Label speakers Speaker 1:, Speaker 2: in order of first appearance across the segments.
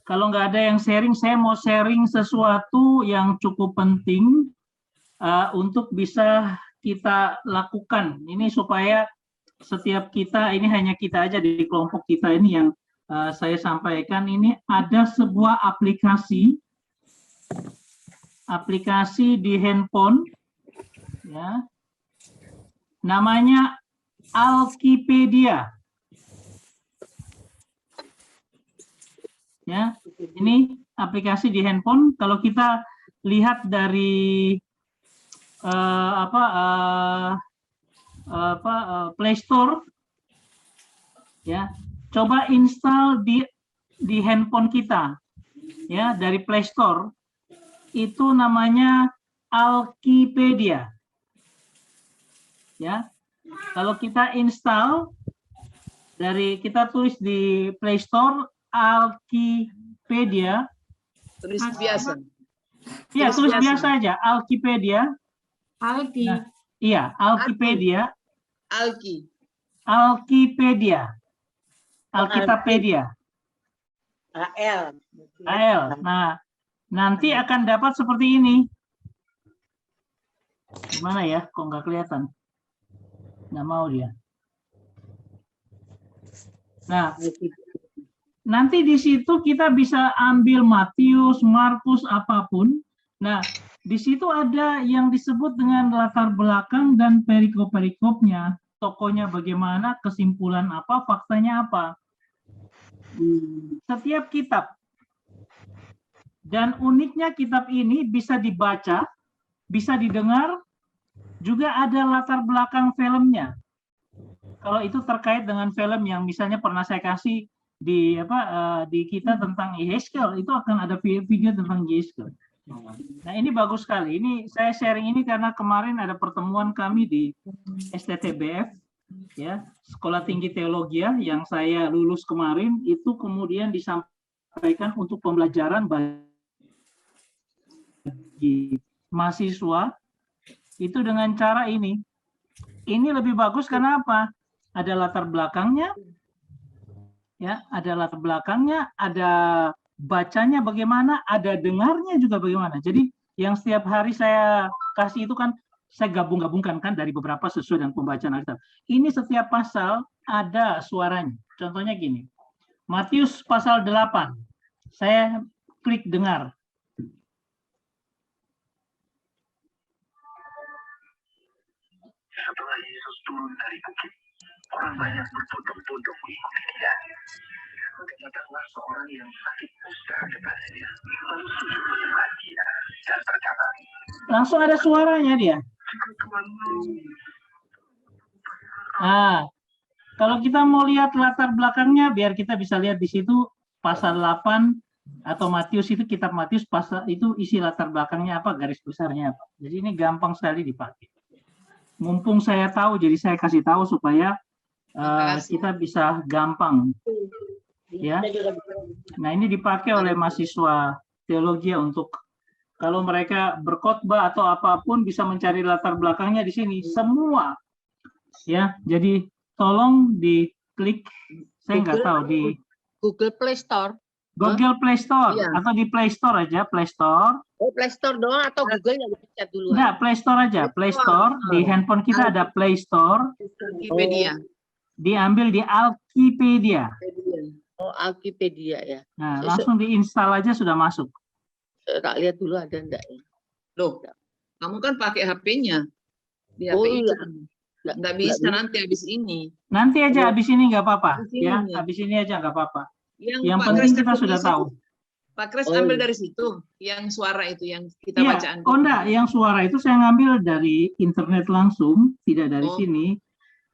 Speaker 1: Kalau nggak ada yang sharing, saya mau sharing sesuatu yang cukup penting untuk bisa kita lakukan. Ini supaya setiap kita, ini hanya kita aja di kelompok kita ini yang saya sampaikan, ini ada sebuah aplikasi di handphone, ya, namanya Alkipedia. Ya, ini aplikasi di handphone. Kalau kita lihat dari Play Store, ya, coba install di handphone kita, ya, dari Play Store. Itu namanya Alkipedia. Ya, kalau kita install kita tulis di Play Store Alkipedia.
Speaker 2: Tulis biasa.
Speaker 1: Iya, tulis biasa aja, Alkipedia.
Speaker 3: Alki.
Speaker 1: Nah, iya, Alkipedia. Alkipedia. Alkitapedia. AL. Nah, nanti akan dapat seperti ini. Gimana ya? Kok nggak kelihatan? Nggak mau dia. Nah, nanti di situ kita bisa ambil Matius, Markus, apapun. Nah, di situ ada yang disebut dengan latar belakang dan perikop-perikopnya. Tokohnya bagaimana, kesimpulan apa, faktanya apa. Setiap kitab. Dan uniknya kitab ini bisa dibaca, bisa didengar, juga ada latar belakang filmnya. Kalau itu terkait dengan film yang misalnya pernah saya kasih di kita tentang Yehezkel, itu akan ada video tentang Yehezkel. Nah, ini bagus sekali. Ini saya sharing ini karena kemarin ada pertemuan kami di STTBF, ya, Sekolah Tinggi Teologi yang saya lulus kemarin, itu kemudian disampaikan untuk pembelajaran bagi mahasiswa itu dengan cara ini. Ini lebih bagus karena apa? Ada latar belakangnya, ya, ada latar belakangnya, ada bacanya bagaimana, ada dengarnya juga bagaimana. Jadi yang setiap hari saya kasih itu kan saya gabung-gabungkan kan dari beberapa sesuai dengan pembacaan Alkitab. Ini setiap pasal ada suaranya. Contohnya gini. Matius pasal 8. Saya klik dengar.
Speaker 4: Setelah Yesus turun dari bukit, orang banyak berbondong-bondong mengikuti dia. Datanglah seorang yang sakit kusta kepadanya, lalu sujud menyembah dia dan berkata,
Speaker 1: langsung ada suaranya dia. Nah, kalau kita mau lihat latar belakangnya, biar kita bisa lihat di situ pasal 8 atau Matius itu, kitab Matius pasal itu isi latar belakangnya apa, garis besarnya apa. Jadi ini gampang sekali dipakai. Mumpung saya tahu, jadi saya kasih tahu supaya kita bisa gampang. Ya. Nah, ini dipakai oleh mahasiswa teologi untuk kalau mereka berkhotbah atau apapun bisa mencari latar belakangnya di sini semua. Ya, jadi tolong diklik. Saya nggak tahu di
Speaker 2: Google Play Store.
Speaker 1: Google Play Store atau di Play Store aja, Play Store.
Speaker 2: Oh, Play Store doang atau Google yang dipencet dulu?
Speaker 1: Enggak, Play Store aja, Play Store. Di handphone kita ada Play Store.
Speaker 2: Alkipedia.
Speaker 1: Diambil di Alkipedia.
Speaker 2: Oh, Alkipedia ya.
Speaker 1: Nah, langsung diinstal aja sudah masuk.
Speaker 2: Tak lihat dulu ada enggak ya.
Speaker 5: Loh, kamu kan pakai HP-nya. Di HP itu. Enggak bisa nanti habis ini.
Speaker 1: Nanti aja habis ini nggak apa-apa. Ya, habis ini aja nggak apa-apa. Yang penting kita sudah tahu.
Speaker 5: Pak Kris ambil dari situ, yang suara itu yang kita bacaan.
Speaker 1: Oh enggak, yang suara itu saya ngambil dari internet langsung, tidak dari sini.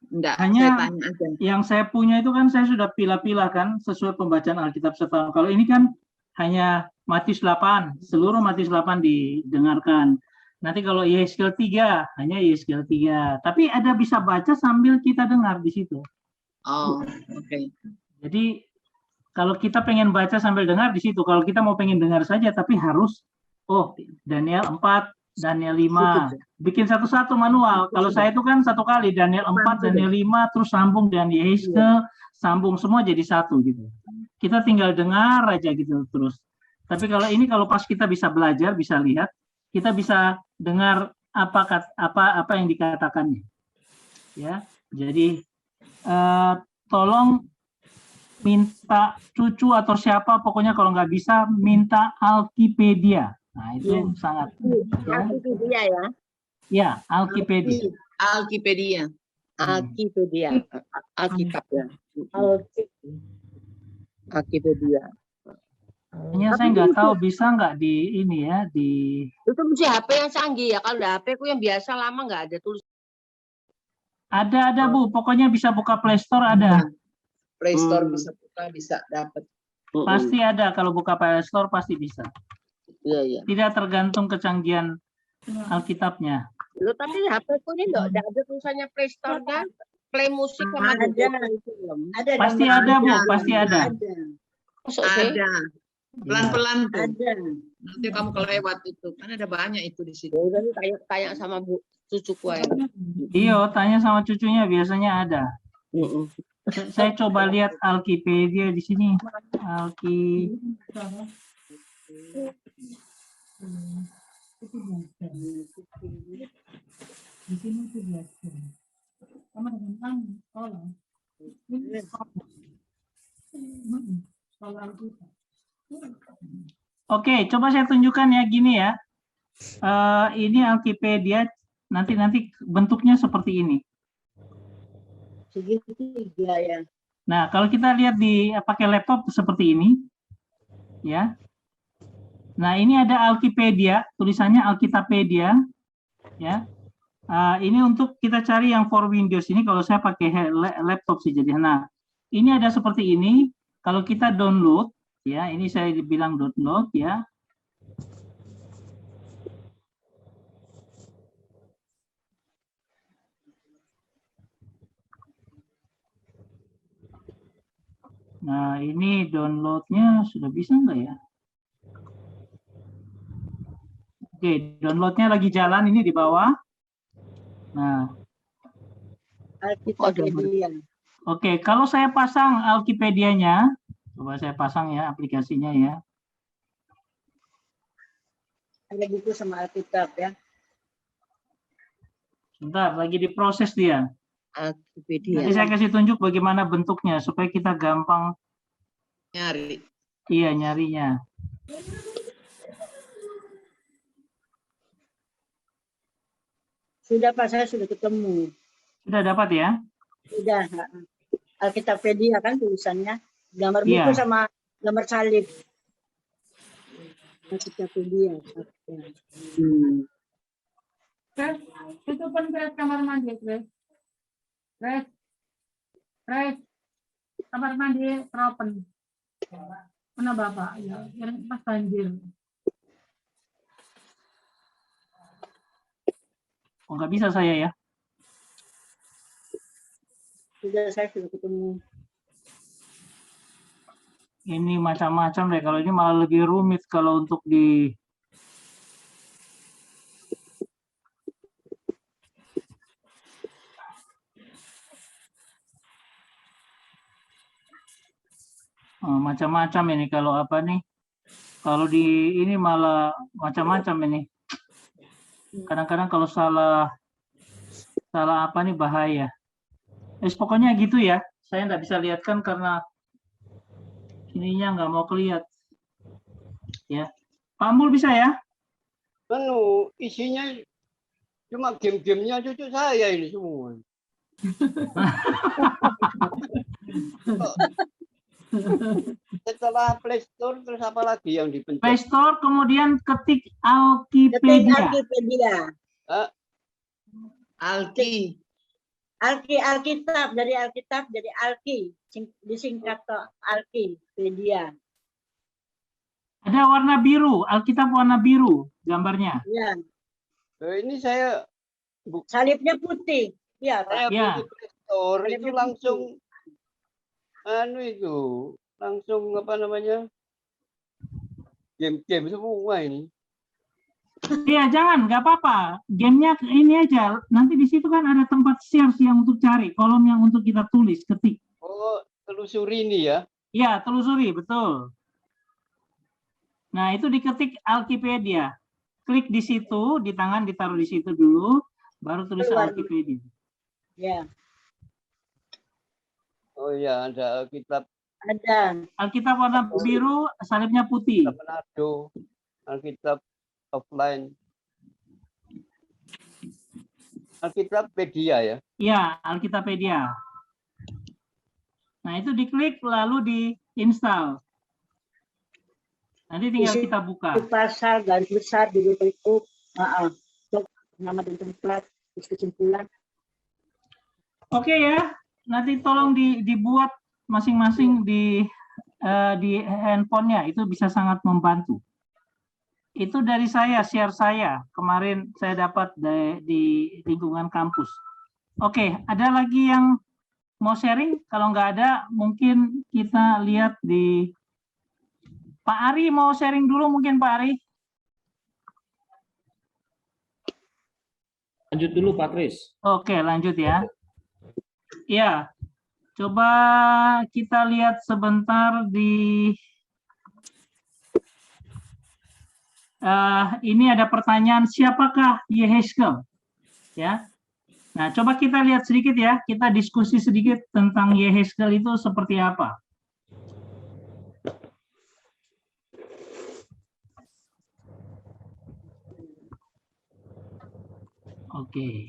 Speaker 5: Enggak,
Speaker 1: hanya
Speaker 5: saya tanya aja.
Speaker 1: Yang saya punya itu kan saya sudah pilah-pilah kan sesuai pembacaan Alkitab setahun. Kalau ini kan hanya Matius 8, seluruh Matius 8 didengarkan. Nanti kalau Yehezkel 3, hanya Yehezkel 3. Tapi ada bisa baca sambil kita dengar di situ.
Speaker 5: Oh, oke.
Speaker 1: Jadi kalau kita pengen baca sambil dengar di situ. Kalau kita mau pengen dengar saja, tapi harus, Daniel 4, Daniel 5. Bikin satu-satu manual. Kalau saya itu kan satu kali, Daniel 4, Daniel 5, terus sambung dengan Yehezkel, sambung semua jadi satu gitu. kita tinggal dengar aja gitu terus. Tapi kalau ini kalau pas kita bisa belajar, bisa lihat, kita bisa dengar apa yang dikatakannya. Ya, jadi tolong minta cucu atau siapa, pokoknya kalau nggak bisa minta Alkipedia. Nah itu sangat.
Speaker 2: Alkipedia ya.
Speaker 1: Ya, Alkipedia.
Speaker 5: Alkipedia.
Speaker 2: Alkipedia. Alkitab ya. Alkipedia.
Speaker 1: Hanya saya nggak tahu bisa nggak di ini ya di.
Speaker 2: Itu mesti HP yang canggih ya. Kalau HP ku yang biasa lama nggak ada tulis.
Speaker 1: Ada Bu, pokoknya bisa buka Play Store ada.
Speaker 5: Play Store bisa buka, bisa dapat.
Speaker 1: Pasti ada, kalau buka Play Store pasti bisa.
Speaker 2: Iya, iya.
Speaker 1: Tidak tergantung kecanggihan Alkitabnya.
Speaker 2: Loh, tapi HP ku ini enggak ada tulisannya Play Store kan? Play musik sama
Speaker 3: Ada.
Speaker 1: Pasti ada Bu, pasti ada.
Speaker 5: Ada. Pelan-pelan tuh.
Speaker 3: Ada.
Speaker 5: Nanti kamu kalau lewat itu kan ada banyak itu di situ.
Speaker 2: Tanya sama Bu cucuku ya.
Speaker 1: Iya, tanya sama cucunya biasanya ada. Saya coba lihat Alkipedia di sini. Oke, coba saya tunjukkan ya gini ya. Ini Alkipedia nanti bentuknya seperti ini.
Speaker 3: Segitiga ya.
Speaker 1: Nah, kalau kita lihat di pakai laptop seperti ini, ya. Nah, ini ada Alkipedia, tulisannya Alkitapedia, ya. Ini untuk kita cari yang for Windows ini. Kalau saya pakai laptop sih jadi. Nah, ini ada seperti ini. Kalau kita download, ya, ini saya bilang download, ya. Nah, ini downloadnya sudah bisa nggak ya? Oke, downloadnya lagi jalan ini di bawah. Nah,
Speaker 3: Alkipedia.
Speaker 1: oke, kalau saya pasang Alkipedianya, coba saya pasang ya aplikasinya ya.
Speaker 3: Ada buku sama Alkitab ya.
Speaker 1: Sebentar, lagi diproses dia.
Speaker 2: Alkipedia.
Speaker 1: Nanti saya kasih tunjuk bagaimana bentuknya supaya kita gampang
Speaker 5: Nyari.
Speaker 1: iya nyarinya.
Speaker 3: Sudah Pak, saya sudah ketemu.
Speaker 1: Sudah dapat ya?
Speaker 3: Sudah. Alkitapedia kan tulisannya. Gambar buku
Speaker 1: Iya.
Speaker 3: sama gambar salib. Alkitapedia.
Speaker 6: Itu pun Grace kamar mandi, Grace. Grace, kamar mandi teropen. Mana Bapak? Ya, yang pas banjir.
Speaker 1: Oh, nggak bisa saya ya?
Speaker 3: Sudah, saya sudah ketemu.
Speaker 1: Ini macam-macam deh. Kalau ini malah lebih rumit kalau untuk di macam-macam ini kalau apa nih? Kalau di ini malah macam-macam ini. Kadang-kadang kalau salah apa nih bahaya. Pokoknya gitu ya. Saya nggak bisa lihatkan karena ininya nggak mau kelihat. Ya, Pak Mul bisa ya?
Speaker 7: Isinya cuma game-gamenya cucu saya ini semua. Setelah Play Store terus apa lagi yang dipencet?
Speaker 1: Play Store kemudian ketik Alkipedia.
Speaker 3: Alkipedia. Alkitab dari Alkitab jadi Alki, disingkat Alkipedia.
Speaker 1: Ada warna biru, Alkitab warna biru gambarnya.
Speaker 3: Ya.
Speaker 7: Ini saya
Speaker 3: Salibnya putih. Ya, Pak.
Speaker 1: Ya.
Speaker 7: buka Play Store itu langsung langsung apa namanya? Game-game semua ini.
Speaker 1: Iya, jangan, nggak apa-apa. Gamenya ini aja. Nanti di situ kan ada tempat share yang untuk cari, kolom yang untuk kita tulis, ketik.
Speaker 7: Oh, telusuri ini ya.
Speaker 1: Ya, telusuri, betul. Nah, itu diketik Alkipedia. Klik di situ, di tangan ditaruh di situ dulu, baru tulis
Speaker 3: Keluar.
Speaker 1: Alkipedia.
Speaker 3: Ya,
Speaker 7: Oh iya, ada Alkitab
Speaker 3: ada.
Speaker 1: Alkitab warna biru, salibnya putih.
Speaker 7: Manado, Alkitab offline. Alkitabpedia ya.
Speaker 1: Ya, Alkitapedia. Nah, itu diklik lalu diinstal. Nanti tinggal
Speaker 3: Isi-
Speaker 1: kita buka.
Speaker 3: Di pasal garis besar di berikut. Nama dan tempat, kesimpulan.
Speaker 1: Oke ya, nanti tolong dibuat masing-masing di handphonenya, itu bisa sangat membantu. Itu dari saya, share saya. Kemarin saya dapat di lingkungan kampus. Oke, ada lagi yang mau sharing? Kalau nggak ada, mungkin kita lihat di Pak Ari mau sharing dulu mungkin Pak Ari.
Speaker 8: Lanjut dulu Pak Kris.
Speaker 1: Oke, lanjut ya. Ya, coba kita lihat sebentar di ini ada pertanyaan, siapakah Yehezkel? Ya. Nah, coba kita lihat sedikit ya, kita diskusi sedikit tentang Yehezkel itu seperti apa. Oke.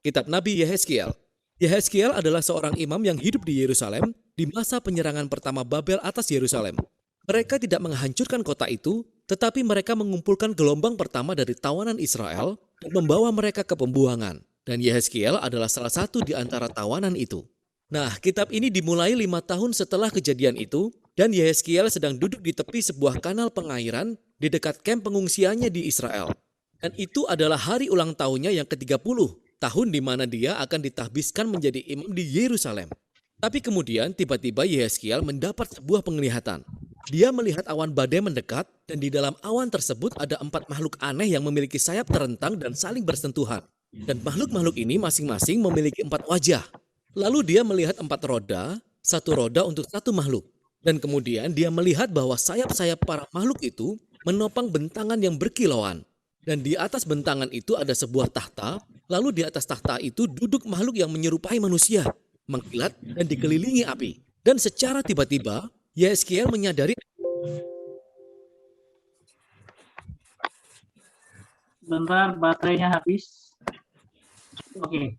Speaker 9: Kitab Nabi Yehezkiel. Yehezkiel adalah seorang imam yang hidup di Yerusalem di masa penyerangan pertama Babel atas Yerusalem. Mereka tidak menghancurkan kota itu, tetapi mereka mengumpulkan gelombang pertama dari tawanan Israel dan membawa mereka ke pembuangan. Dan Yehezkiel adalah salah satu di antara tawanan itu. Nah, kitab ini dimulai 5 tahun setelah kejadian itu, dan Yehezkiel sedang duduk di tepi sebuah kanal pengairan di dekat kamp pengungsiannya di Israel. Dan itu adalah hari ulang tahunnya yang ke-30, tahun di mana dia akan ditahbiskan menjadi imam di Yerusalem. Tapi kemudian tiba-tiba Yehezkiel mendapat sebuah penglihatan. Dia melihat awan badai mendekat, dan di dalam awan tersebut ada 4 makhluk aneh yang memiliki sayap terentang dan saling bersentuhan. Dan makhluk-makhluk ini masing-masing memiliki 4 wajah. Lalu dia melihat 4 roda, 1 roda untuk 1 makhluk. Dan kemudian dia melihat bahwa sayap-sayap para makhluk itu menopang bentangan yang berkilauan. Dan di atas bentangan itu ada sebuah tahta, lalu di atas tahta itu duduk makhluk yang menyerupai manusia, mengkilat dan dikelilingi api. Dan secara tiba-tiba, Yehezkiel menyadari.
Speaker 1: Bentar, baterainya habis. Oke.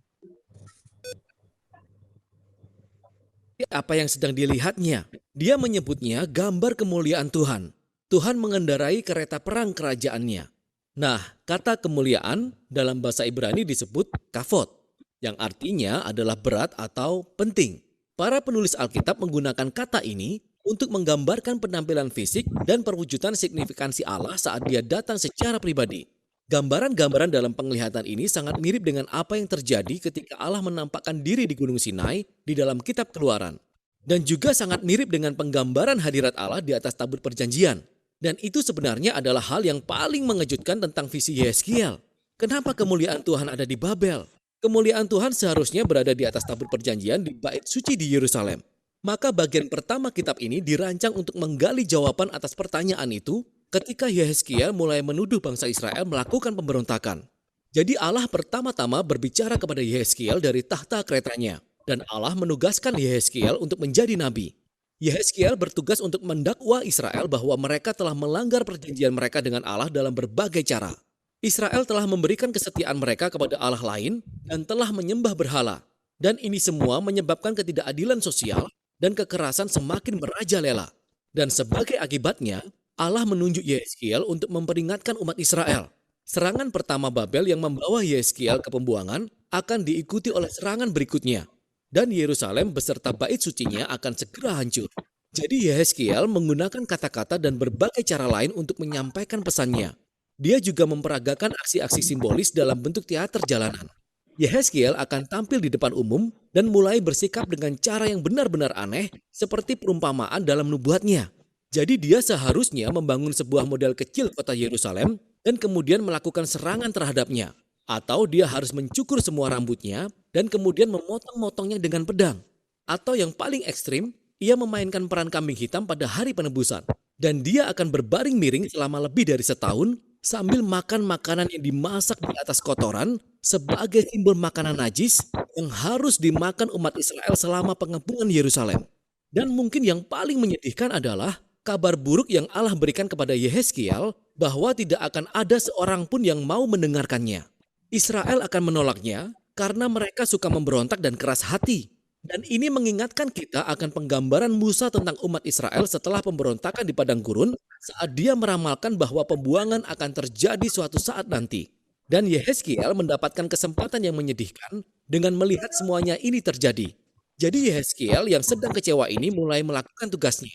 Speaker 9: Apa yang sedang dilihatnya. Dia menyebutnya gambar kemuliaan Tuhan. Tuhan mengendarai kereta perang kerajaannya. Nah, kata kemuliaan dalam bahasa Ibrani disebut kavod, yang artinya adalah berat atau penting. Para penulis Alkitab menggunakan kata ini untuk menggambarkan penampilan fisik dan perwujudan signifikansi Allah saat dia datang secara pribadi. Gambaran-gambaran dalam penglihatan ini sangat mirip dengan apa yang terjadi ketika Allah menampakkan diri di Gunung Sinai di dalam kitab Keluaran. Dan juga sangat mirip dengan penggambaran hadirat Allah di atas tabut perjanjian. Dan itu sebenarnya adalah hal yang paling mengejutkan tentang visi Yehezkiel. Kenapa kemuliaan Tuhan ada di Babel? Kemuliaan Tuhan seharusnya berada di atas tabut perjanjian di bait suci di Yerusalem. Maka bagian pertama kitab ini dirancang untuk menggali jawaban atas pertanyaan itu ketika Yehezkiel mulai menuduh bangsa Israel melakukan pemberontakan. Jadi Allah pertama-tama berbicara kepada Yehezkiel dari tahta keretanya. Dan Allah menugaskan Yehezkiel untuk menjadi nabi. Yehezkiel bertugas untuk mendakwa Israel bahwa mereka telah melanggar perjanjian mereka dengan Allah dalam berbagai cara. Israel telah memberikan kesetiaan mereka kepada Allah lain dan telah menyembah berhala. Dan ini semua menyebabkan ketidakadilan sosial dan kekerasan semakin merajalela. Dan sebagai akibatnya, Allah menunjuk Yehezkiel untuk memperingatkan umat Israel. Serangan pertama Babel yang membawa Yehezkiel ke pembuangan akan diikuti oleh serangan berikutnya. Dan Yerusalem beserta bait sucinya akan segera hancur. Jadi Yehezkiel menggunakan kata-kata dan berbagai cara lain untuk menyampaikan pesannya. Dia juga memperagakan aksi-aksi simbolis dalam bentuk teater jalanan. Yehezkiel akan tampil di depan umum dan mulai bersikap dengan cara yang benar-benar aneh seperti perumpamaan dalam nubuatnya. Jadi dia seharusnya membangun sebuah model kecil kota Yerusalem dan kemudian melakukan serangan terhadapnya. Atau dia harus mencukur semua rambutnya dan kemudian memotong-motongnya dengan pedang. Atau yang paling ekstrim, ia memainkan peran kambing hitam pada hari penebusan. Dan dia akan berbaring miring selama lebih dari setahun sambil makan makanan yang dimasak di atas kotoran sebagai simbol makanan najis yang harus dimakan umat Israel selama pengepungan Yerusalem. Dan mungkin yang paling menyedihkan adalah kabar buruk yang Allah berikan kepada Yehezkiel bahwa tidak akan ada seorang pun yang mau mendengarkannya. Israel akan menolaknya karena mereka suka memberontak dan keras hati. Dan ini mengingatkan kita akan penggambaran Musa tentang umat Israel setelah pemberontakan di padang gurun saat dia meramalkan bahwa pembuangan akan terjadi suatu saat nanti. Dan Yehezkiel mendapatkan kesempatan yang menyedihkan dengan melihat semuanya ini terjadi. Jadi Yehezkiel yang sedang kecewa ini mulai melakukan tugasnya.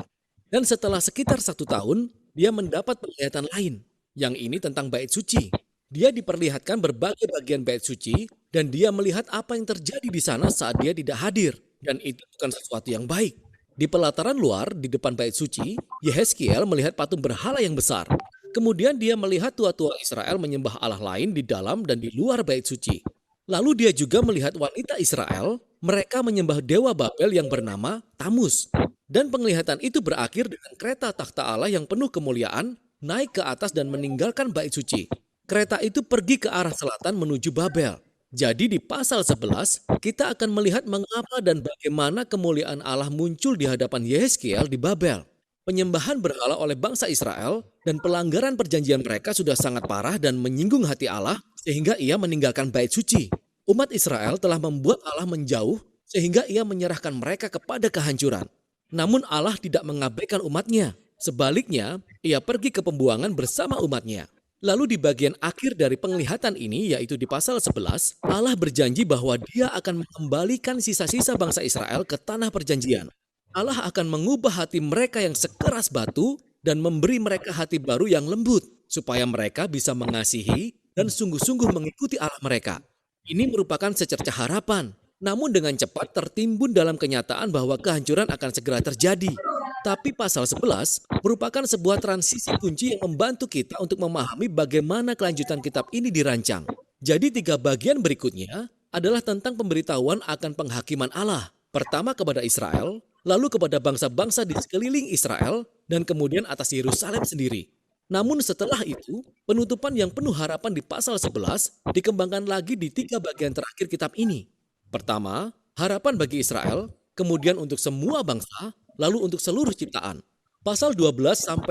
Speaker 9: Dan setelah sekitar 1 tahun, dia mendapat penglihatan lain. Yang ini tentang bait suci. Dia diperlihatkan berbagai bagian bait suci dan dia melihat apa yang terjadi di sana saat dia tidak hadir. Dan itu bukan sesuatu yang baik. Di pelataran luar, di depan bait suci, Yehezkiel melihat patung berhala yang besar. Kemudian dia melihat tua-tua Israel menyembah Allah lain di dalam dan di luar bait suci. Lalu dia juga melihat wanita Israel, mereka menyembah dewa Babel yang bernama Tamus. Dan penglihatan itu berakhir dengan kereta takhta Allah yang penuh kemuliaan naik ke atas dan meninggalkan bait suci. Kereta itu pergi ke arah selatan menuju Babel. Jadi di pasal 11, kita akan melihat mengapa dan bagaimana kemuliaan Allah muncul di hadapan Yehezkiel di Babel. Penyembahan berhala oleh bangsa Israel dan pelanggaran perjanjian mereka sudah sangat parah dan menyinggung hati Allah sehingga ia meninggalkan bait suci. Umat Israel telah membuat Allah menjauh sehingga ia menyerahkan mereka kepada kehancuran. Namun Allah tidak mengabaikan umatnya. Sebaliknya, ia pergi ke pembuangan bersama umatnya. Lalu di bagian akhir dari penglihatan ini, yaitu di pasal 11, Allah berjanji bahwa dia akan mengembalikan sisa-sisa bangsa Israel ke tanah perjanjian. Allah akan mengubah hati mereka yang sekeras batu dan memberi mereka hati baru yang lembut, supaya mereka bisa mengasihi dan sungguh-sungguh mengikuti Allah mereka. Ini merupakan secercah harapan, namun dengan cepat tertimbun dalam kenyataan bahwa kehancuran akan segera terjadi. Tapi pasal 11 merupakan sebuah transisi kunci yang membantu kita untuk memahami bagaimana kelanjutan kitab ini dirancang. Jadi 3 bagian berikutnya adalah tentang pemberitahuan akan penghakiman Allah. Pertama kepada Israel, lalu kepada bangsa-bangsa di sekeliling Israel, dan kemudian atas Yerusalem sendiri. Namun setelah itu, penutupan yang penuh harapan di pasal 11 dikembangkan lagi di 3 bagian terakhir kitab ini. Pertama, harapan bagi Israel, kemudian untuk semua bangsa, lalu untuk seluruh ciptaan. Pasal 12-24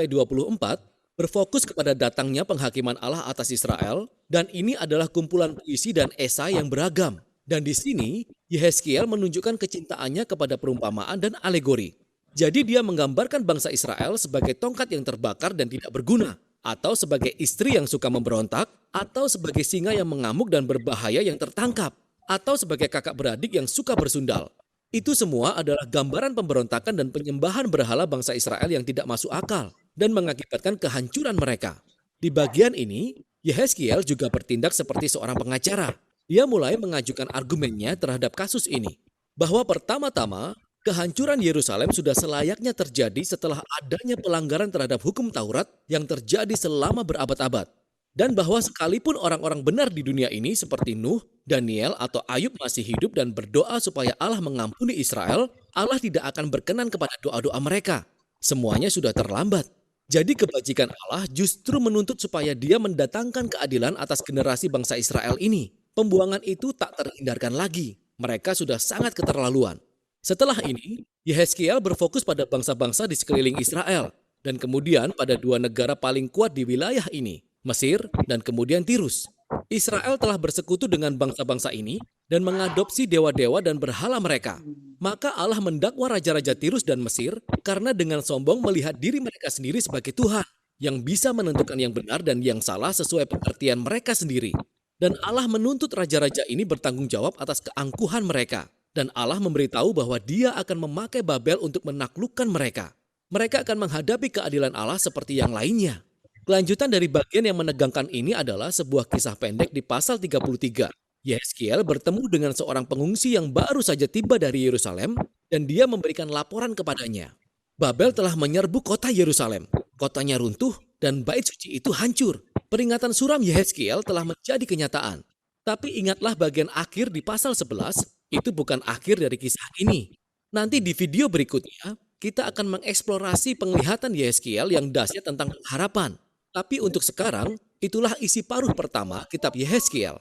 Speaker 9: berfokus kepada datangnya penghakiman Allah atas Israel, dan ini adalah kumpulan puisi dan esai yang beragam. Dan di sini, Yehezkiel menunjukkan kecintaannya kepada perumpamaan dan alegori. Jadi dia menggambarkan bangsa Israel sebagai tongkat yang terbakar dan tidak berguna, atau sebagai istri yang suka memberontak, atau sebagai singa yang mengamuk dan berbahaya yang tertangkap, atau sebagai kakak beradik yang suka bersundal. Itu semua adalah gambaran pemberontakan dan penyembahan berhala bangsa Israel yang tidak masuk akal dan mengakibatkan kehancuran mereka. Di bagian ini, Yehezkiel juga bertindak seperti seorang pengacara. Dia mulai mengajukan argumennya terhadap kasus ini, bahwa pertama-tama, kehancuran Yerusalem sudah selayaknya terjadi setelah adanya pelanggaran terhadap hukum Taurat yang terjadi selama berabad-abad. Dan bahwa sekalipun orang-orang benar di dunia ini seperti Nuh, Daniel, atau Ayub masih hidup dan berdoa supaya Allah mengampuni Israel, Allah tidak akan berkenan kepada doa-doa mereka. Semuanya sudah terlambat. Jadi kebajikan Allah justru menuntut supaya dia mendatangkan keadilan atas generasi bangsa Israel ini. Pembuangan itu tak terhindarkan lagi. Mereka sudah sangat keterlaluan. Setelah ini, Yehezkiel berfokus pada bangsa-bangsa di sekeliling Israel. Dan kemudian pada 2 negara paling kuat di wilayah ini, Mesir, dan kemudian Tirus. Israel telah bersekutu dengan bangsa-bangsa ini dan mengadopsi dewa-dewa dan berhala mereka. Maka Allah mendakwa raja-raja Tirus dan Mesir karena dengan sombong melihat diri mereka sendiri sebagai Tuhan yang bisa menentukan yang benar dan yang salah sesuai pengertian mereka sendiri. Dan Allah menuntut raja-raja ini bertanggung jawab atas keangkuhan mereka. Dan Allah memberitahu bahwa dia akan memakai Babel untuk menaklukkan mereka. Mereka akan menghadapi keadilan Allah seperti yang lainnya. Kelanjutan dari bagian yang menegangkan ini adalah sebuah kisah pendek di pasal 33. Yehezkiel bertemu dengan seorang pengungsi yang baru saja tiba dari Yerusalem dan dia memberikan laporan kepadanya. Babel telah menyerbu kota Yerusalem. Kotanya runtuh dan bait suci itu hancur. Peringatan suram Yehezkiel telah menjadi kenyataan. Tapi ingatlah bagian akhir di pasal 11, itu bukan akhir dari kisah ini. Nanti di video berikutnya, kita akan mengeksplorasi penglihatan Yehezkiel yang dahsyat tentang harapan. Tapi untuk sekarang, itulah isi paruh pertama kitab Yehezkiel.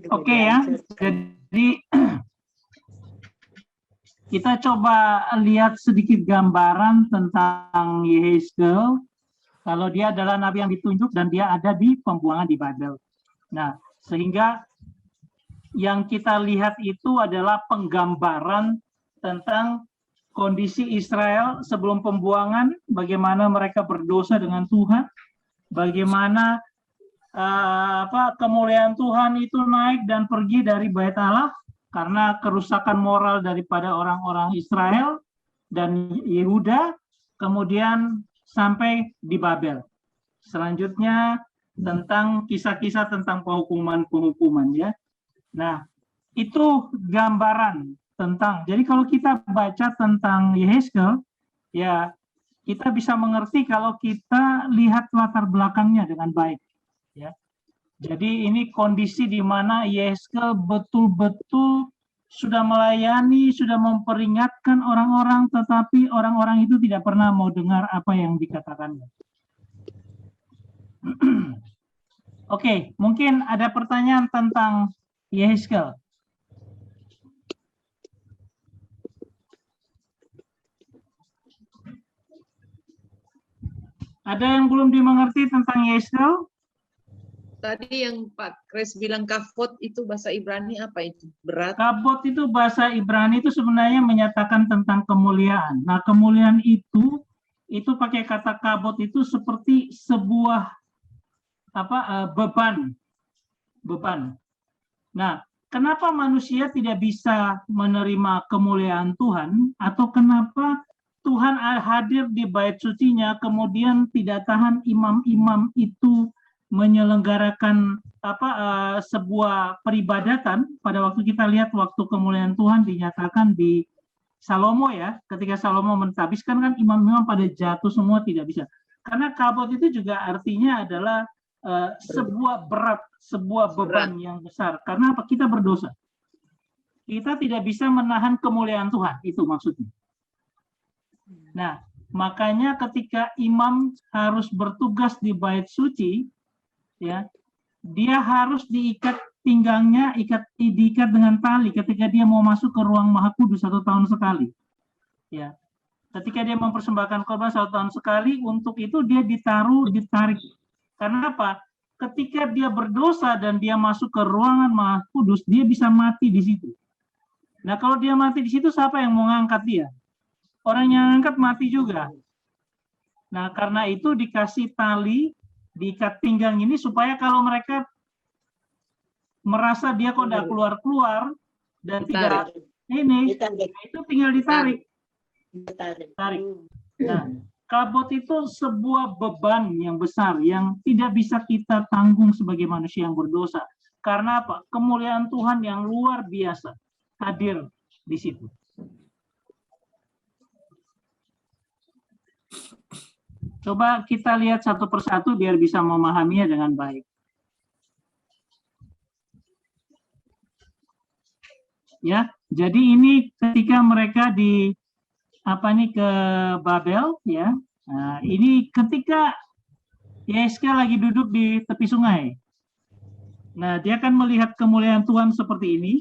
Speaker 1: Oke ya, jadi kita coba lihat sedikit gambaran tentang Yehezkiel. Kalau dia adalah nabi yang ditunjuk dan dia ada di pembuangan di Babel. Nah, sehingga yang kita lihat itu adalah penggambaran tentang kondisi Israel sebelum pembuangan, bagaimana mereka berdosa dengan Tuhan, bagaimana kemuliaan Tuhan itu naik dan pergi dari Bait Allah karena kerusakan moral daripada orang-orang Israel dan Yehuda, kemudian sampai di Babel. Selanjutnya tentang kisah-kisah tentang penghukuman ya. Nah, itu gambaran tentang. Jadi kalau kita baca tentang Yehezkiel, ya kita bisa mengerti kalau kita lihat latar belakangnya dengan baik. Ya. Jadi ini kondisi di mana Yehezkiel betul-betul sudah melayani, sudah memperingatkan orang-orang, tetapi orang-orang itu tidak pernah mau dengar apa yang dikatakannya. Oke, mungkin ada pertanyaan tentang Yehezkiel. Ada yang belum dimengerti tentang Yehezkiel?
Speaker 5: Tadi yang Pak Kres bilang kafot itu bahasa Ibrani apa itu? Berat?
Speaker 1: Kabot itu bahasa Ibrani itu sebenarnya menyatakan tentang kemuliaan. Nah, kemuliaan itu pakai kata kabot itu seperti sebuah beban. Nah, kenapa manusia tidak bisa menerima kemuliaan Tuhan, atau kenapa Tuhan hadir di bait sucinya kemudian tidak tahan imam-imam itu menyelenggarakan sebuah peribadatan? Pada waktu kita lihat waktu kemuliaan Tuhan dinyatakan di Salomo ya, ketika Salomo mentabiskan kan imam-imam pada jatuh semua, tidak bisa. Karena kabot itu juga artinya adalah sebuah berat, sebuah beban yang besar. Karena apa? Kita berdosa. Kita tidak bisa menahan kemuliaan Tuhan, itu maksudnya. Nah, makanya ketika imam harus bertugas di bait suci, ya, dia harus diikat pinggangnya, diikat dengan tali ketika dia mau masuk ke ruang Maha Kudus 1 tahun sekali. Ya, ketika dia mempersembahkan korban 1 tahun sekali, untuk itu dia ditarik. Karena apa? Ketika dia berdosa dan dia masuk ke ruangan Maha Kudus, dia bisa mati di situ. Nah, kalau dia mati di situ, siapa yang mau ngangkat dia? Orang yang ngangkat mati juga. Nah, karena itu dikasih tali, diikat pinggang ini supaya kalau mereka merasa dia kok tidak keluar-keluar dan tidak ini, itu tinggal ditarik. Tarik. Nah, kabot itu sebuah beban yang besar yang tidak bisa kita tanggung sebagai manusia yang berdosa. Karena apa? Kemuliaan Tuhan yang luar biasa hadir di situ. Coba kita lihat satu persatu biar bisa memahaminya dengan baik. Ya, jadi ini ketika mereka ke Babel, ya. Nah, ini ketika Yehezkiel lagi duduk di tepi sungai. Nah, dia akan melihat kemuliaan Tuhan seperti ini.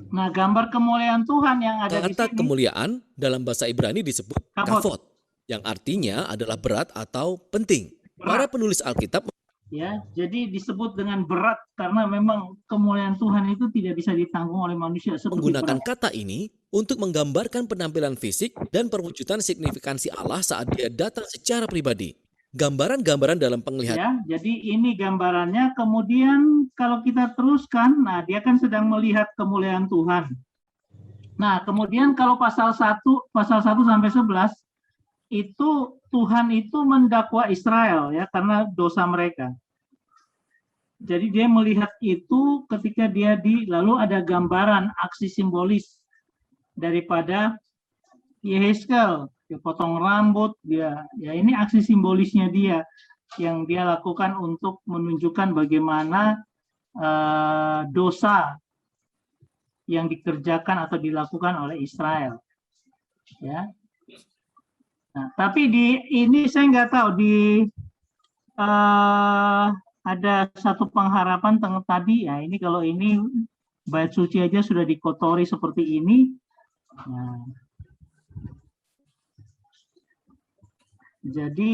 Speaker 1: Nah, gambar kemuliaan Tuhan yang ada di sini.
Speaker 9: Kata kemuliaan dalam bahasa Ibrani disebut kafot, yang artinya adalah berat atau penting. Para penulis Alkitab,
Speaker 1: ya, jadi disebut dengan berat karena memang kemuliaan Tuhan itu tidak bisa ditanggung oleh manusia.
Speaker 9: Menggunakan kata ini untuk menggambarkan penampilan fisik dan perwujudan signifikansi Allah saat dia datang secara pribadi. Gambaran-gambaran dalam penglihatan.
Speaker 1: Ya, jadi ini gambarannya. Kemudian kalau kita teruskan, nah dia kan sedang melihat kemuliaan Tuhan. Nah, kemudian kalau pasal 1 sampai 11 itu Tuhan itu mendakwa Israel ya karena dosa mereka. Jadi dia melihat itu ketika dia lalu ada gambaran aksi simbolis daripada Yehezkel. Dia potong rambut, dia ya ini aksi simbolisnya dia yang dia lakukan untuk menunjukkan bagaimana dosa yang dikerjakan atau dilakukan oleh Israel. Ya. Nah, tapi di ini saya nggak tahu di ada satu pengharapan tadi ya, ini kalau ini bait suci aja sudah dikotori seperti ini. Nah, jadi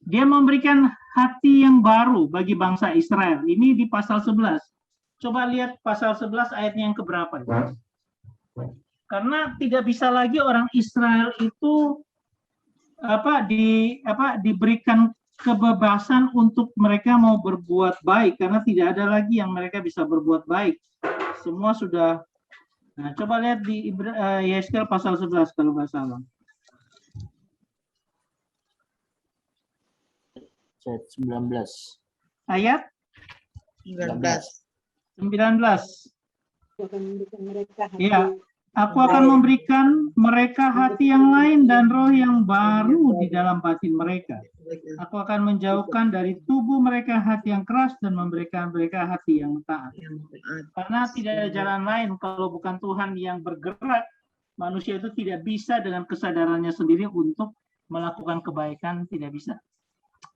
Speaker 1: dia memberikan hati yang baru bagi bangsa Israel. Ini di pasal 11. Coba lihat pasal 11 ayatnya yang keberapa. Karena tidak bisa lagi orang Israel itu diberikan kebebasan untuk mereka mau berbuat baik, karena tidak ada lagi yang mereka bisa berbuat baik. Semua sudah. Nah, coba lihat di Yehezkel pasal 11 kalau nggak salah.
Speaker 3: Ayat 19.
Speaker 1: Ayat 19. Ya, aku akan memberikan mereka hati yang lain dan roh yang baru di dalam batin mereka. Aku akan menjauhkan dari tubuh mereka hati yang keras dan memberikan mereka hati yang taat. Karena tidak ada jalan lain kalau bukan Tuhan yang bergerak, manusia itu tidak bisa dengan kesadarannya sendiri untuk melakukan kebaikan, tidak bisa.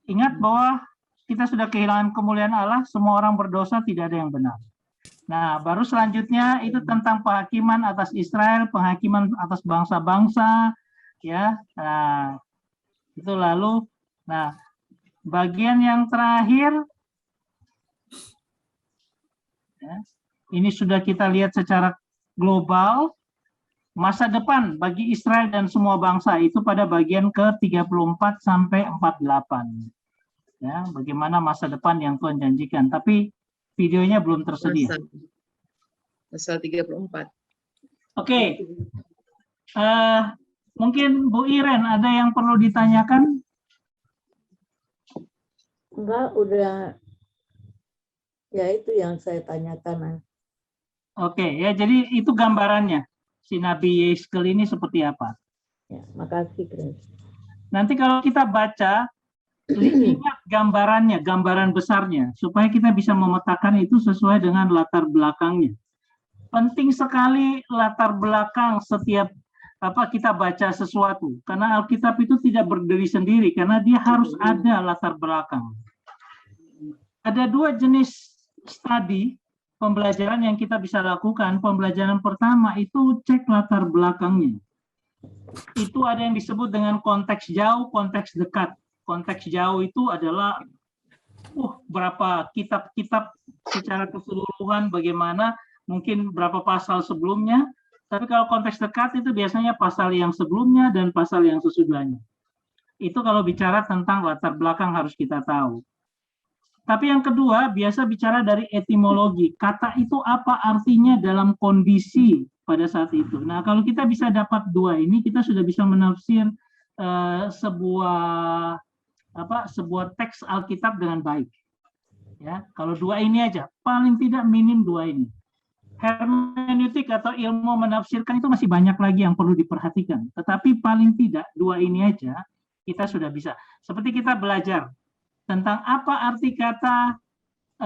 Speaker 1: Ingat bahwa kita sudah kehilangan kemuliaan Allah, semua orang berdosa, tidak ada yang benar. Nah, baru selanjutnya itu tentang penghakiman atas Israel, penghakiman atas bangsa-bangsa, ya. Nah, itu lalu, nah, bagian yang terakhir, ya, ini sudah kita lihat secara global, masa depan bagi Israel dan semua bangsa itu pada bagian ke-34 sampai 48. Ya, bagaimana masa depan yang Tuhan janjikan, tapi videonya belum tersedia.
Speaker 5: Pasal 34.
Speaker 1: Oke. Mungkin Bu Iren ada yang perlu ditanyakan?
Speaker 3: Enggak, udah. Ya itu yang saya tanyakan.
Speaker 1: Oke, ya jadi itu gambarannya. Si Nabi Yehezkel ini seperti apa?
Speaker 3: Ya, makasih, Chris.
Speaker 1: Nanti kalau kita baca, lihat gambarannya, gambaran besarnya, supaya kita bisa memetakan itu sesuai dengan latar belakangnya. Penting sekali latar belakang setiap kita baca sesuatu, karena Alkitab itu tidak berdiri sendiri, karena dia harus ada latar belakang. Ada dua jenis studi pembelajaran yang kita bisa lakukan. Pembelajaran pertama itu cek latar belakangnya. Itu ada yang disebut dengan konteks jauh, konteks dekat. Konteks jauh itu adalah berapa kitab-kitab secara keseluruhan, bagaimana mungkin berapa pasal sebelumnya. Tapi kalau konteks dekat itu biasanya pasal yang sebelumnya dan pasal yang sesudahnya. Itu kalau bicara tentang latar belakang harus kita tahu. Tapi yang kedua biasa bicara dari etimologi. Kata itu apa artinya dalam kondisi pada saat itu. Nah, kalau kita bisa dapat dua ini, kita sudah bisa menafsir sebuah teks Alkitab dengan baik. Ya, kalau dua ini aja, paling tidak minim dua ini. Hermeneutik atau ilmu menafsirkan itu masih banyak lagi yang perlu diperhatikan. Tetapi paling tidak dua ini aja kita sudah bisa. Seperti kita belajar tentang apa arti kata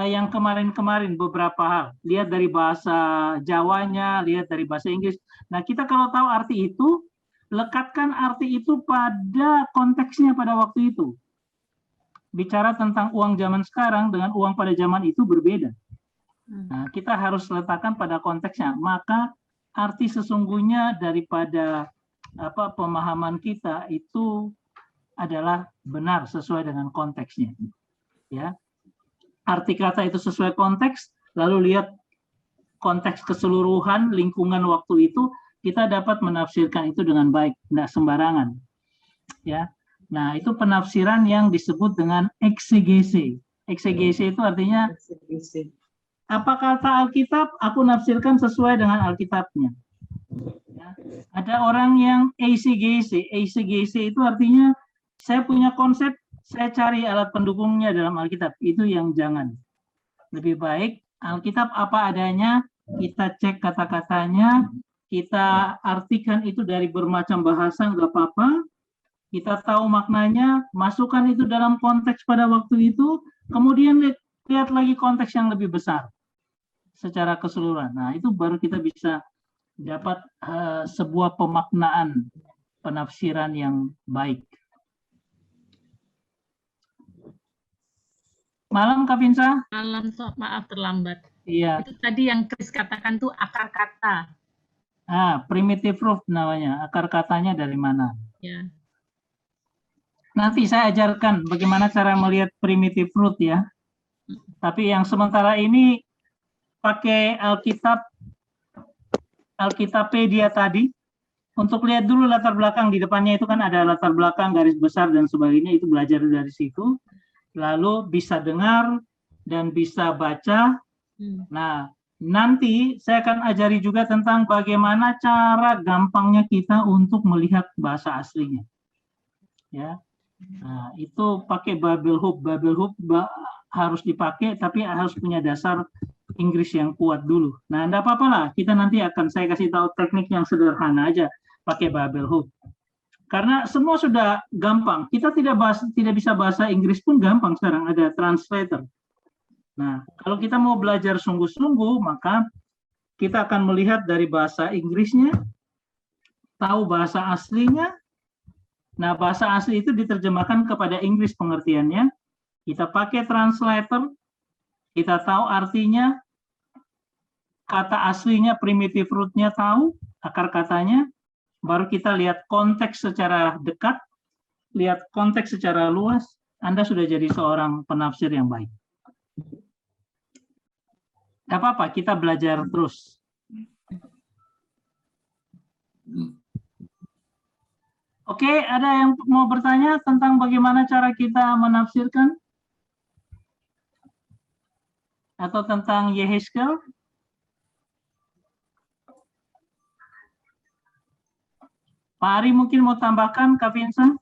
Speaker 1: yang kemarin-kemarin beberapa hal. Lihat dari bahasa Jawanya, lihat dari bahasa Inggris. Nah, kita kalau tahu arti itu, lekatkan arti itu pada konteksnya pada waktu itu. Bicara tentang uang zaman sekarang dengan uang pada zaman itu berbeda. Nah, kita harus letakkan pada konteksnya. Maka arti sesungguhnya daripada pemahaman kita itu adalah benar sesuai dengan konteksnya. Ya, arti kata itu sesuai konteks. Lalu lihat konteks keseluruhan lingkungan waktu itu, kita dapat menafsirkan itu dengan baik, tidak sembarangan. Ya. Nah, itu penafsiran yang disebut dengan eksegese. Eksegese itu artinya apa kata Alkitab, aku nafsirkan sesuai dengan Alkitabnya. Ya. Ada orang yang eisegese. Eisegese itu artinya saya punya konsep, saya cari alat pendukungnya dalam Alkitab. Itu yang jangan. Lebih baik Alkitab apa adanya, kita cek kata-katanya, kita artikan itu dari bermacam bahasa, nggak apa-apa. Kita tahu maknanya, masukkan itu dalam konteks pada waktu itu, kemudian lihat lagi konteks yang lebih besar secara keseluruhan. Nah, itu baru kita bisa dapat sebuah pemaknaan penafsiran yang baik. Malam, Kak Vinsa?
Speaker 6: Malam, maaf terlambat.
Speaker 1: Iya.
Speaker 6: Itu tadi yang Chris katakan tuh akar kata.
Speaker 1: Primitive root namanya. Akar katanya dari mana?
Speaker 6: Ya.
Speaker 1: Nanti saya ajarkan bagaimana cara melihat primitive root ya. Tapi yang sementara ini pakai Alkitapedia tadi. Untuk lihat dulu latar belakang di depannya itu kan ada latar belakang, garis besar dan sebagainya, itu belajar dari situ. Lalu bisa dengar dan bisa baca. Nah, nanti saya akan ajari juga tentang bagaimana cara gampangnya kita untuk melihat bahasa aslinya. Ya. Nah, itu pakai Babel Hub. Babel Hub harus dipakai, tapi harus punya dasar Inggris yang kuat dulu. Nah, enggak apa-apa lah. Kita nanti saya kasih tahu teknik yang sederhana aja pakai Babel Hub. Karena semua sudah gampang. Kita tidak bisa bahasa Inggris pun gampang sekarang, ada translator. Nah, kalau kita mau belajar sungguh-sungguh, maka kita akan melihat dari bahasa Inggrisnya, tahu bahasa aslinya. Nah, bahasa asli itu diterjemahkan kepada Inggris pengertiannya. Kita pakai translator, kita tahu artinya, kata aslinya, primitive root-nya tahu, akar katanya, baru kita lihat konteks secara dekat, lihat konteks secara luas, Anda sudah jadi seorang penafsir yang baik. Gak apa-apa, kita belajar terus. Oke, ada yang mau bertanya tentang bagaimana cara kita menafsirkan? Atau tentang Yehezkel? Pak Ari mungkin mau tambahkan, Kak Vincent?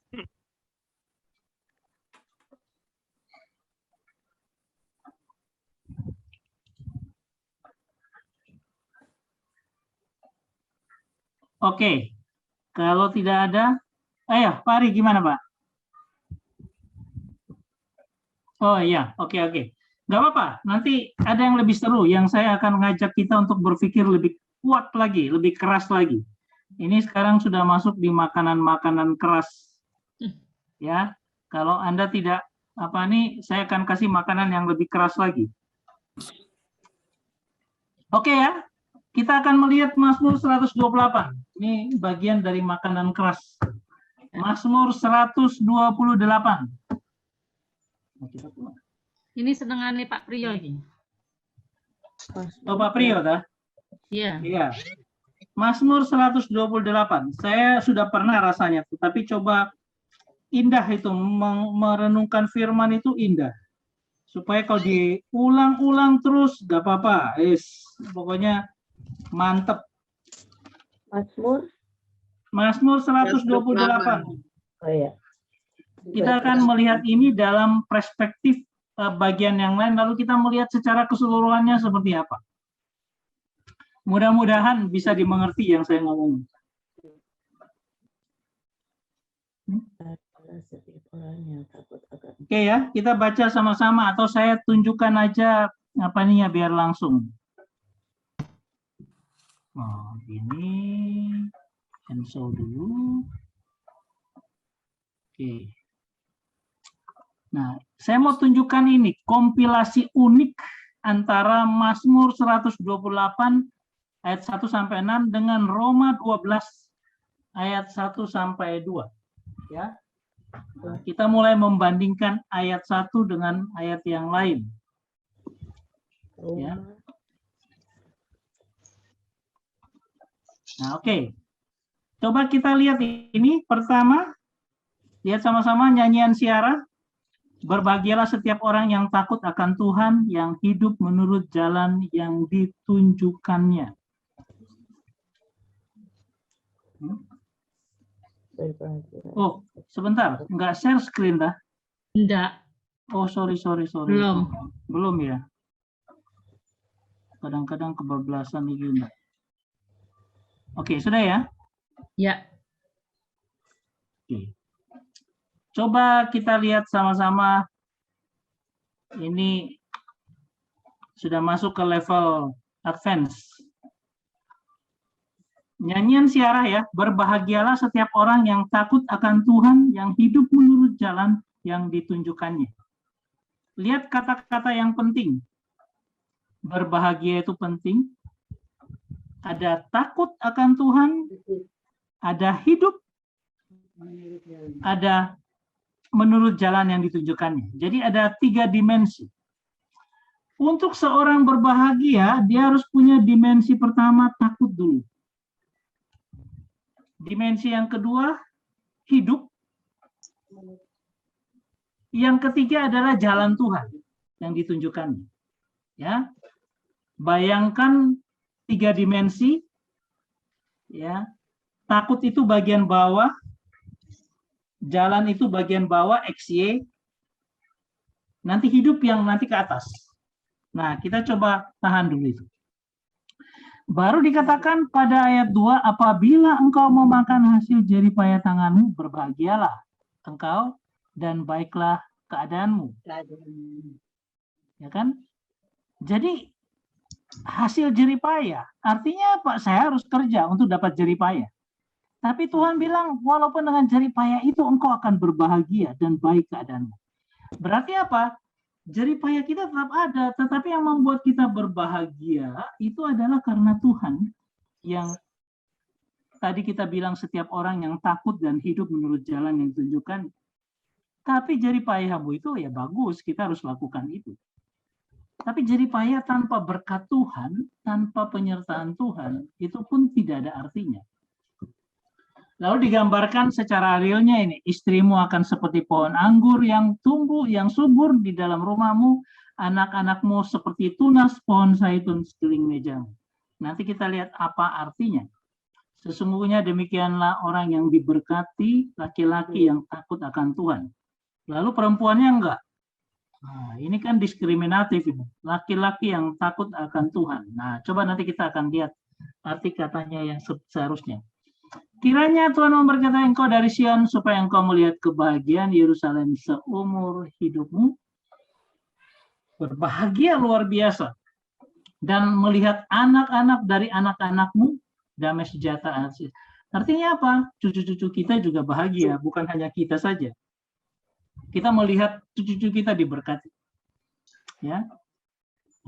Speaker 1: Oke, kalau tidak ada, ayo Pak Ari gimana Pak? Oh iya, oke. Nggak apa-apa, nanti ada yang lebih seru, yang saya akan ngajak kita untuk berpikir lebih kuat lagi, lebih keras lagi. Ini sekarang sudah masuk di makanan-makanan keras. Ya, kalau Anda tidak saya akan kasih makanan yang lebih keras lagi. Oke ya, kita akan melihat Mazmur 128. Ini bagian dari makanan keras. Mazmur 128.
Speaker 6: Ini senengannya Pak Priyo ini.
Speaker 1: Oh, Pak Priyo, dah?
Speaker 6: Iya.
Speaker 1: Iya. Mazmur 128. Saya sudah pernah rasanya, tapi coba indah itu, merenungkan firman itu indah. Supaya kalau diulang-ulang terus, gak apa-apa. Pokoknya mantep. Mazmur 128.
Speaker 3: Oh iya.
Speaker 1: Kita akan melihat ini dalam perspektif bagian yang lain, lalu kita melihat secara keseluruhannya seperti apa. Mudah-mudahan bisa dimengerti yang saya ngomong. Oke ya, kita baca sama-sama atau saya tunjukkan aja ya biar langsung. Oh, ini cancel dulu. Oke. Nah, saya mau tunjukkan ini kompilasi unik antara Mazmur 128 ayat 1 sampai 6 dengan Roma 12 ayat 1 sampai 2. Ya. Kita mulai membandingkan ayat 1 dengan ayat yang lain. Ya. Nah, oke. Coba kita lihat ini. Pertama, lihat sama-sama nyanyian Syara. Berbahagialah setiap orang yang takut akan Tuhan, yang hidup menurut jalan yang ditunjukkannya. Oh, sebentar. Enggak share screen dah?
Speaker 6: Enggak.
Speaker 1: Oh, sorry.
Speaker 6: Belum.
Speaker 1: Belum ya? kadang-kadang kebablasan ini. Oke, sudah ya?
Speaker 6: Ya.
Speaker 1: Oke. Coba kita lihat sama-sama. Ini sudah masuk ke level advance. Nyanyian Syarah ya, berbahagialah setiap orang yang takut akan Tuhan, yang hidup menurut jalan yang ditunjukkannya. Lihat kata-kata yang penting. Berbahagia itu penting. Ada takut akan Tuhan, ada hidup, ada menurut jalan yang ditunjukkannya. Jadi ada 3 dimensi. Untuk seorang berbahagia, dia harus punya dimensi pertama, takut dulu. Dimensi yang kedua, hidup. Yang ketiga adalah jalan Tuhan yang ditunjukkannya. Ya, bayangkan 3 dimensi. Ya, takut itu bagian bawah, jalan itu bagian bawah, XY. Nanti hidup yang nanti ke atas. Nah, kita coba tahan dulu itu. Baru dikatakan pada ayat 2, apabila engkau memakan hasil jeripaya tanganmu, berbahagialah engkau dan baiklah keadaanmu. Ya kan? Jadi hasil jeripaya, artinya apa? Saya harus kerja untuk dapat jeripaya. Tapi Tuhan bilang, walaupun dengan jeripaya itu engkau akan berbahagia dan baik keadaanmu. Berarti apa? Jeripaya kita tetap ada, tetapi yang membuat kita berbahagia itu adalah karena Tuhan yang tadi kita bilang setiap orang yang takut dan hidup menurut jalan yang ditunjukkan. Tapi jeripayamu itu ya bagus, kita harus lakukan itu. Tapi jeripaya tanpa berkat Tuhan, tanpa penyertaan Tuhan, itu pun tidak ada artinya. Lalu digambarkan secara realnya ini, istrimu akan seperti pohon anggur yang tumbuh, yang subur di dalam rumahmu, anak-anakmu seperti tunas pohon zaitun sekeliling mejamu. Nanti kita lihat apa artinya. Sesungguhnya demikianlah orang yang diberkati, laki-laki yang takut akan Tuhan. Lalu perempuannya enggak. Nah, ini kan diskriminatif ini. Laki-laki yang takut akan Tuhan. Nah, coba nanti kita akan lihat arti katanya yang seharusnya. Kiranya Tuhan memberkati engkau dari Sion supaya engkau melihat kebahagiaan Yerusalem seumur hidupmu. Berbahagia luar biasa. Dan melihat anak-anak dari anak-anakmu damai sejahtera. Artinya apa? Cucu-cucu kita juga bahagia, bukan hanya kita saja. Kita melihat cucu-cucu kita diberkati. Ya.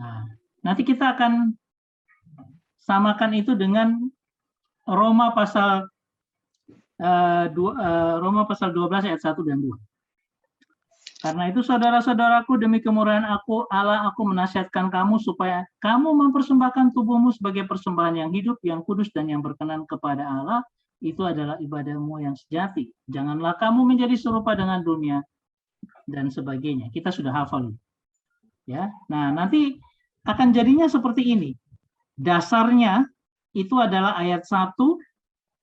Speaker 1: Nah, nanti kita akan samakan itu dengan Roma pasal 12 ayat 1 dan 2. Karena itu saudara-saudaraku, demi kemurahan Allah aku menasihatkan kamu supaya kamu mempersembahkan tubuhmu sebagai persembahan yang hidup, yang kudus dan yang berkenan kepada Allah. Itu adalah ibadahmu yang sejati. Janganlah kamu menjadi serupa dengan dunia dan sebagainya. Kita sudah hafal. Ya. Nah, nanti akan jadinya seperti ini. Dasarnya itu adalah ayat 1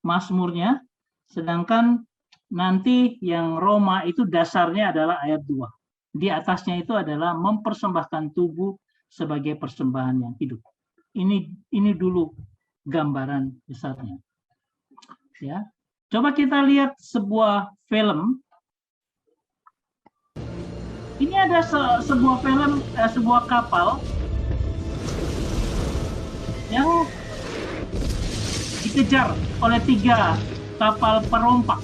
Speaker 1: Mazmurnya, sedangkan nanti yang Roma itu dasarnya adalah ayat 2. Di atasnya itu adalah mempersembahkan tubuh sebagai persembahan yang hidup. Ini dulu gambaran besarnya. Ya. Coba kita lihat sebuah film. Ini ada sebuah film, sebuah kapal yang dikejar oleh 3 kapal perompak.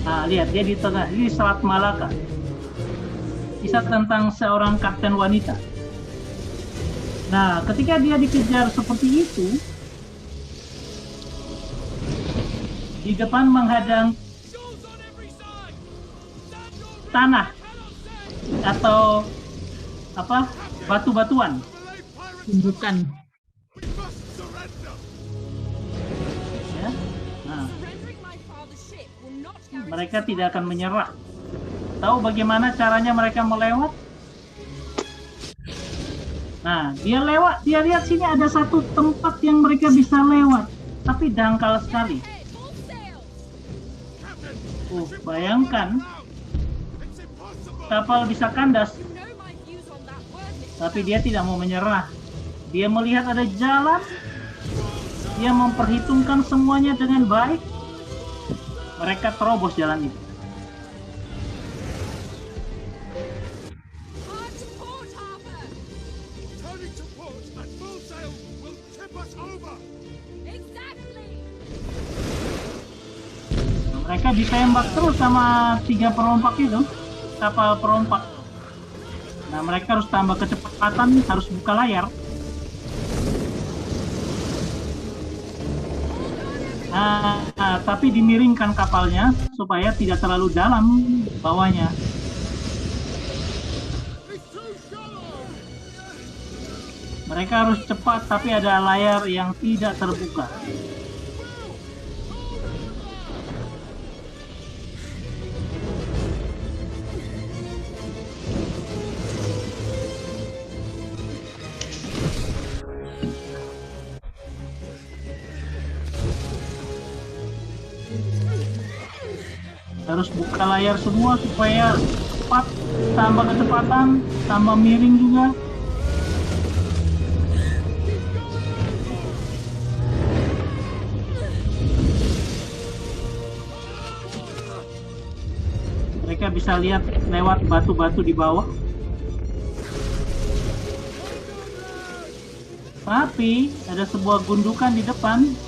Speaker 1: Nah, lihat dia di tengah, ini Selat Malaka. Kisah tentang seorang kapten wanita. Nah, ketika dia dikejar seperti itu, di depan menghadang tanah atau apa? Batu-batuan.
Speaker 6: Tunjukkan.
Speaker 1: Ya. Nah, mereka tidak akan menyerah. Tahu bagaimana caranya mereka melewat? Nah, dia lewat, dia lihat sini ada satu tempat yang mereka bisa lewat, tapi dangkal sekali. Bayangkan kapal bisa kandas, tapi dia tidak mau menyerah. Dia melihat ada jalan, dia memperhitungkan semuanya dengan baik, mereka terobos jalan itu. Mereka ditembak terus sama 3 perompak itu, kapal perompak. Nah, mereka harus tambah kecepatan, harus buka layar. Nah, tapi dimiringkan kapalnya supaya tidak terlalu dalam bawahnya. Mereka harus cepat, tapi ada layar yang tidak terbuka. Harus buka layar semua supaya cepat, tambah kecepatan, tambah miring juga. Mereka bisa lihat lewat batu-batu di bawah. Tapi ada sebuah gundukan di depan.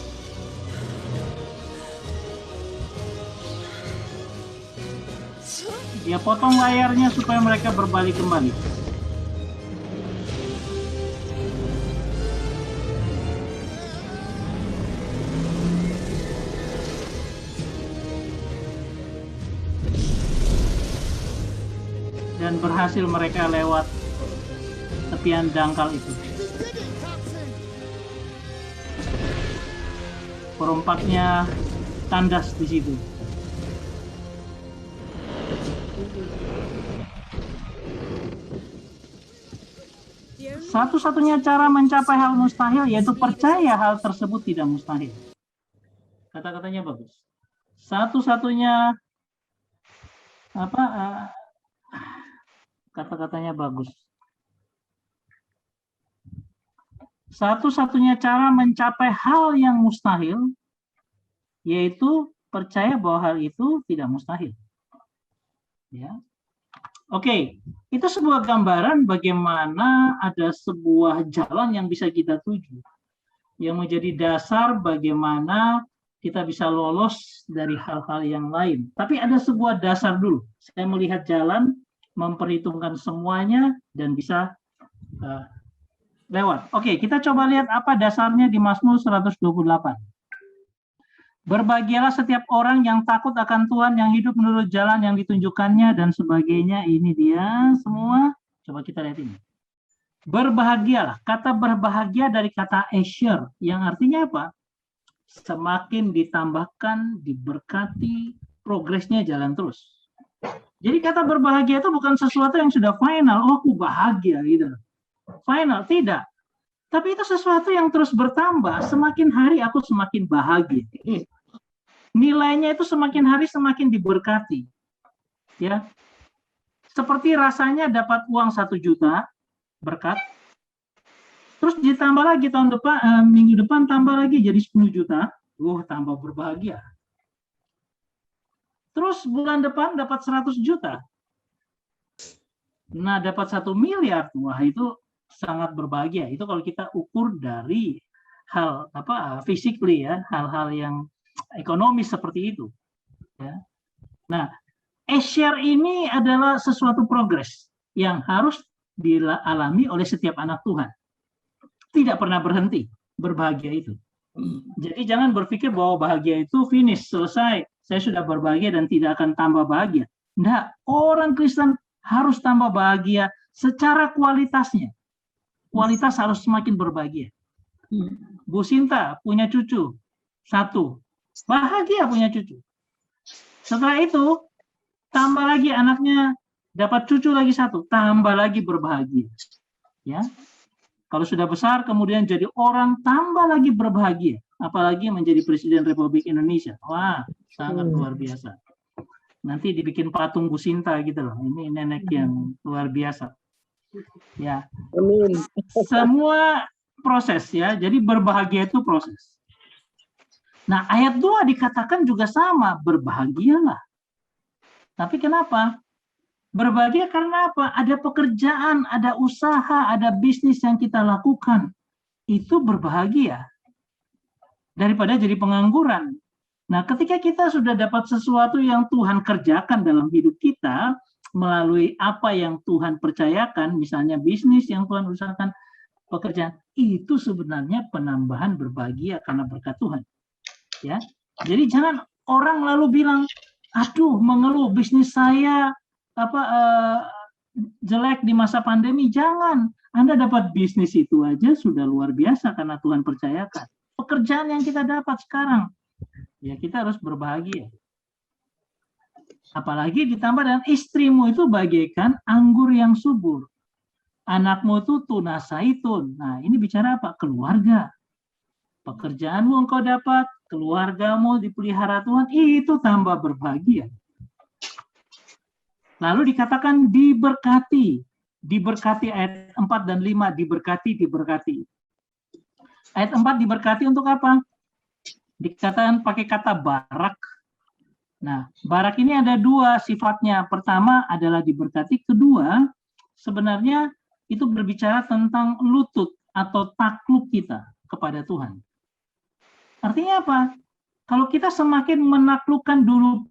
Speaker 1: Dia potong layarnya supaya mereka berbalik kembali. Dan berhasil mereka lewat tepian dangkal itu. Perompaknya kandas di situ. Satu-satunya cara mencapai hal mustahil yaitu percaya hal tersebut tidak mustahil. Kata-katanya bagus. Satu-satunya kata-katanya bagus. Satu-satunya cara mencapai hal yang mustahil yaitu percaya bahwa hal itu tidak mustahil. Ya. Oke, itu sebuah gambaran bagaimana ada sebuah jalan yang bisa kita tuju, yang menjadi dasar bagaimana kita bisa lolos dari hal-hal yang lain. Tapi ada sebuah dasar dulu. Saya melihat jalan, memperhitungkan semuanya, dan bisa lewat. Oke, kita coba lihat apa dasarnya di Mazmur 128. Berbahagialah setiap orang yang takut akan Tuhan, yang hidup menurut jalan yang ditunjukkannya, dan sebagainya. Ini dia semua. Coba kita lihat ini. Berbahagialah. Kata berbahagia dari kata Asher, yang artinya apa? Semakin ditambahkan, diberkati, progresnya jalan terus. Jadi kata berbahagia itu bukan sesuatu yang sudah final. Oh, aku bahagia gitu. Final, tidak. Tapi itu sesuatu yang terus bertambah. Semakin hari aku semakin bahagia. Nilainya itu semakin hari semakin diberkati. Ya. Seperti rasanya dapat uang 1 juta berkat. Terus ditambah lagi tahun depan, minggu depan tambah lagi jadi 10 juta. Tambah berbahagia. Terus bulan depan dapat 100 juta. Nah, dapat 1 miliar. Wah, itu sangat berbahagia. Itu kalau kita ukur dari hal physically ya, hal-hal yang ekonomis seperti itu. Ya. Nah, Asher ini adalah sesuatu progres yang harus dialami oleh setiap anak Tuhan. Tidak pernah berhenti berbahagia itu. Jadi jangan berpikir bahwa bahagia itu finish, selesai. Saya sudah berbahagia dan tidak akan tambah bahagia. Enggak, orang Kristen harus tambah bahagia secara kualitasnya. Kualitas harus semakin berbahagia. Bu Sinta punya cucu 1, bahagia punya cucu. Setelah itu tambah lagi anaknya dapat cucu lagi 1, tambah lagi berbahagia. Ya, kalau sudah besar kemudian jadi orang tambah lagi berbahagia. Apalagi menjadi Presiden Republik Indonesia. Wah, sangat luar biasa. Nanti dibikin patung Bu Sinta gitu loh. Ini nenek yang luar biasa. Ya.
Speaker 3: Amin.
Speaker 1: Semua proses ya. Jadi berbahagia itu proses. Nah, ayat 2 dikatakan juga sama, berbahagialah. Tapi kenapa? Berbahagia karena apa? Ada pekerjaan, ada usaha, ada bisnis yang kita lakukan. Itu berbahagia. Daripada jadi pengangguran. Nah, ketika kita sudah dapat sesuatu yang Tuhan kerjakan dalam hidup kita, melalui apa yang Tuhan percayakan, misalnya bisnis yang Tuhan usahakan, pekerjaan, itu sebenarnya penambahan berbahagia karena berkat Tuhan. Ya, jadi jangan orang lalu bilang, aduh, mengeluh bisnis saya jelek di masa pandemi. Jangan, Anda dapat bisnis itu aja sudah luar biasa karena Tuhan percayakan. Pekerjaan yang kita dapat sekarang, ya kita harus berbahagia. Apalagi ditambah dengan istrimu itu bagaikan anggur yang subur, anakmu itu tunas zaitun. Nah, ini bicara apa? Keluarga. Pekerjaanmu engkau dapat, keluargamu dipelihara Tuhan, itu tambah berbahagia. Lalu dikatakan diberkati. Diberkati ayat 4 dan 5, diberkati. Ayat 4 diberkati untuk apa? Dikatakan pakai kata barak. Nah, barak ini ada 2 sifatnya. Pertama adalah diberkati, kedua sebenarnya itu berbicara tentang lutut atau takluk kita kepada Tuhan. Artinya apa? Kalau kita semakin menaklukkan dulu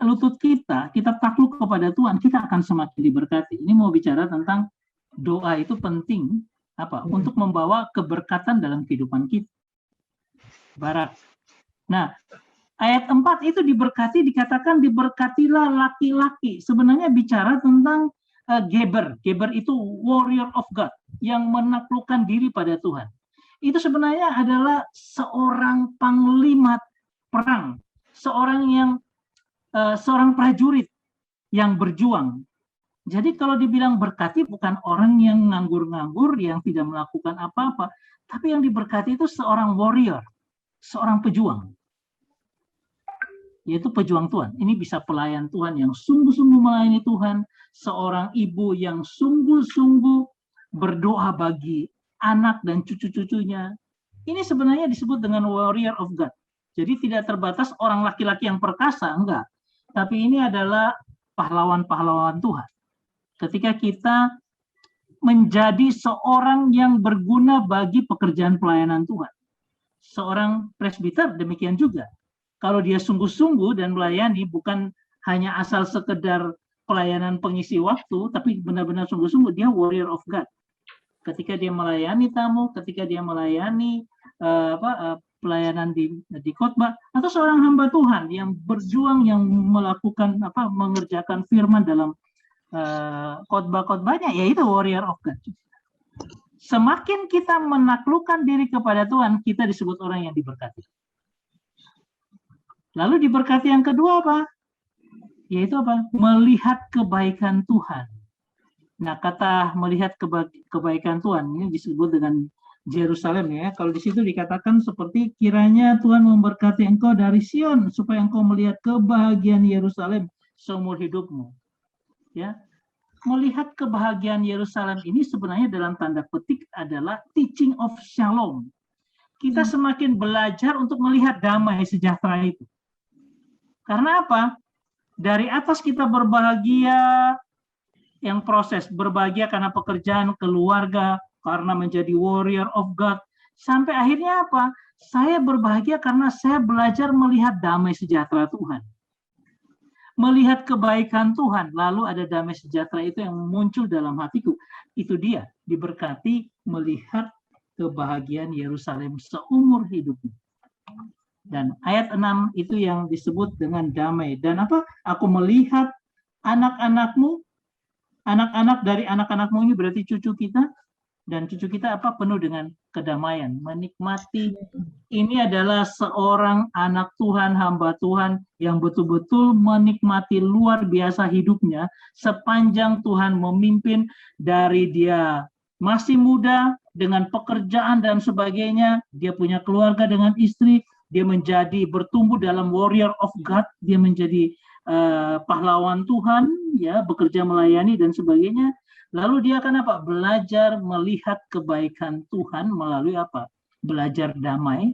Speaker 1: lutut kita, kita takluk kepada Tuhan, kita akan semakin diberkati. Ini mau bicara tentang doa itu penting apa? Untuk membawa keberkatan dalam kehidupan kita. Barak. Nah, ayat 4 itu diberkati, dikatakan diberkatilah laki-laki. Sebenarnya bicara tentang Geber. Geber itu warrior of God yang menaklukkan diri pada Tuhan. Itu sebenarnya adalah seorang panglima perang, seorang prajurit yang berjuang. Jadi kalau dibilang berkati bukan orang yang nganggur-nganggur, yang tidak melakukan apa-apa, tapi yang diberkati itu seorang warrior, seorang pejuang, yaitu pejuang Tuhan. Ini bisa pelayan Tuhan yang sungguh-sungguh melayani Tuhan, seorang ibu yang sungguh-sungguh berdoa bagi anak dan cucu-cucunya. Ini sebenarnya disebut dengan warrior of God. Jadi tidak terbatas orang laki-laki yang perkasa, enggak. Tapi ini adalah pahlawan-pahlawan Tuhan. Ketika kita menjadi seorang yang berguna bagi pekerjaan pelayanan Tuhan. Seorang presbiter demikian juga. Kalau dia sungguh-sungguh dan melayani, bukan hanya asal sekedar pelayanan pengisi waktu, tapi benar-benar sungguh-sungguh, dia warrior of God. Ketika dia melayani tamu, ketika dia melayani pelayanan di khotbah, atau seorang hamba Tuhan yang berjuang, yang melakukan mengerjakan firman dalam khotbah-khotbahnya, yaitu warrior of God. Semakin kita menaklukkan diri kepada Tuhan, kita disebut orang yang diberkati. Lalu diberkati yang kedua apa? Yaitu apa? Melihat kebaikan Tuhan. Nah, kata melihat kebaikan Tuhan ini disebut dengan Yerusalem ya. Kalau di situ dikatakan seperti kiranya Tuhan memberkati engkau dari Sion supaya engkau melihat kebahagiaan Yerusalem seumur hidupmu. Ya. Melihat kebahagiaan Yerusalem ini sebenarnya dalam tanda petik adalah teaching of shalom. Kita semakin belajar untuk melihat damai sejahtera itu. Karena apa? Dari atas kita berbahagia, yang proses berbahagia karena pekerjaan, keluarga, karena menjadi warrior of God. Sampai akhirnya apa? Saya berbahagia karena saya belajar melihat damai sejahtera Tuhan. Melihat kebaikan Tuhan, lalu ada damai sejahtera itu yang muncul dalam hatiku. Itu dia, diberkati melihat kebahagiaan Yerusalem seumur hidupnya. Dan ayat 6 itu yang disebut dengan damai. Dan apa? Aku melihat anak-anakmu, anak-anak dari anak-anakmu ini berarti cucu kita, dan cucu kita apa? Penuh dengan kedamaian, menikmati. Ini adalah seorang anak Tuhan, hamba Tuhan yang betul-betul menikmati luar biasa hidupnya sepanjang Tuhan memimpin dari dia masih muda dengan pekerjaan dan sebagainya, dia punya keluarga dengan istri, dia menjadi bertumbuh dalam warrior of God, dia menjadi pahlawan Tuhan ya bekerja melayani dan sebagainya. Lalu dia akan apa? Belajar melihat kebaikan Tuhan melalui apa? Belajar damai.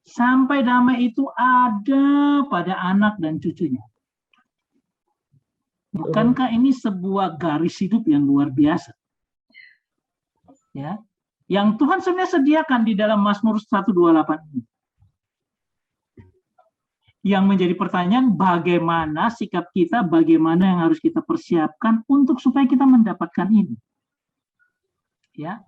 Speaker 1: Sampai damai itu ada pada anak dan cucunya. Bukankah ini sebuah garis hidup yang luar biasa? Ya, yang Tuhan sebenarnya sediakan di dalam Mazmur 128 ini. Yang menjadi pertanyaan, bagaimana sikap kita, bagaimana yang harus kita persiapkan untuk supaya kita mendapatkan ini. Ya,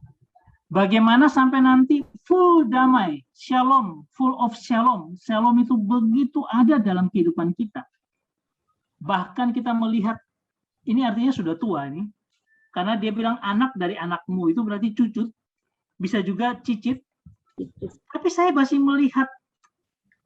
Speaker 1: bagaimana sampai nanti full damai, shalom, full of shalom. Shalom itu begitu ada dalam kehidupan kita. Bahkan kita melihat, ini artinya sudah tua ini, karena dia bilang anak dari anakmu, itu berarti cucut, bisa juga cicit. Tapi saya masih melihat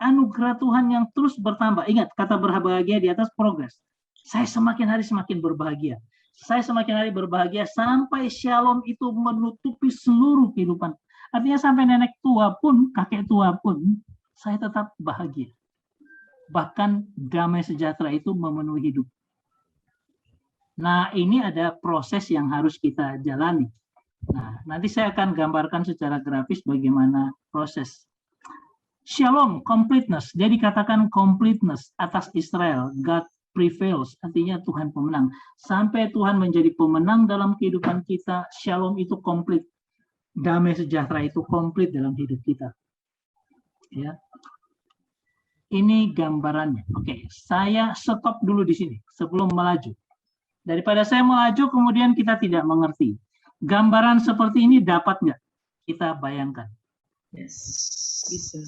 Speaker 1: anugerah Tuhan yang terus bertambah. Ingat, kata berbahagia di atas progres. Saya semakin hari semakin berbahagia. Saya semakin hari berbahagia sampai shalom itu menutupi seluruh kehidupan. Artinya sampai nenek tua pun, kakek tua pun, saya tetap bahagia. Bahkan damai sejahtera itu memenuhi hidup. Nah, ini ada proses yang harus kita jalani. Nah, nanti saya akan gambarkan secara grafis bagaimana proses. Shalom, completeness. Jadi katakan completeness atas Israel. God prevails, artinya Tuhan pemenang. Sampai Tuhan menjadi pemenang dalam kehidupan kita, shalom itu komplit. Damai sejahtera itu komplit dalam hidup kita. Ya. Ini gambarannya. Oke, saya stop dulu di sini sebelum melaju. Daripada saya melaju kemudian kita tidak mengerti. Gambaran seperti ini dapat nggak kita bayangkan?
Speaker 5: Yes, bisa.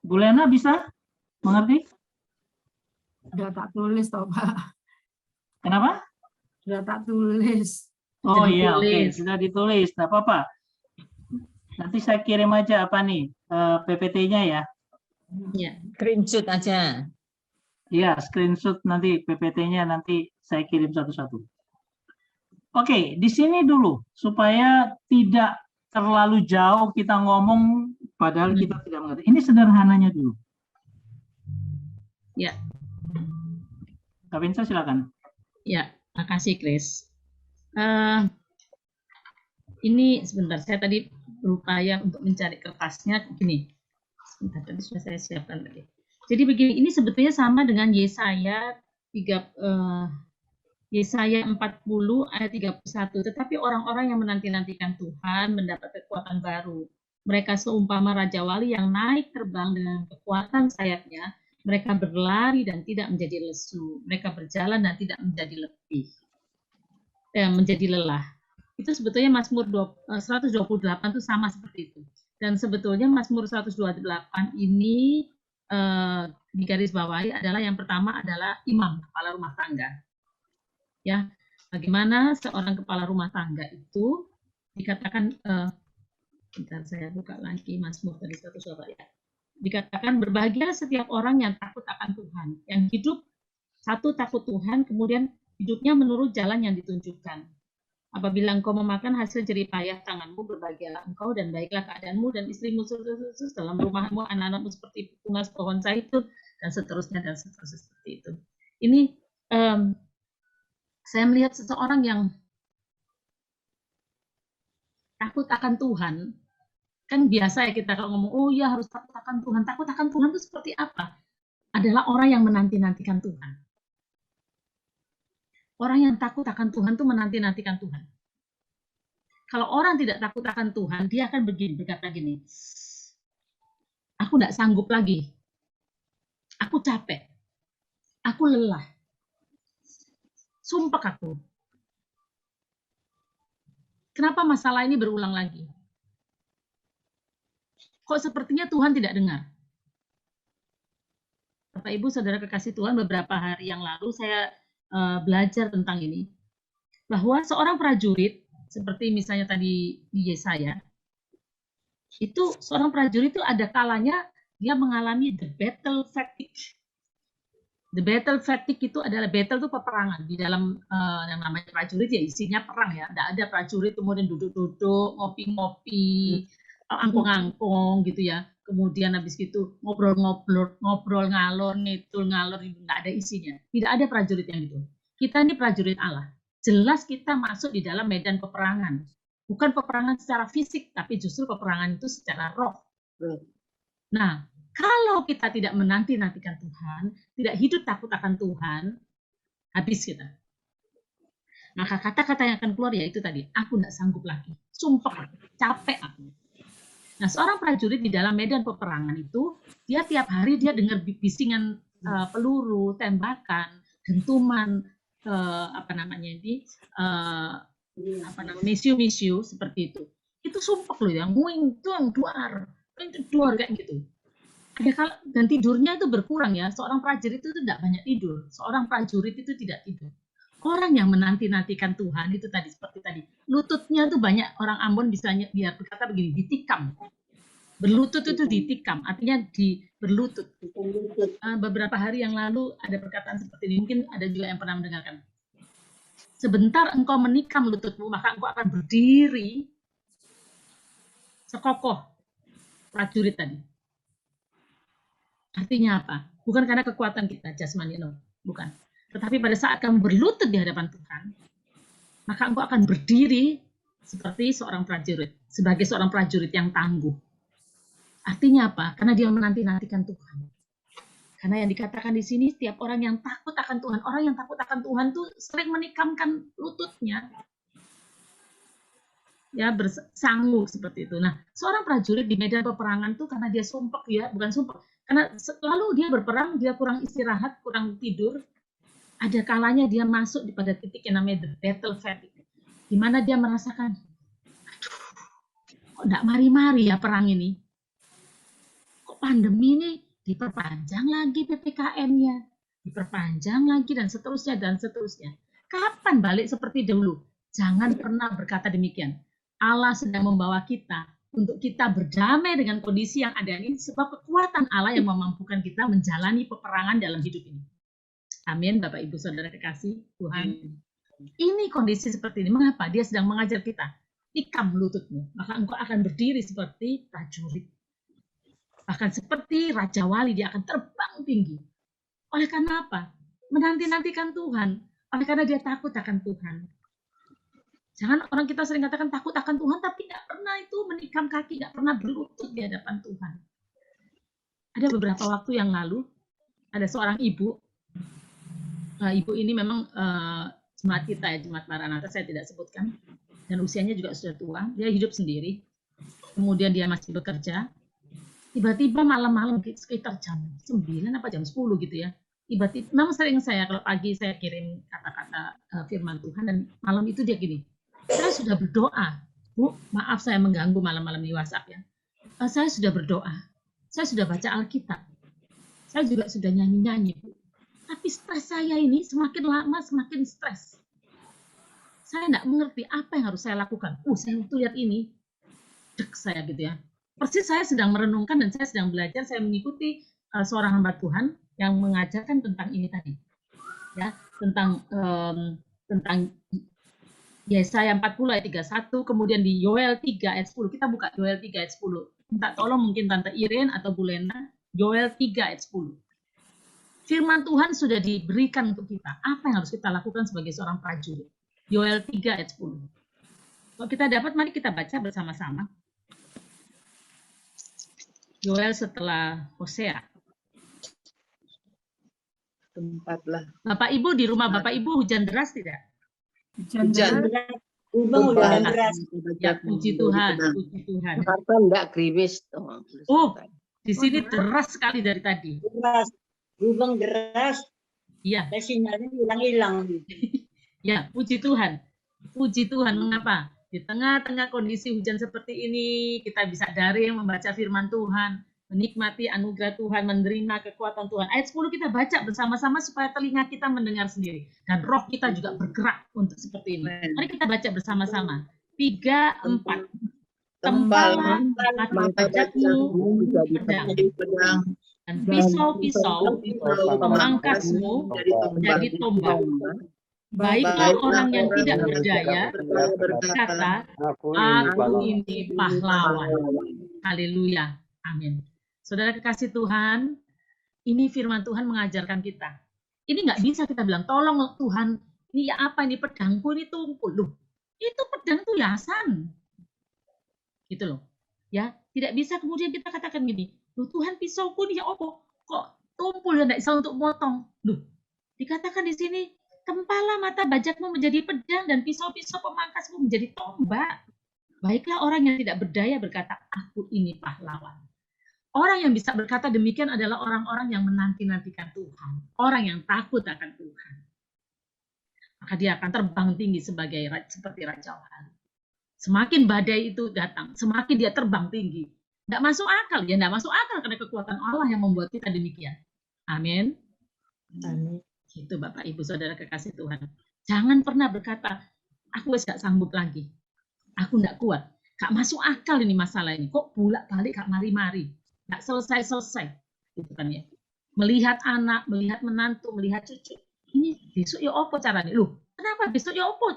Speaker 1: Bu Lena bisa mengerti?
Speaker 6: Sudah tak tulis toh Pak.
Speaker 1: Kenapa?
Speaker 6: Sudah tak tulis.
Speaker 1: Oh
Speaker 5: Sudah
Speaker 1: iya, oke,
Speaker 5: ditulis.
Speaker 1: sudah ditulis. Tidak apa-apa. Nanti saya kirim aja apa nih PPT-nya ya.
Speaker 8: Ya, screenshot aja.
Speaker 1: Iya, screenshot nanti PPT-nya nanti saya kirim satu-satu. Oke, di sini dulu supaya tidak terlalu jauh kita ngomong padahal kita tidak mengerti. Ini sederhananya dulu.
Speaker 8: Ya,
Speaker 1: Kak Vincent silakan.
Speaker 8: ya, makasih Chris. Ini sebentar, saya tadi berupaya untuk mencari kertasnya gini. Sebentar, tadi sudah saya siapkan tadi. Jadi begini, ini sebetulnya sama dengan Yesaya 40 ayat 31. Tetapi orang-orang yang menanti-nantikan Tuhan mendapat kekuatan baru. Mereka seumpama Raja Wali yang naik terbang dengan kekuatan sayapnya. Mereka berlari dan tidak menjadi lesu. Mereka berjalan dan tidak menjadi menjadi lelah. Itu sebetulnya Mazmur 128 itu sama seperti itu. Dan sebetulnya Mazmur 128 ini digarisbawahi adalah yang pertama adalah imam, kepala rumah tangga. Ya, bagaimana seorang kepala rumah tangga itu dikatakan, bentar saya buka lagi Mazmur tadi 128 ya. Dikatakan berbahagia setiap orang yang takut akan Tuhan, yang hidup satu takut Tuhan, kemudian hidupnya menurut jalan yang ditunjukkan. Apabila engkau memakan hasil jerih payah tanganmu, berbahagialah engkau dan baiklah keadaanmu dan istrimu dalam rumahmu, anak-anakmu seperti tunas pohon zaitun dan seterusnya seperti itu. Ini saya melihat seseorang yang takut akan Tuhan. Kan biasa ya kita kalau ngomong, oh ya harus takut akan Tuhan. Takut akan Tuhan itu seperti apa? Adalah orang yang menanti-nantikan Tuhan. Orang yang takut akan Tuhan itu menanti-nantikan Tuhan. Kalau orang tidak takut akan Tuhan, dia akan berkata gini, aku tidak sanggup lagi. Aku capek. Aku lelah. Sumpah aku. Kenapa masalah ini berulang lagi? Kok sepertinya Tuhan tidak dengar? Bapak Ibu Saudara kekasih Tuhan, beberapa hari yang lalu saya belajar tentang ini. Bahwa seorang prajurit, seperti misalnya tadi di Yesaya, itu seorang prajurit itu ada kalanya dia mengalami the battle fatigue. The battle fatigue itu adalah battle itu peperangan di dalam yang namanya prajurit ya isinya perang ya. Tidak ada prajurit kemudian duduk-duduk, ngopi-ngopi, angkung-angkung gitu ya. kemudian habis itu ngobrol ngalor nggak ada isinya. Tidak ada prajurit yang gitu. Kita ini prajurit Allah. Jelas kita masuk di dalam medan peperangan. Bukan peperangan secara fisik, tapi justru peperangan itu secara roh. Nah, kalau kita tidak menanti-nantikan Tuhan, tidak hidup takut akan Tuhan, habis kita. Maka kata-kata yang akan keluar yaitu tadi, aku tidak sanggup lagi, sumpah, capek aku. Nah, seorang prajurit di dalam medan peperangan itu, dia tiap hari dia dengar bisingan peluru, tembakan, dentuman, misiu-misiu seperti itu. Itu sumpah loh ya, nguing tuang duar kayak gitu. Dan tidurnya itu berkurang ya. Seorang prajurit itu tidak banyak tidur. Seorang prajurit itu tidak tidur. Orang yang menanti-nantikan Tuhan itu tadi seperti tadi. Lututnya tuh banyak orang Ambon bisa biar berkata begini, ditikam. Berlutut itu ditikam, artinya berlutut. Beberapa hari yang lalu ada perkataan seperti ini. Mungkin ada juga yang pernah mendengarkan. Sebentar engkau menikam lututmu, maka engkau akan berdiri sekokoh prajurit tadi. Artinya apa? Bukan karena kekuatan kita jasmani, no, bukan. Tetapi pada saat kamu berlutut di hadapan Tuhan, maka engkau akan berdiri seperti seorang prajurit, sebagai seorang prajurit yang tangguh. Artinya apa? Karena dia menanti-nantikan Tuhan. Karena yang dikatakan di sini, setiap orang yang takut akan Tuhan, orang yang takut akan Tuhan tuh sering menikamkan lututnya. Ya, bersanggup seperti itu. Nah, seorang prajurit di medan peperangan tuh karena dia sumpah ya, bukan sumpah. Karena selalu dia berperang, dia kurang istirahat, kurang tidur. Ada kalanya dia masuk pada titik yang namanya the battle fatigue. Di mana dia merasakan, aduh, kok enggak mari-mari ya perang ini. Kok pandemi ini diperpanjang lagi PPKM-nya, diperpanjang lagi dan seterusnya dan seterusnya. Kapan balik seperti dulu? Jangan pernah berkata demikian. Allah sedang membawa kita untuk kita berdamai dengan kondisi yang ada ini sebab kekuatan Allah yang memampukan kita menjalani peperangan dalam hidup ini. Amin, Bapak Ibu Saudara kekasih Tuhan. Ini kondisi seperti ini. Mengapa? Dia sedang mengajar kita. Tikam lututmu, maka engkau akan berdiri seperti prajurit. Bahkan seperti Raja Wali, dia akan terbang tinggi. Oleh karena apa? Menanti-nantikan Tuhan. Oleh karena dia takut akan Tuhan. Jangan orang kita sering katakan takut akan Tuhan, tapi nggak pernah itu menikam kaki, nggak pernah berlutut di hadapan Tuhan. Ada beberapa waktu yang lalu, ada seorang ibu. Ibu ini memang jemaat kita ya, jemaat Maranatha, saya tidak sebutkan. Dan usianya juga sudah tua, dia hidup sendiri. Kemudian dia masih bekerja. Tiba-tiba malam-malam sekitar jam 9 apa jam 10 gitu ya. Tiba-tiba, memang sering saya kalau pagi saya kirim kata-kata firman Tuhan dan malam itu dia gini. Saya sudah berdoa. Bu, maaf saya mengganggu malam-malam di WhatsApp ya. Saya sudah berdoa. Saya sudah baca Alkitab. Saya juga sudah nyanyi-nyanyi, Bu. Tapi stres saya ini semakin lama semakin stres. Saya tidak mengerti apa yang harus saya lakukan. Saya waktu lihat ini, dek saya gitu ya. Persis saya sedang merenungkan dan saya sedang belajar, saya mengikuti seorang hamba Tuhan yang mengajarkan tentang ini tadi. Ya, tentang Yesaya 40 ayat 31, kemudian di Yoel 3 ayat 10. Kita buka Yoel 3 ayat 10. Minta tolong mungkin Tante Irene atau Bu Lena, Yoel 3 ayat 10. Firman Tuhan sudah diberikan untuk kita. Apa yang harus kita lakukan sebagai seorang prajurit? Yoel 3 ayat 10. Kalau kita dapat, mari kita baca bersama-sama. Yoel setelah Hosea.
Speaker 5: Tempatlah.
Speaker 8: Bapak Ibu di rumah Bapak Ibu hujan deras tidak?
Speaker 5: Hujan.
Speaker 3: Hujan deras.
Speaker 8: Ya, puji Tuhan, puji Tuhan.
Speaker 2: Jakarta enggak gerimis.
Speaker 8: Di sini deras sekali dari tadi.
Speaker 3: Deras. Gubeng deras.
Speaker 8: Iya.
Speaker 3: Sinyalnya hilang-hilang.
Speaker 8: Ya, puji Tuhan. Puji Tuhan, mengapa? Di tengah-tengah kondisi hujan seperti ini, kita bisa daring membaca firman Tuhan, menikmati anugerah Tuhan, menerima kekuatan Tuhan. Ayat 10 kita baca bersama-sama supaya telinga kita mendengar sendiri. Dan roh kita juga bergerak untuk seperti ini. Mari kita baca bersama-sama. 3, 4. Tempalah mata bajakmu pedang, dan pisau-pisau memangkasmu jadi tombak. Baiklah orang yang tidak berdaya berkata, aku ini pahlawan. Haleluya. Amin. Saudara kekasih Tuhan, ini firman Tuhan mengajarkan kita. Ini nggak bisa kita bilang, tolong Tuhan, ini ya apa, ini pedangku, ini tumpul. Loh, itu pedang tuh hiasan. Gitu loh. Ya, tidak bisa kemudian kita katakan gini, loh Tuhan pisauku nih ya opo, kok tumpul ya nggak bisa untuk motong. Loh, dikatakan di sini, tempalah mata bajakmu menjadi pedang dan pisau-pisau pemangkasmu menjadi tombak. Baiklah orang yang tidak berdaya berkata, aku ini pahlawan. Orang yang bisa berkata demikian adalah orang-orang yang menanti-nantikan Tuhan. Orang yang takut akan Tuhan. Maka dia akan terbang tinggi seperti Raja Wali. Semakin badai itu datang, semakin dia terbang tinggi. Tidak masuk akal, ya tidak masuk akal karena kekuatan Allah yang membuat kita demikian. Amin.
Speaker 3: Amin.
Speaker 8: Itu Bapak Ibu Saudara kekasih Tuhan. Jangan pernah berkata, aku gak sanggup lagi. Aku gak kuat. Gak masuk akal ini masalah ini. Kok bolak-balik gak mari-mari. Gak selesai-selesai. Gitu kan ya. Melihat anak, melihat menantu, melihat cucu. Ini besok ya opo caranya? Loh, kenapa besok ya opo?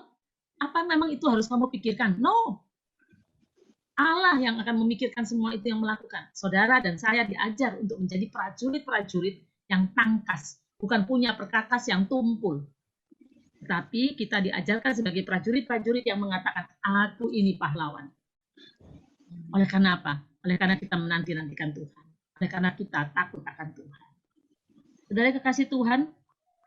Speaker 8: Apa memang itu harus kamu pikirkan? No. Allah yang akan memikirkan semua itu yang melakukan. Saudara dan saya diajar untuk menjadi prajurit-prajurit yang tangkas. Bukan punya perkakas yang tumpul. Tapi kita diajarkan sebagai prajurit-prajurit yang mengatakan, aku ini pahlawan. Oleh karena apa? Oleh karena kita menanti-nantikan Tuhan. Oleh karena kita takut akan Tuhan. Saudara kekasih Tuhan,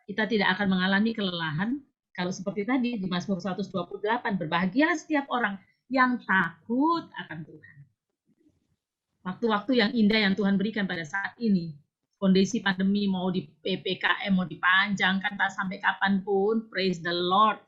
Speaker 8: kita tidak akan mengalami kelelahan. Kalau seperti tadi di Mazmur 128, berbahagia setiap orang yang takut akan Tuhan. Waktu-waktu yang indah yang Tuhan berikan pada saat ini, kondisi pandemi mau di PPKM, mau dipanjangkan tak sampai kapanpun, praise the Lord.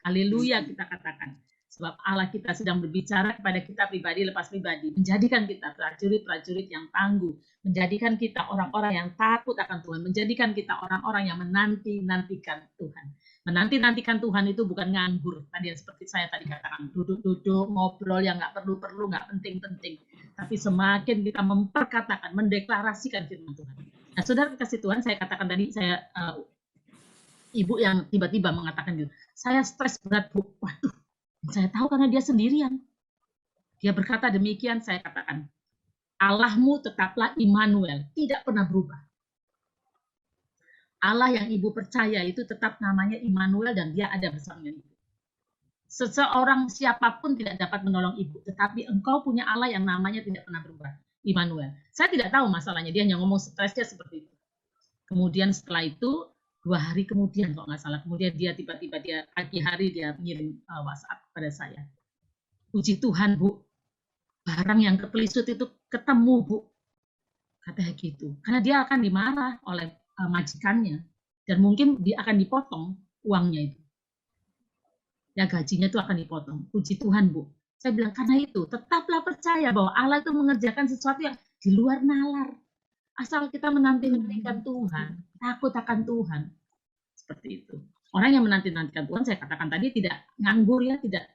Speaker 8: Haleluya kita katakan. Sebab Allah kita sedang berbicara kepada kita pribadi lepas pribadi. Menjadikan kita prajurit-prajurit yang tangguh. Menjadikan kita orang-orang yang takut akan Tuhan. Menjadikan kita orang-orang yang menanti-nantikan Tuhan. Menanti-nantikan Tuhan itu bukan nganggur. Tadi yang seperti saya tadi katakan. Duduk-duduk, ngobrol yang nggak perlu-perlu, nggak penting-penting. Tapi semakin kita memperkatakan, mendeklarasikan firman Tuhan. Nah, saudara kasih Tuhan, saya katakan tadi, saya ibu yang tiba-tiba mengatakan gitu, saya stres berat Bu. Waduh, saya tahu karena dia sendirian. Dia berkata demikian, saya katakan, Allahmu tetaplah Immanuel, tidak pernah berubah. Allah yang ibu percaya itu tetap namanya Immanuel dan dia ada bersama ibu. Seseorang siapapun tidak dapat menolong ibu, tetapi engkau punya Allah yang namanya tidak pernah berubah. Immanuel. Saya tidak tahu masalahnya, dia hanya ngomong stresnya seperti itu. Kemudian setelah itu, 2 hari kemudian kalau nggak salah, kemudian dia tiba-tiba dia pagi hari dia mengirim WhatsApp kepada saya. Puji Tuhan Bu, barang yang ketelisut itu ketemu Bu. Katanya gitu. Karena dia akan dimarah oleh majikannya. Dan mungkin dia akan dipotong uangnya itu. Ya gajinya itu akan dipotong. Puji Tuhan Bu. Saya bilang, karena itu, tetaplah percaya bahwa Allah itu mengerjakan sesuatu yang di luar nalar. Asal kita menanti-nantikan Tuhan, takut akan Tuhan. Seperti itu. Orang yang menanti-nantikan Tuhan, saya katakan tadi, tidak nganggur ya, tidak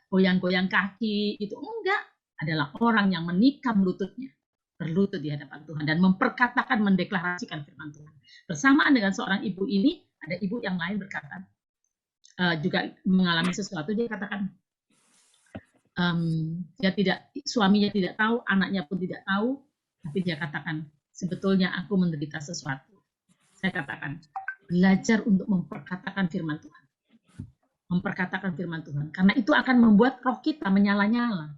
Speaker 8: goyang-goyang kaki, itu enggak. Adalah orang yang menikam lututnya, berlutut di hadapan Tuhan, dan memperkatakan, mendeklarasikan firman Tuhan. Bersamaan dengan seorang ibu ini, ada ibu yang lain berkata, juga mengalami sesuatu, dia katakan, suaminya tidak tahu, anaknya pun tidak tahu, tapi dia katakan, sebetulnya aku menderita sesuatu. Saya katakan, belajar untuk memperkatakan firman Tuhan. Memperkatakan firman Tuhan. Karena itu akan membuat roh kita menyala-nyala.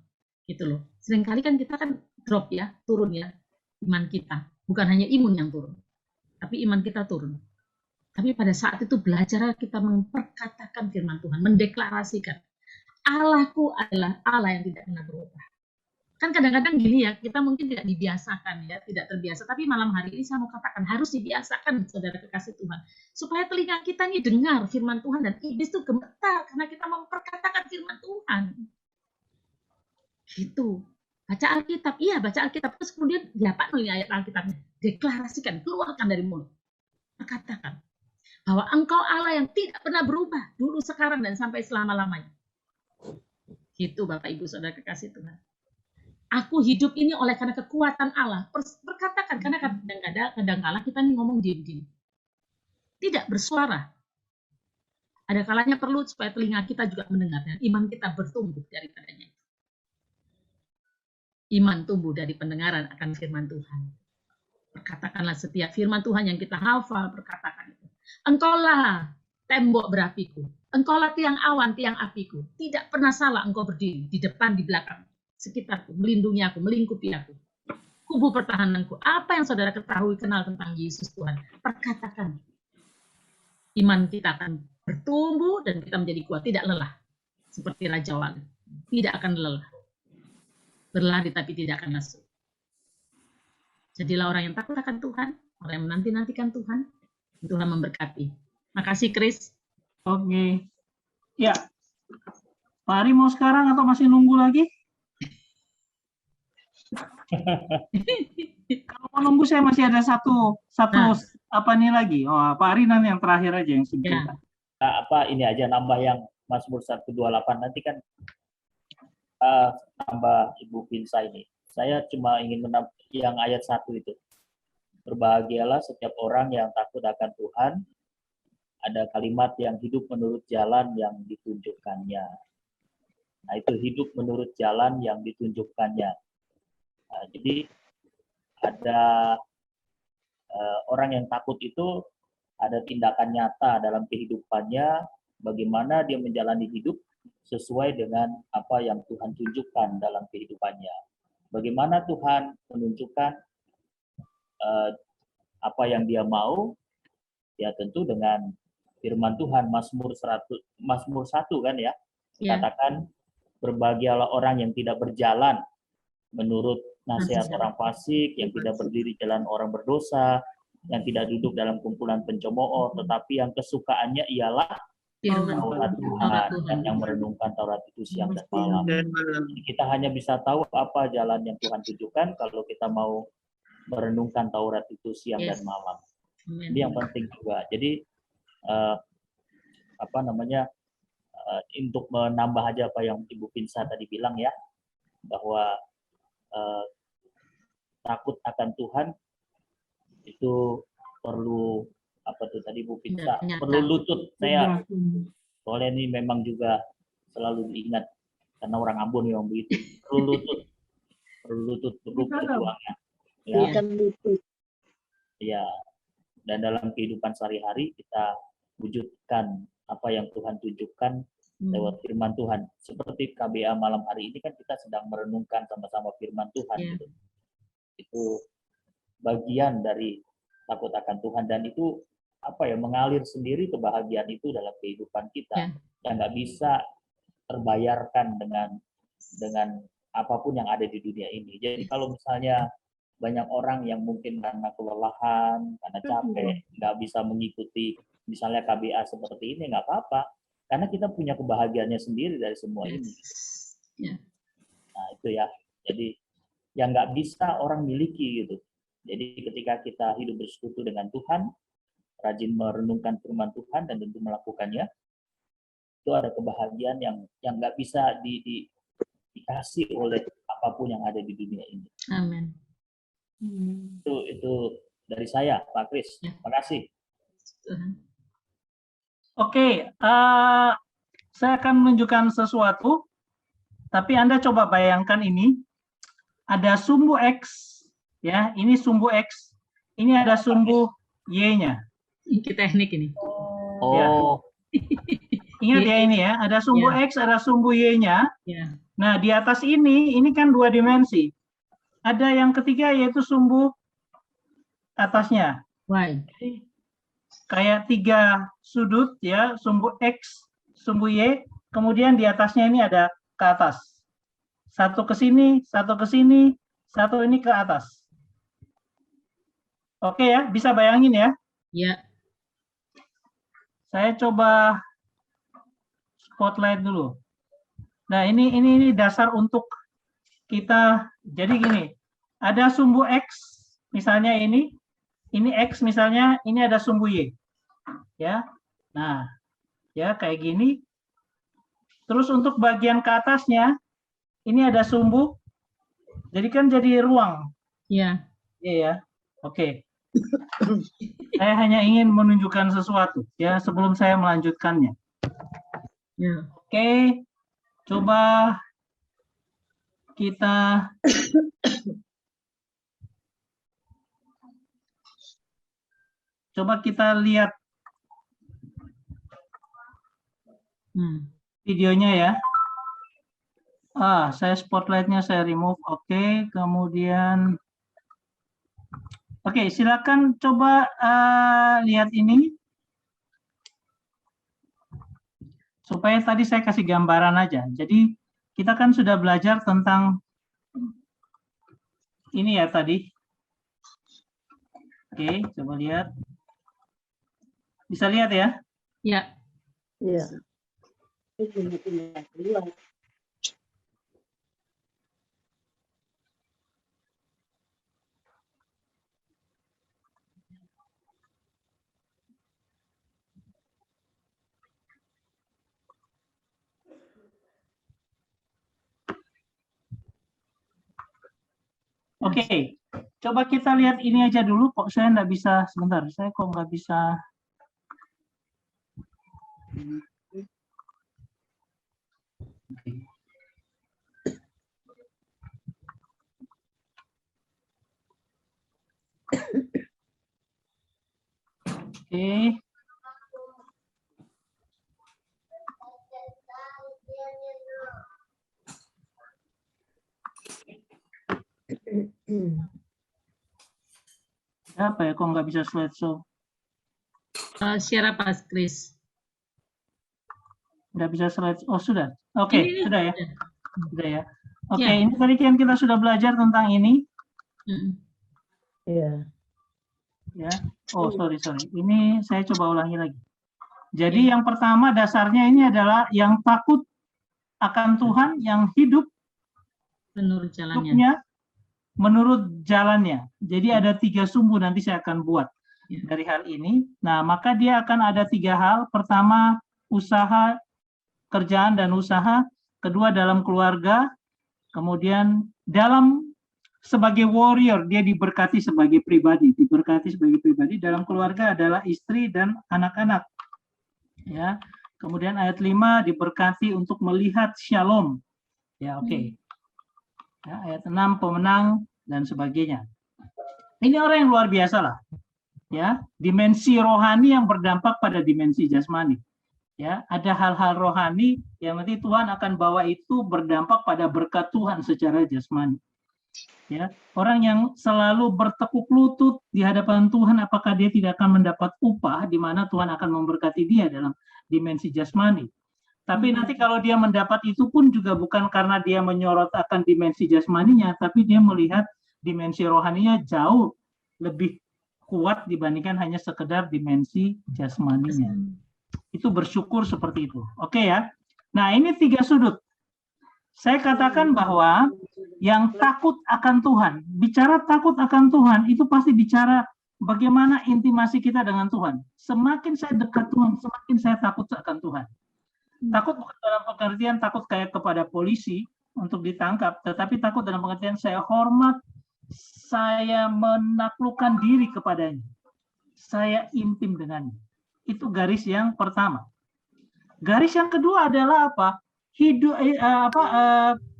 Speaker 8: Gitu loh. Seringkali kan kita kan drop ya, turun ya, iman kita. Bukan hanya imun yang turun, tapi iman kita turun. Tapi pada saat itu belajar kita memperkatakan firman Tuhan, mendeklarasikan. Allahku adalah Allah yang tidak pernah berubah. Kan kadang-kadang gini ya, kita mungkin tidak dibiasakan ya, tidak terbiasa. Tapi malam hari ini saya mau katakan harus dibiasakan, saudara kekasih Tuhan, supaya telinga kita ini dengar firman Tuhan dan iblis itu gemetar karena kita memperkatakan firman Tuhan. Gitu. Baca Alkitab, iya baca Alkitab terus kemudian diapakan oleh ayat Alkitabnya, deklarasikan, keluarkan dari mulut, katakan bahwa engkau Allah yang tidak pernah berubah dulu, sekarang dan sampai selama-lamanya. Gitu Bapak Ibu Saudara kekasih Tuhan. Aku hidup ini oleh karena kekuatan Allah. Berkatakan, karena kadang-kadang kita nih ngomong diam-diam. Tidak bersuara. Ada kalanya perlu supaya telinga kita juga mendengar dan iman kita bertumbuh daripadanya. Iman tumbuh dari pendengaran akan firman Tuhan. Perkatakanlah setiap firman Tuhan yang kita hafal, perkatakan itu. Engkaulah tembok berapiku. Engkaulah tiang awan, tiang apiku. Tidak pernah salah engkau berdiri di depan, di belakang, sekitarku, melindungi aku, melingkupi aku. Kubu pertahananku. Apa yang saudara ketahui, kenal tentang Yesus Tuhan? Perkatakan. Iman kita akan bertumbuh dan kita menjadi kuat, tidak lelah. Seperti Raja Wali. Tidak akan lelah. Berlari tapi tidak akan lesu. Jadilah orang yang takut akan Tuhan, orang yang menanti-nantikan Tuhan. Tuhan memberkati. Makasih Chris.
Speaker 1: Oke. Ya. Pak Ari mau sekarang atau masih nunggu lagi? Kalau mau nunggu saya masih ada satu apa nih lagi? Oh, Pak Ari nanti yang terakhir aja yang singkat.
Speaker 8: Ya.
Speaker 10: Nah, ini aja nambah yang Mazmur 128 nanti kan tambah Ibu Pinsa ini. Saya cuma ingin menambah yang ayat 1 itu. Berbahagialah setiap orang yang takut akan Tuhan. Ada kalimat yang hidup menurut jalan yang ditunjukkannya. Nah, itu hidup menurut jalan yang ditunjukkannya. Nah, jadi ada orang yang takut itu ada tindakan nyata dalam kehidupannya, bagaimana dia menjalani hidup sesuai dengan apa yang Tuhan tunjukkan dalam kehidupannya. Bagaimana Tuhan menunjukkan apa yang dia mau, ya tentu dengan firman Tuhan. Mazmur 1 kan ya, katakan berbahagialah orang yang tidak berjalan menurut nasihat orang fasik, yang tidak berdiri jalan orang berdosa, yang tidak duduk dalam kumpulan pencemooh, tetapi yang kesukaannya ialah Taurat Tuhan, dan yang merenungkan Taurat itu siang dan malam. Jadi kita hanya bisa tahu apa jalan yang Tuhan tunjukkan kalau kita mau merenungkan Taurat itu siang dan malam. Ini yang penting juga. Jadi untuk menambah aja apa yang Ibu Pinsa tadi bilang ya, bahwa takut akan Tuhan itu perlu Bu Pinsa, perlu lutut saya. Soalnya ini memang juga selalu diingat karena orang Ambon yang begitu. Perlu lutut untuk berjuangnya. Ya. Dan dalam kehidupan sehari-hari kita wujudkan apa yang Tuhan tunjukkan lewat firman Tuhan. Seperti KBA malam hari ini kan kita sedang merenungkan sama-sama firman Tuhan. Gitu. Itu bagian dari takut akan Tuhan, dan itu mengalir sendiri kebahagiaan itu dalam kehidupan kita yang nggak bisa terbayarkan dengan apapun yang ada di dunia ini. Jadi kalau misalnya banyak orang yang mungkin karena kelelahan, karena capek, nggak bisa mengikuti misalnya KBA seperti ini, nggak apa-apa, karena kita punya kebahagiaannya sendiri dari semua ini. Nah itu ya, jadi yang nggak bisa orang miliki gitu. Jadi ketika kita hidup bersekutu dengan Tuhan, rajin merenungkan firman Tuhan dan tentu melakukannya, itu ada kebahagiaan yang nggak bisa dikasih oleh apapun yang ada di dunia ini.
Speaker 8: Amin.
Speaker 10: Itu dari saya, Pak Kris. Terima kasih.
Speaker 1: Oke, saya akan menunjukkan sesuatu, tapi Anda coba bayangkan ini, ada sumbu X, ya, ini sumbu X, ini ada sumbu Y-nya.
Speaker 8: Ini teknik ini.
Speaker 1: Ya. Ingat ya ini ya, ada sumbu X, ada sumbu Y-nya. Nah, di atas ini kan 2 dimensi. Ada yang ketiga yaitu sumbu atasnya. Jadi, kayak 3 sudut ya, sumbu X, sumbu Y, kemudian di atasnya ini ada ke atas. Satu ke sini, satu ke sini, satu ini ke atas. Oke ya, bisa bayangin ya?
Speaker 8: Iya.
Speaker 1: Saya coba spotlight dulu. Nah, ini dasar untuk kita. Jadi gini, ada sumbu X, misalnya ini X misalnya, ini ada sumbu Y. Ya. Nah, ya kayak gini. Terus untuk bagian ke atasnya, ini ada sumbu. Jadi kan jadi ruang.
Speaker 8: Iya.
Speaker 1: Iya ya. Oke. Saya hanya ingin menunjukkan sesuatu ya sebelum saya melanjutkannya. Oke, coba kita lihat videonya ya. Saya spotlightnya saya remove. Oke, kemudian silakan coba lihat ini. Supaya tadi saya kasih gambaran aja. Jadi kita kan sudah belajar tentang ini ya tadi. Oke, coba lihat. Bisa lihat ya?
Speaker 8: Ya.
Speaker 3: Iya.
Speaker 1: Oke, coba kita lihat ini aja dulu. Kok saya nggak bisa, sebentar, saya kok nggak bisa. Oke. Apa ya, kok nggak bisa slideshow?
Speaker 8: Share apa, Chris?
Speaker 1: Nggak bisa slide. Oh, sudah. Oke, sudah ya.
Speaker 8: Sudah.
Speaker 1: Sudah ya. Oke,
Speaker 8: Ya.
Speaker 1: ini tadi kan kita sudah belajar tentang ini.
Speaker 3: Iya.
Speaker 1: Ya. Oh, sorry. Ini saya coba ulangi lagi. Jadi yang pertama dasarnya ini adalah yang takut akan Tuhan, yang hidup
Speaker 8: Menurut jalannya.
Speaker 1: hidupnya menurut jalannya. Jadi ada 3 sumbu nanti saya akan buat dari hal ini. Nah, maka dia akan ada 3 hal. Pertama, usaha, kerjaan dan usaha. Kedua, dalam keluarga. Kemudian dalam sebagai warrior, dia diberkati sebagai pribadi. Diberkati sebagai pribadi. Dalam keluarga adalah istri dan anak-anak. Ya. Kemudian ayat 5 diberkati untuk melihat shalom. Ya, oke. Ya, ayat 6 pemenang dan sebagainya. Ini orang yang luar biasa lah. Ya, dimensi rohani yang berdampak pada dimensi jasmani. Ya, ada hal-hal rohani yang nanti Tuhan akan bawa itu berdampak pada berkat Tuhan secara jasmani. Ya, orang yang selalu bertekuk lutut di hadapan Tuhan, apakah dia tidak akan mendapat upah di mana Tuhan akan memberkati dia dalam dimensi jasmani. Tapi nanti kalau dia mendapat itu pun juga bukan karena dia menyorot akan dimensi jasmaninya, tapi dia melihat dimensi rohaninya jauh lebih kuat dibandingkan hanya sekedar dimensi jasmaninya. Itu bersyukur seperti itu. Oke ya. Nah, ini 3 sudut. Saya katakan bahwa yang takut akan Tuhan, bicara takut akan Tuhan, itu pasti bicara bagaimana intimasi kita dengan Tuhan. Semakin saya dekat Tuhan, semakin saya takut akan Tuhan. Takut bukan dalam pengertian takut kayak kepada polisi untuk ditangkap, tetapi takut dalam pengertian saya hormat, saya menaklukkan diri kepadanya, saya intim dengannya. Itu garis yang pertama. Garis yang kedua adalah apa?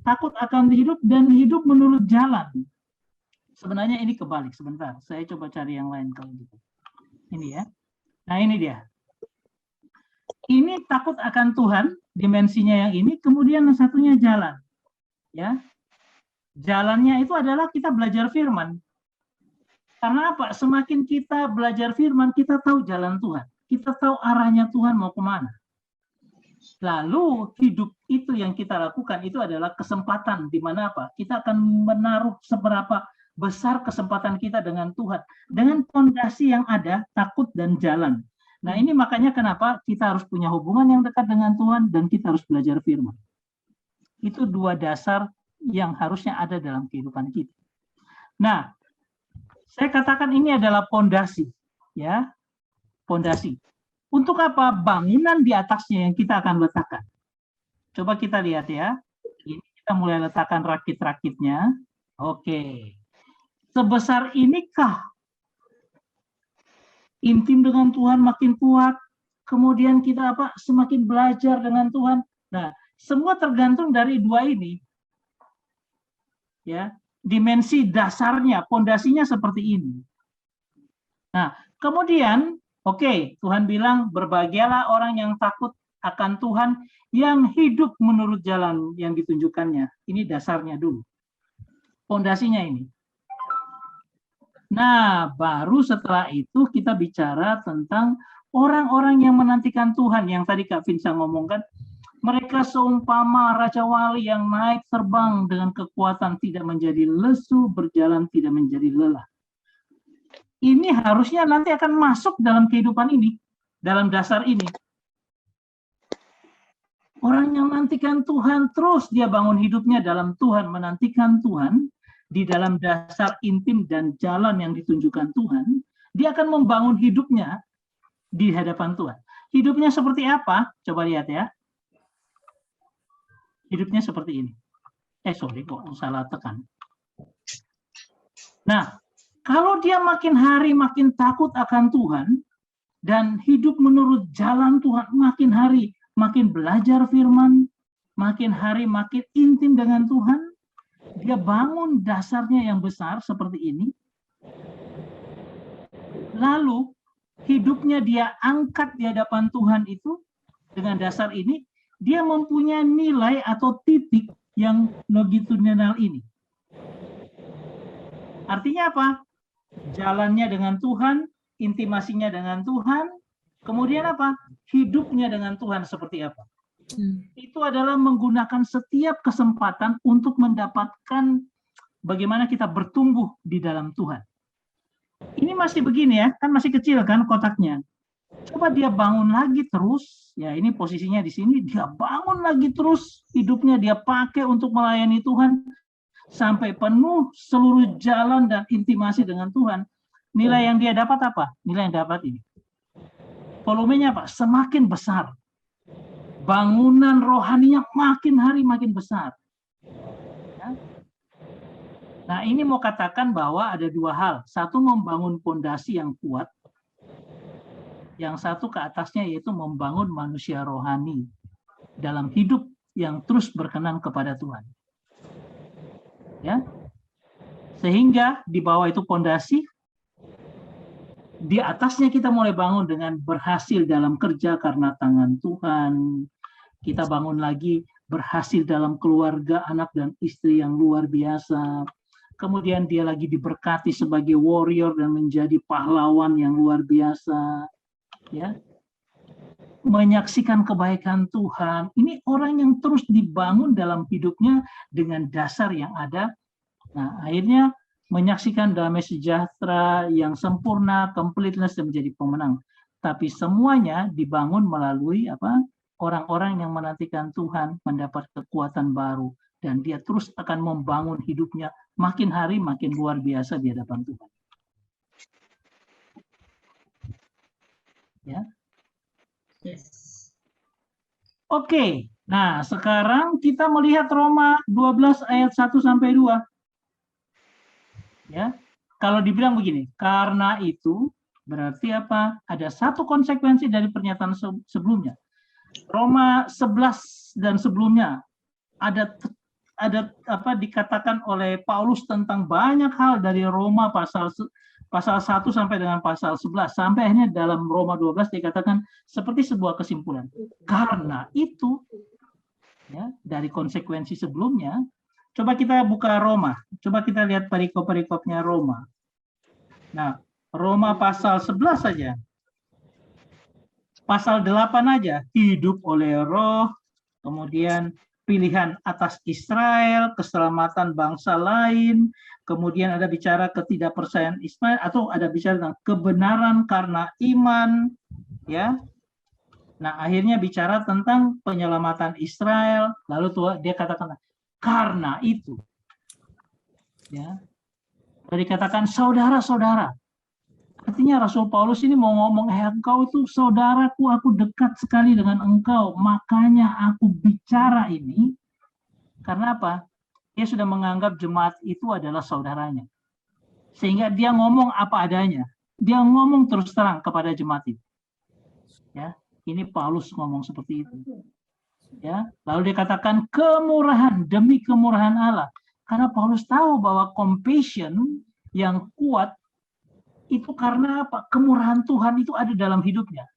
Speaker 1: Takut akan hidup dan hidup menurut jalan. Sebenarnya ini kebalik. Sebentar, saya coba cari yang lain kalau gitu. Ini ya. Nah, ini dia. Ini takut akan Tuhan, dimensinya yang ini, kemudian yang satunya jalan. Ya. Jalannya itu adalah kita belajar firman. Karena apa? Semakin kita belajar firman, kita tahu jalan Tuhan. Kita tahu arahnya Tuhan mau kemana. Lalu hidup itu yang kita lakukan itu adalah kesempatan di mana apa? Kita akan menaruh seberapa besar kesempatan kita dengan Tuhan. Dengan fondasi yang ada, takut dan jalan. Nah, ini makanya kenapa kita harus punya hubungan yang dekat dengan Tuhan dan kita harus belajar firman. Itu 2 dasar yang harusnya ada dalam kehidupan kita. Nah, saya katakan ini adalah fondasi, ya. Fondasi. Untuk apa? Bangunan di atasnya yang kita akan letakkan. Coba kita lihat ya. Ini kita mulai letakkan rakit-rakitnya. Oke. Sebesar inikah intim dengan Tuhan makin kuat, kemudian kita apa? Semakin belajar dengan Tuhan. Nah, semua tergantung dari 2 ini. Ya, dimensi dasarnya, pondasinya seperti ini. Nah, kemudian, oke, Tuhan bilang berbahagialah orang yang takut akan Tuhan, yang hidup menurut jalan yang ditunjukkannya. Ini dasarnya dulu. Pondasinya ini. Nah, baru setelah itu kita bicara tentang orang-orang yang menantikan Tuhan, yang tadi Kak Vinsa ngomongkan, mereka seumpama Raja Wali yang naik terbang dengan kekuatan, tidak menjadi lesu, berjalan tidak menjadi lelah. Ini harusnya nanti akan masuk dalam kehidupan ini, dalam dasar ini. Orang yang menantikan Tuhan, terus dia bangun hidupnya dalam Tuhan, menantikan Tuhan, di dalam dasar intim dan jalan yang ditunjukkan Tuhan, dia akan membangun hidupnya di hadapan Tuhan. Hidupnya seperti apa? Coba lihat ya. Hidupnya seperti ini. Sorry, kok salah tekan. Nah, kalau dia makin hari makin takut akan Tuhan, dan hidup menurut jalan Tuhan, makin hari makin belajar firman, makin hari makin intim dengan Tuhan, dia bangun dasarnya yang besar seperti ini, lalu hidupnya dia angkat di hadapan Tuhan itu dengan dasar ini, dia mempunyai nilai atau titik yang longitudinal ini. Artinya apa? Jalannya dengan Tuhan, intimasinya dengan Tuhan, kemudian apa? Hidupnya dengan Tuhan seperti apa? Itu adalah menggunakan setiap kesempatan untuk mendapatkan bagaimana kita bertumbuh di dalam Tuhan. Ini masih begini ya, kan masih kecil kan kotaknya. Coba dia bangun lagi terus, ya ini posisinya di sini, dia bangun lagi terus, hidupnya dia pakai untuk melayani Tuhan, sampai penuh seluruh jalan dan intimasi dengan Tuhan. Nilai yang dia dapat apa? Nilai yang dapat ini. Volumenya apa? Semakin besar. Bangunan rohaninya makin hari makin besar. Ya. Nah, ini mau katakan bahwa ada dua hal. Satu, membangun pondasi yang kuat. Yang satu ke atasnya, yaitu membangun manusia rohani dalam hidup yang terus berkenan kepada Tuhan. Ya. Sehingga di bawah itu pondasi, di atasnya kita mulai bangun dengan berhasil dalam kerja karena tangan Tuhan. Kita bangun lagi berhasil dalam keluarga, anak dan istri yang luar biasa. Kemudian dia lagi diberkati sebagai warrior dan menjadi pahlawan yang luar biasa. Ya, menyaksikan kebaikan Tuhan. Ini orang yang terus dibangun dalam hidupnya dengan dasar yang ada. Nah, akhirnya menyaksikan damai sejahtera yang sempurna, completeness, dan menjadi pemenang. Tapi semuanya dibangun melalui apa? Orang-orang yang menantikan Tuhan mendapat kekuatan baru, dan dia terus akan membangun hidupnya makin hari makin luar biasa di hadapan Tuhan. Ya.
Speaker 8: Yes.
Speaker 1: Oke. Nah, sekarang kita melihat Roma 12 ayat 1 sampai 2. Ya, kalau dibilang begini, karena itu berarti apa? Ada satu konsekuensi dari pernyataan sebelumnya. Roma 11 dan sebelumnya ada apa dikatakan oleh Paulus tentang banyak hal dari Roma pasal 1 sampai dengan pasal 11, sampai akhirnya dalam Roma 12 dikatakan seperti sebuah kesimpulan. Karena itu, ya, dari konsekuensi sebelumnya. Coba kita buka Roma. Coba kita lihat perikop-perikopnya Roma. Nah, Roma pasal 11 saja. Pasal 8 aja. Hidup oleh roh. Kemudian pilihan atas Israel. Keselamatan bangsa lain. Kemudian ada bicara ketidakpercayaan Ismail. Atau ada bicara tentang kebenaran karena iman. Ya. Nah, akhirnya bicara tentang penyelamatan Israel. Lalu dia katakan, karena itu, ya, dikatakan saudara-saudara. Artinya Rasul Paulus ini mau ngomong, engkau itu saudaraku, aku dekat sekali dengan engkau, makanya aku bicara ini. Karena apa? Dia sudah menganggap jemaat itu adalah saudaranya, sehingga dia ngomong apa adanya. Dia ngomong terus terang kepada jemaat itu. Ya, ini Paulus ngomong seperti itu. Ya, lalu dikatakan kemurahan, demi kemurahan Allah, Karena Paulus tahu bahwa compassion yang kuat itu karena apa? Kemurahan Tuhan itu ada dalam hidupnya.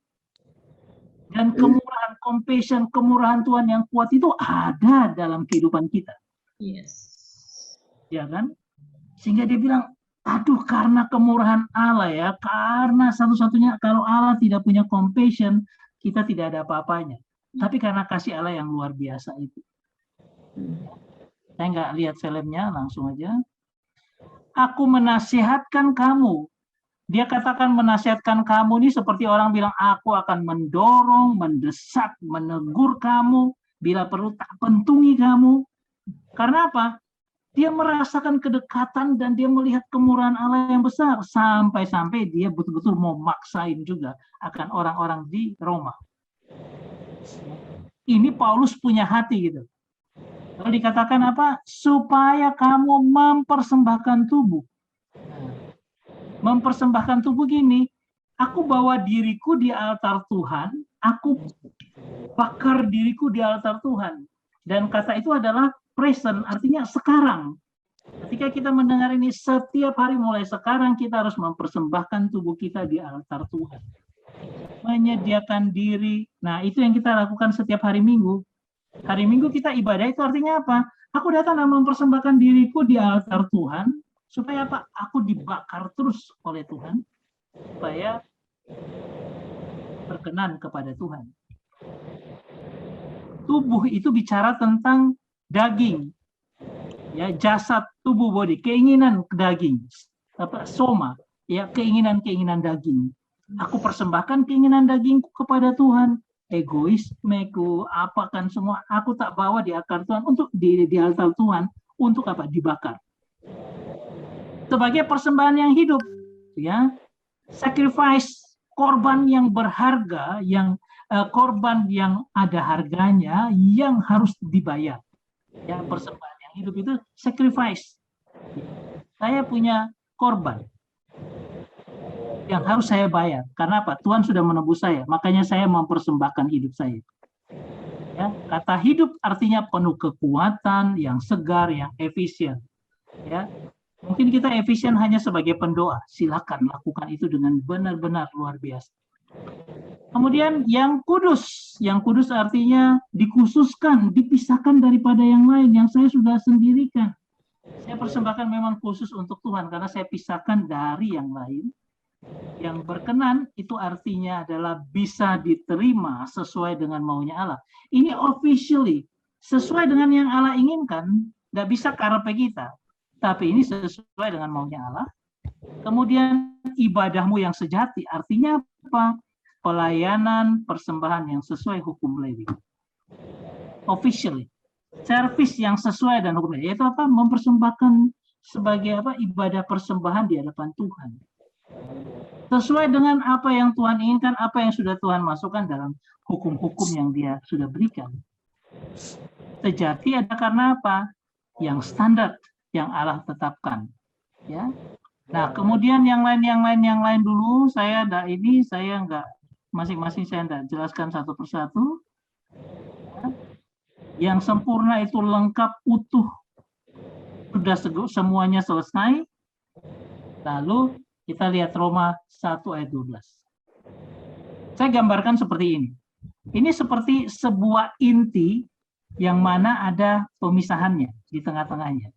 Speaker 1: Dan kemurahan, compassion, kemurahan Tuhan yang kuat itu ada dalam kehidupan kita.
Speaker 8: Yes.
Speaker 1: Ya kan? Sehingga dia bilang, aduh karena kemurahan Allah ya, karena satu-satunya kalau Allah tidak punya compassion, kita tidak ada apa-apanya. Tapi karena kasih Allah yang luar biasa itu. Saya nggak lihat filmnya, langsung aja. Aku menasihatkan kamu. Dia katakan menasihatkan kamu ini seperti orang bilang, aku akan mendorong, mendesak, menegur kamu, bila perlu tak pentungi kamu. Karena apa? Dia merasakan kedekatan dan dia melihat kemurahan Allah yang besar. Sampai-sampai dia betul-betul mau maksain juga akan orang-orang di Roma. Ini Paulus punya hati gitu. Lalu dikatakan apa? Supaya kamu mempersembahkan tubuh. Mempersembahkan tubuh gini, aku bawa diriku di altar Tuhan, aku bakar diriku di altar Tuhan. Dan kata itu adalah present, artinya sekarang. Ketika kita mendengar ini, setiap hari mulai sekarang kita harus mempersembahkan tubuh kita di altar Tuhan. Menyediakan diri. Nah, itu yang kita lakukan setiap hari Minggu. Hari Minggu kita ibadah itu artinya apa? Aku datang dan mempersembahkan diriku di altar Tuhan, supaya apa? Aku dibakar terus oleh Tuhan, supaya berkenan kepada Tuhan. Tubuh itu bicara tentang daging, ya, jasad, tubuh, body, keinginan daging, apa, soma, ya, keinginan daging. Aku persembahkan keinginan dagingku kepada Tuhan. Egoismeku, apakan semua, aku tak bawa di altar Tuhan, untuk di altar Tuhan, untuk apa? Dibakar. Sebagai persembahan yang hidup, ya, sacrifice, korban yang berharga, yang korban yang ada harganya, yang harus dibayar. Ya, persembahan yang hidup itu sacrifice. Saya punya korban yang harus saya bayar. Karena apa? Tuhan sudah menebus saya, makanya saya mempersembahkan hidup saya. Ya, kata hidup artinya penuh kekuatan, yang segar, yang efisien. Ya. Mungkin kita efisien hanya sebagai pendoa. Silakan lakukan itu dengan benar-benar luar biasa. Kemudian yang kudus. Yang kudus artinya dikhususkan, dipisahkan daripada yang lain yang saya sudah sendirikan. Saya persembahkan memang khusus untuk Tuhan karena saya pisahkan dari yang lain. Yang berkenan itu artinya adalah bisa diterima sesuai dengan maunya Allah. Ini officially sesuai dengan yang Allah inginkan, nggak bisa karepe kita. Tapi ini sesuai dengan maunya Allah. Kemudian ibadahmu yang sejati, artinya apa? Pelayanan, persembahan yang sesuai hukum Lewi. Officially. Service yang sesuai dengan hukum Lewi. Yaitu apa? Mempersembahkan sebagai apa? Ibadah persembahan di hadapan Tuhan. Sesuai dengan apa yang Tuhan inginkan, apa yang sudah Tuhan masukkan dalam hukum-hukum yang dia sudah berikan. Sejati ada karena apa? Yang standar yang Allah tetapkan, ya. Nah, kemudian yang lain dulu, saya enggak masing-masing saya enggak jelaskan satu persatu. Ya. Yang sempurna itu lengkap, utuh, sudah semuanya selesai. Lalu kita lihat Roma 1 ayat 12. Saya gambarkan seperti ini. Ini seperti sebuah inti yang mana ada pemisahannya di tengah-tengahnya.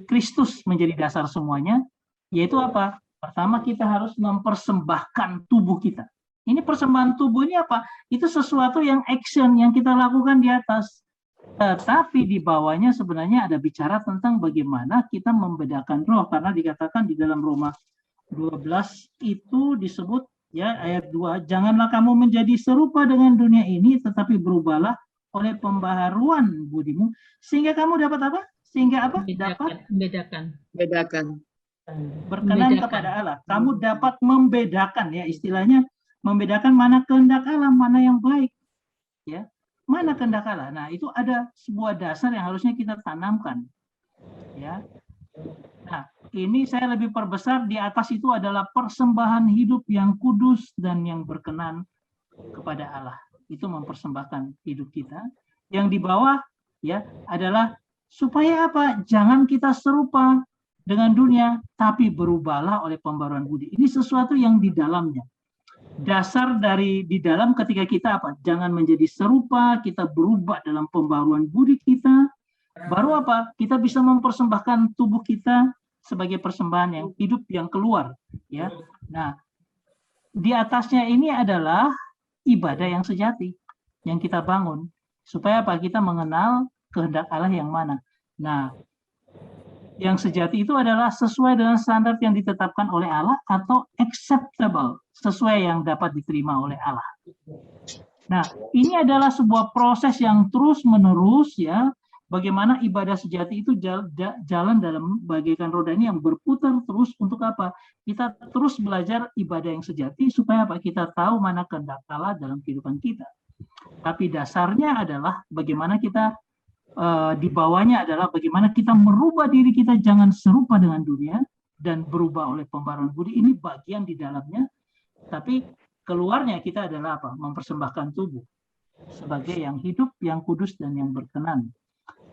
Speaker 1: Kristus menjadi dasar semuanya, yaitu apa? Pertama kita harus mempersembahkan tubuh kita. Ini persembahan tubuh ini apa? Itu sesuatu yang action yang kita lakukan di atas. Tetapi di bawahnya sebenarnya ada bicara tentang bagaimana kita membedakan roh. Karena dikatakan di dalam Roma 12 itu disebut, ya, ayat 2, janganlah kamu menjadi serupa dengan dunia ini, tetapi berubahlah oleh pembaharuan budimu, sehingga kamu dapat apa? Sehingga apa? Dapat
Speaker 5: Bedakan.
Speaker 1: berkenan kepada Allah. Kamu dapat membedakan, ya, istilahnya membedakan mana kehendak Allah, mana yang baik, ya, mana kehendak Allah. Nah, itu ada sebuah dasar yang harusnya kita tanamkan, ya. Nah, ini saya lebih perbesar, di atas itu adalah persembahan hidup yang kudus dan yang berkenan kepada Allah. Itu mempersembahkan hidup kita. Yang di bawah, ya, adalah Supaya apa? Jangan kita serupa dengan dunia, tapi berubahlah oleh pembaruan budi. Ini sesuatu yang di dalamnya. Dasar dari di dalam ketika kita apa? Jangan menjadi serupa, kita berubah dalam pembaruan budi kita. Baru apa? Kita bisa mempersembahkan tubuh kita sebagai persembahan yang hidup yang keluar, ya. Nah, di atasnya ini adalah ibadah yang sejati yang kita bangun. Supaya apa? Kita mengenal kehendak Allah yang mana. Nah, yang sejati itu adalah sesuai dengan standar yang ditetapkan oleh Allah atau acceptable, sesuai yang dapat diterima oleh Allah. Nah, ini adalah sebuah proses yang terus-menerus, ya. Bagaimana ibadah sejati itu jalan dalam bagaikan roda ini yang berputar terus untuk apa? Kita terus belajar ibadah yang sejati supaya apa? Kita tahu mana kehendak Allah dalam kehidupan kita. Tapi dasarnya adalah bagaimana kita di bawahnya adalah bagaimana kita merubah diri kita jangan serupa dengan dunia dan berubah oleh pembaruan budi. Ini bagian di dalamnya. Tapi keluarnya kita adalah apa? Mempersembahkan tubuh sebagai yang hidup, yang kudus dan yang berkenan.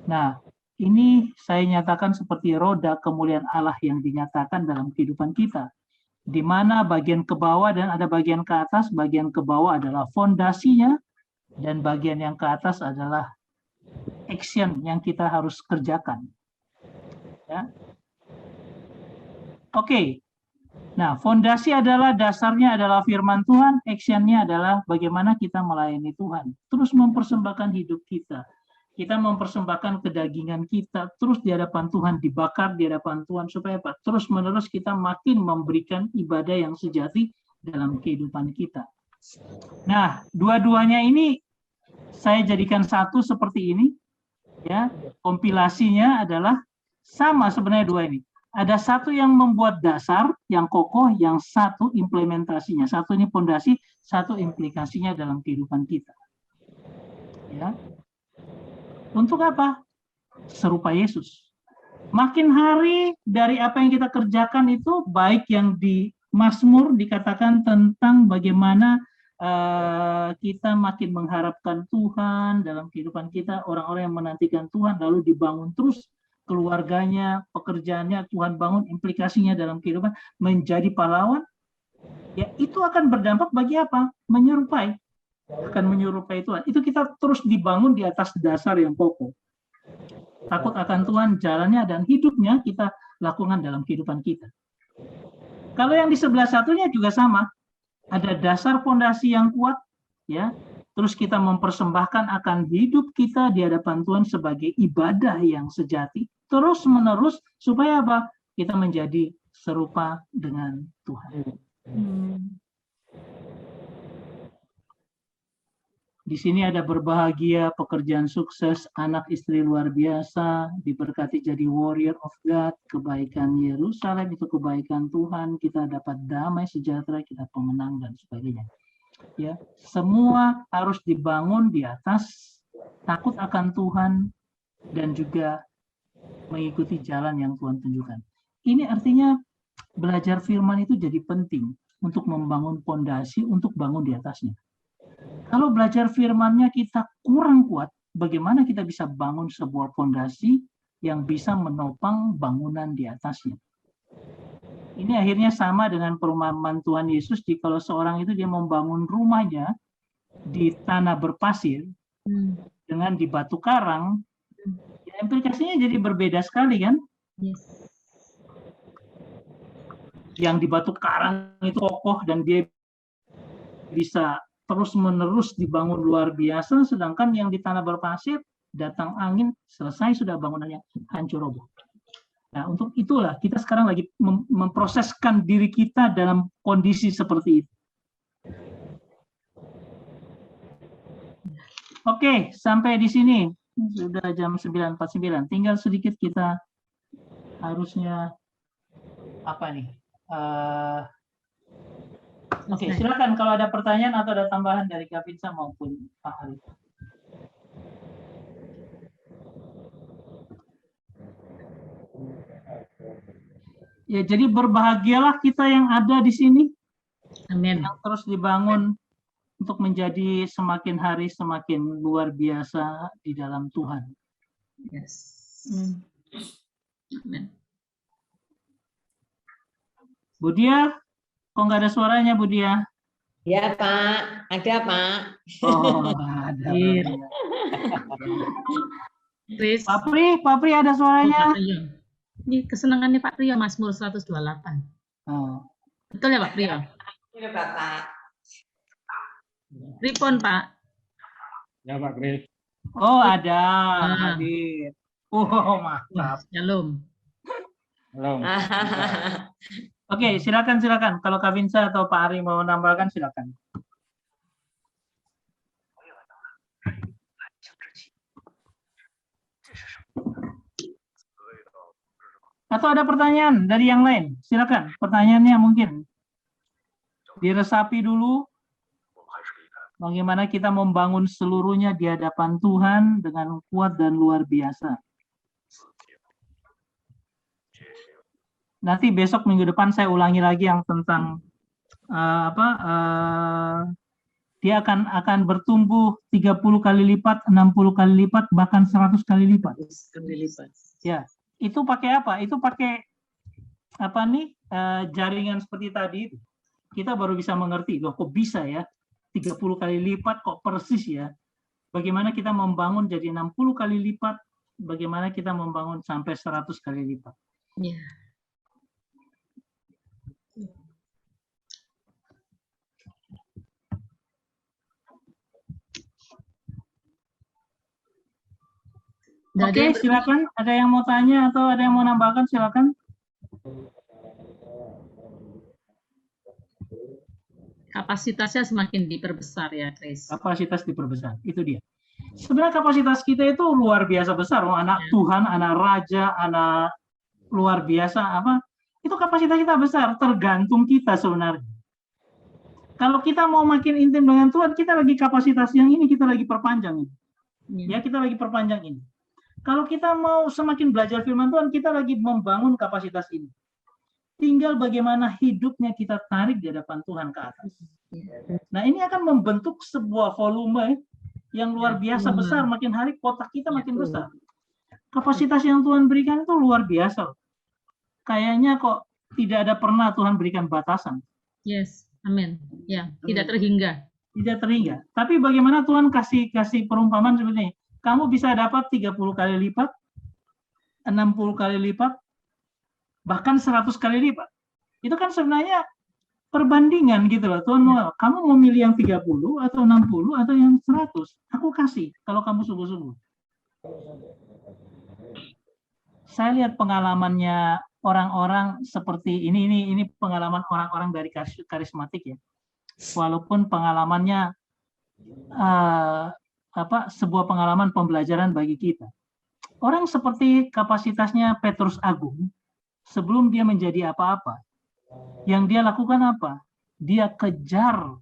Speaker 1: Nah, ini saya nyatakan seperti roda kemuliaan Allah yang dinyatakan dalam kehidupan kita. Di mana bagian ke bawah dan ada bagian ke atas, bagian ke bawah adalah fondasinya, dan bagian yang ke atas adalah action yang kita harus kerjakan. Ya. Oke. Nah, fondasi adalah dasarnya adalah firman Tuhan, actionnya adalah bagaimana kita melayani Tuhan. Terus mempersembahkan hidup kita. Kita mempersembahkan kedagingan kita terus di hadapan Tuhan, dibakar di hadapan Tuhan supaya apa? Terus menerus kita makin memberikan ibadah yang sejati dalam kehidupan kita. Nah, dua-duanya ini saya jadikan satu seperti ini, ya. Kompilasinya adalah sama sebenarnya dua ini. Ada satu yang membuat dasar yang kokoh, yang satu implementasinya. Satu ini fondasi, satu implikasinya dalam kehidupan kita. Ya. Untuk apa? Serupa Yesus. Makin hari dari apa yang kita kerjakan itu, baik yang di Mazmur dikatakan tentang bagaimana kita makin mengharapkan Tuhan dalam kehidupan kita, orang-orang yang menantikan Tuhan, lalu dibangun terus keluarganya, pekerjaannya, Tuhan bangun, implikasinya dalam kehidupan, menjadi pahlawan, ya itu akan berdampak bagi apa? Menyerupai. Akan menyerupai Tuhan. Itu kita terus dibangun di atas dasar yang kokoh. Takut akan Tuhan, jalannya dan hidupnya kita lakukan dalam kehidupan kita. Kalau yang di sebelah satunya juga sama. Ada dasar fondasi yang kuat, ya. Terus kita mempersembahkan akan hidup kita di hadapan Tuhan sebagai ibadah yang sejati. Terus menerus supaya apa? Kita menjadi serupa dengan Tuhan. Di sini ada berbahagia, pekerjaan sukses, anak istri luar biasa, diberkati jadi warrior of God, kebaikan Yerusalem itu kebaikan Tuhan, kita dapat damai sejahtera, kita pemenang dan sebagainya. Ya, semua harus dibangun di atas takut akan Tuhan dan juga mengikuti jalan yang Tuhan tunjukkan. Ini artinya belajar firman itu jadi penting untuk membangun fondasi untuk bangun di atasnya. Kalau belajar firman-Nya kita kurang kuat, bagaimana kita bisa bangun sebuah fondasi yang bisa menopang bangunan di atasnya? Ini akhirnya sama dengan perumpamaan Tuhan Yesus, kalau seorang itu dia membangun rumahnya di tanah berpasir dengan di batu karang, ya implikasinya jadi berbeda sekali kan?
Speaker 8: Yes.
Speaker 1: Yang di batu karang itu kokoh dan dia bisa terus-menerus dibangun luar biasa, sedangkan yang di tanah berpasir, datang angin, selesai sudah bangunannya, hancur roboh. Nah, untuk itulah kita sekarang lagi memproseskan diri kita dalam kondisi seperti itu. Oke, sampai di sini. Sudah jam 9.49. Tinggal sedikit kita harusnya, apa nih? Oke, silakan kalau ada pertanyaan atau ada tambahan dari Kak Pinsa maupun Pak Arif. Ya, jadi berbahagialah kita yang ada di sini.
Speaker 8: Amin.
Speaker 1: Yang terus dibangun untuk menjadi semakin hari semakin luar biasa di dalam Tuhan.
Speaker 8: Yes. Amin.
Speaker 1: Bu Dia, kok nggak ada suaranya Bu Dia?
Speaker 11: Ya Pak, ada Pak.
Speaker 1: Oh, ada.
Speaker 8: Iya. Chris.
Speaker 1: Pak Pri ada suaranya?
Speaker 8: Ini kesenangannya Pak Priyo, Mazmur 128.
Speaker 1: Oh.
Speaker 8: Betul ya Pak Priyo?
Speaker 11: Ini Bapak.
Speaker 8: Ripon Pak.
Speaker 7: Ya Pak Kris.
Speaker 1: Oh, ada.
Speaker 8: Ah.
Speaker 1: Hadir. Oh, mantap.
Speaker 8: Shalom.
Speaker 7: Halo.
Speaker 1: Oke, silakan. Kalau Kak Vinsa atau Pak Ari mau menambahkan, silakan. Atau ada pertanyaan dari yang lain? Silakan. Pertanyaannya mungkin diresapi dulu. Bagaimana kita membangun seluruhnya di hadapan Tuhan dengan kuat dan luar biasa. Nanti besok minggu depan saya ulangi lagi yang tentang dia akan bertumbuh 30 kali lipat, 60 kali lipat, bahkan 100 kali lipat. Ya, itu pakai apa? Itu pakai jaringan seperti tadi itu. Kita baru bisa mengerti, loh kok bisa ya? 30 kali lipat kok persis ya? Bagaimana kita membangun jadi 60 kali lipat, bagaimana kita membangun sampai 100 kali lipat.
Speaker 8: Ya.
Speaker 1: Oke, silakan. Ada yang mau tanya atau ada yang mau nambahkan, silakan.
Speaker 8: Kapasitasnya semakin diperbesar ya, Chris.
Speaker 1: Kapasitas diperbesar, itu dia. Sebenarnya kapasitas kita itu luar biasa besar. Anak Tuhan, anak raja, anak luar biasa itu kapasitas kita besar. Tergantung kita sebenarnya. Kalau kita mau makin intim dengan Tuhan, kita lagi kapasitas yang ini kita lagi perpanjang ini. Ya, kita lagi perpanjang ini. Kalau kita mau semakin belajar firman Tuhan, kita lagi membangun kapasitas ini. Tinggal bagaimana hidupnya kita tarik di hadapan Tuhan ke atas. Nah, ini akan membentuk sebuah volume yang luar biasa besar. Makin hari kotak kita makin besar. Kapasitas yang Tuhan berikan itu luar biasa. Kayaknya kok tidak ada pernah Tuhan berikan batasan.
Speaker 8: Yes, amin. Ya, tidak terhingga.
Speaker 1: Tidak terhingga. Tapi bagaimana Tuhan kasih perumpamaan seperti ini? Kamu bisa dapat 30 kali lipat, 60 kali lipat, bahkan 100 kali lipat. Itu kan sebenarnya perbandingan gitu loh. Tuhan mau, kamu mau milih yang 30 atau 60 atau yang 100? Aku kasih kalau kamu sungguh-sungguh. Saya lihat pengalamannya orang-orang seperti ini pengalaman orang-orang dari karismatik ya. Walaupun pengalamannya sebuah pengalaman pembelajaran bagi kita. Orang seperti kapasitasnya Petrus Agung, sebelum dia menjadi apa-apa, yang dia lakukan apa? Dia kejar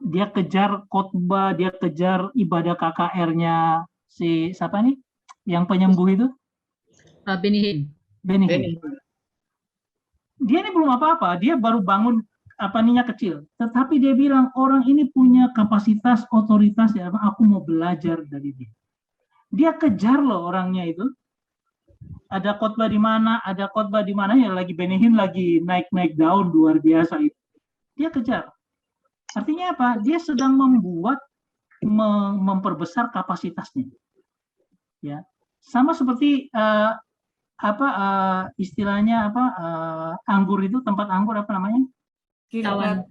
Speaker 1: dia kejar khotbah, dia kejar ibadah KKR-nya siapa nih? Yang penyembuh itu?
Speaker 8: Benny Hinn.
Speaker 1: Dia ini belum apa-apa, dia baru bangun kecil. Tetapi dia bilang orang ini punya kapasitas, otoritas ya, aku mau belajar dari dia. Dia kejar loh orangnya itu. Ada khotbah di mana, ya lagi Benny Hinn lagi naik-naik daun luar biasa itu. Dia kejar. Artinya apa? Dia sedang memperbesar kapasitasnya. Ya. Sama seperti istilahnya anggur itu, tempat anggur apa namanya?
Speaker 8: Cawan.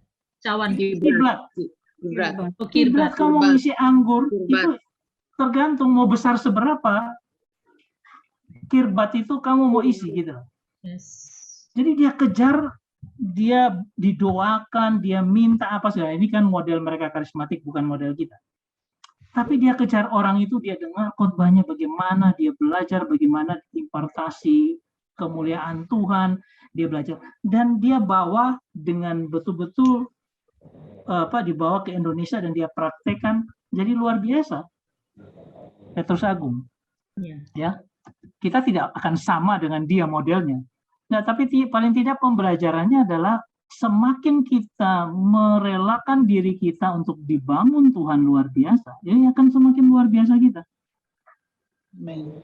Speaker 1: Kiblat kamu mau isi anggur itu tergantung mau besar seberapa kirbat itu kamu mau isi gitu.
Speaker 8: Yes.
Speaker 1: Jadi dia kejar, dia didoakan, dia minta apa saja. Ini kan model mereka karismatik, bukan model kita. Tapi dia kejar orang itu, dia dengar khotbahnya bagaimana, dia belajar bagaimana impartasi kemuliaan Tuhan, dia belajar dan dia bawa dengan betul-betul dibawa ke Indonesia dan dia praktekkan, jadi luar biasa. Petrus Agung. Ya. Kita tidak akan sama dengan dia modelnya. Nah, tapi paling tidak pembelajarannya adalah semakin kita merelakan diri kita untuk dibangun Tuhan luar biasa, ya akan semakin luar biasa kita. Amin.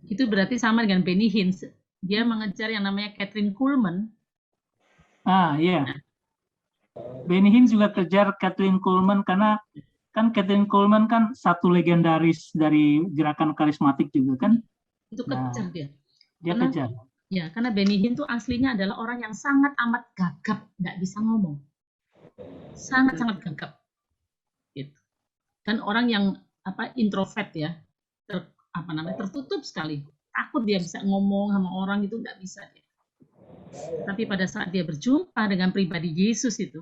Speaker 8: Itu berarti sama dengan Benny Hinn. Dia mengejar yang namanya Kathryn Kuhlman.
Speaker 1: Iya. Benny Hinn juga kejar Kathryn Kuhlman karena kan Kathryn Kuhlman kan satu legendaris dari gerakan karismatik juga kan.
Speaker 8: Itu kejar dia.
Speaker 1: Dia
Speaker 8: Karena-
Speaker 1: kejar.
Speaker 8: Ya, karena Benny Hinn tuh aslinya adalah orang yang sangat amat gagap, nggak bisa ngomong. Sangat-sangat gagap. Gitu. Dan orang yang introvert ya, tertutup sekali. Takut dia bisa ngomong sama orang itu, nggak bisa dia. Tapi pada saat dia berjumpa dengan pribadi Yesus itu,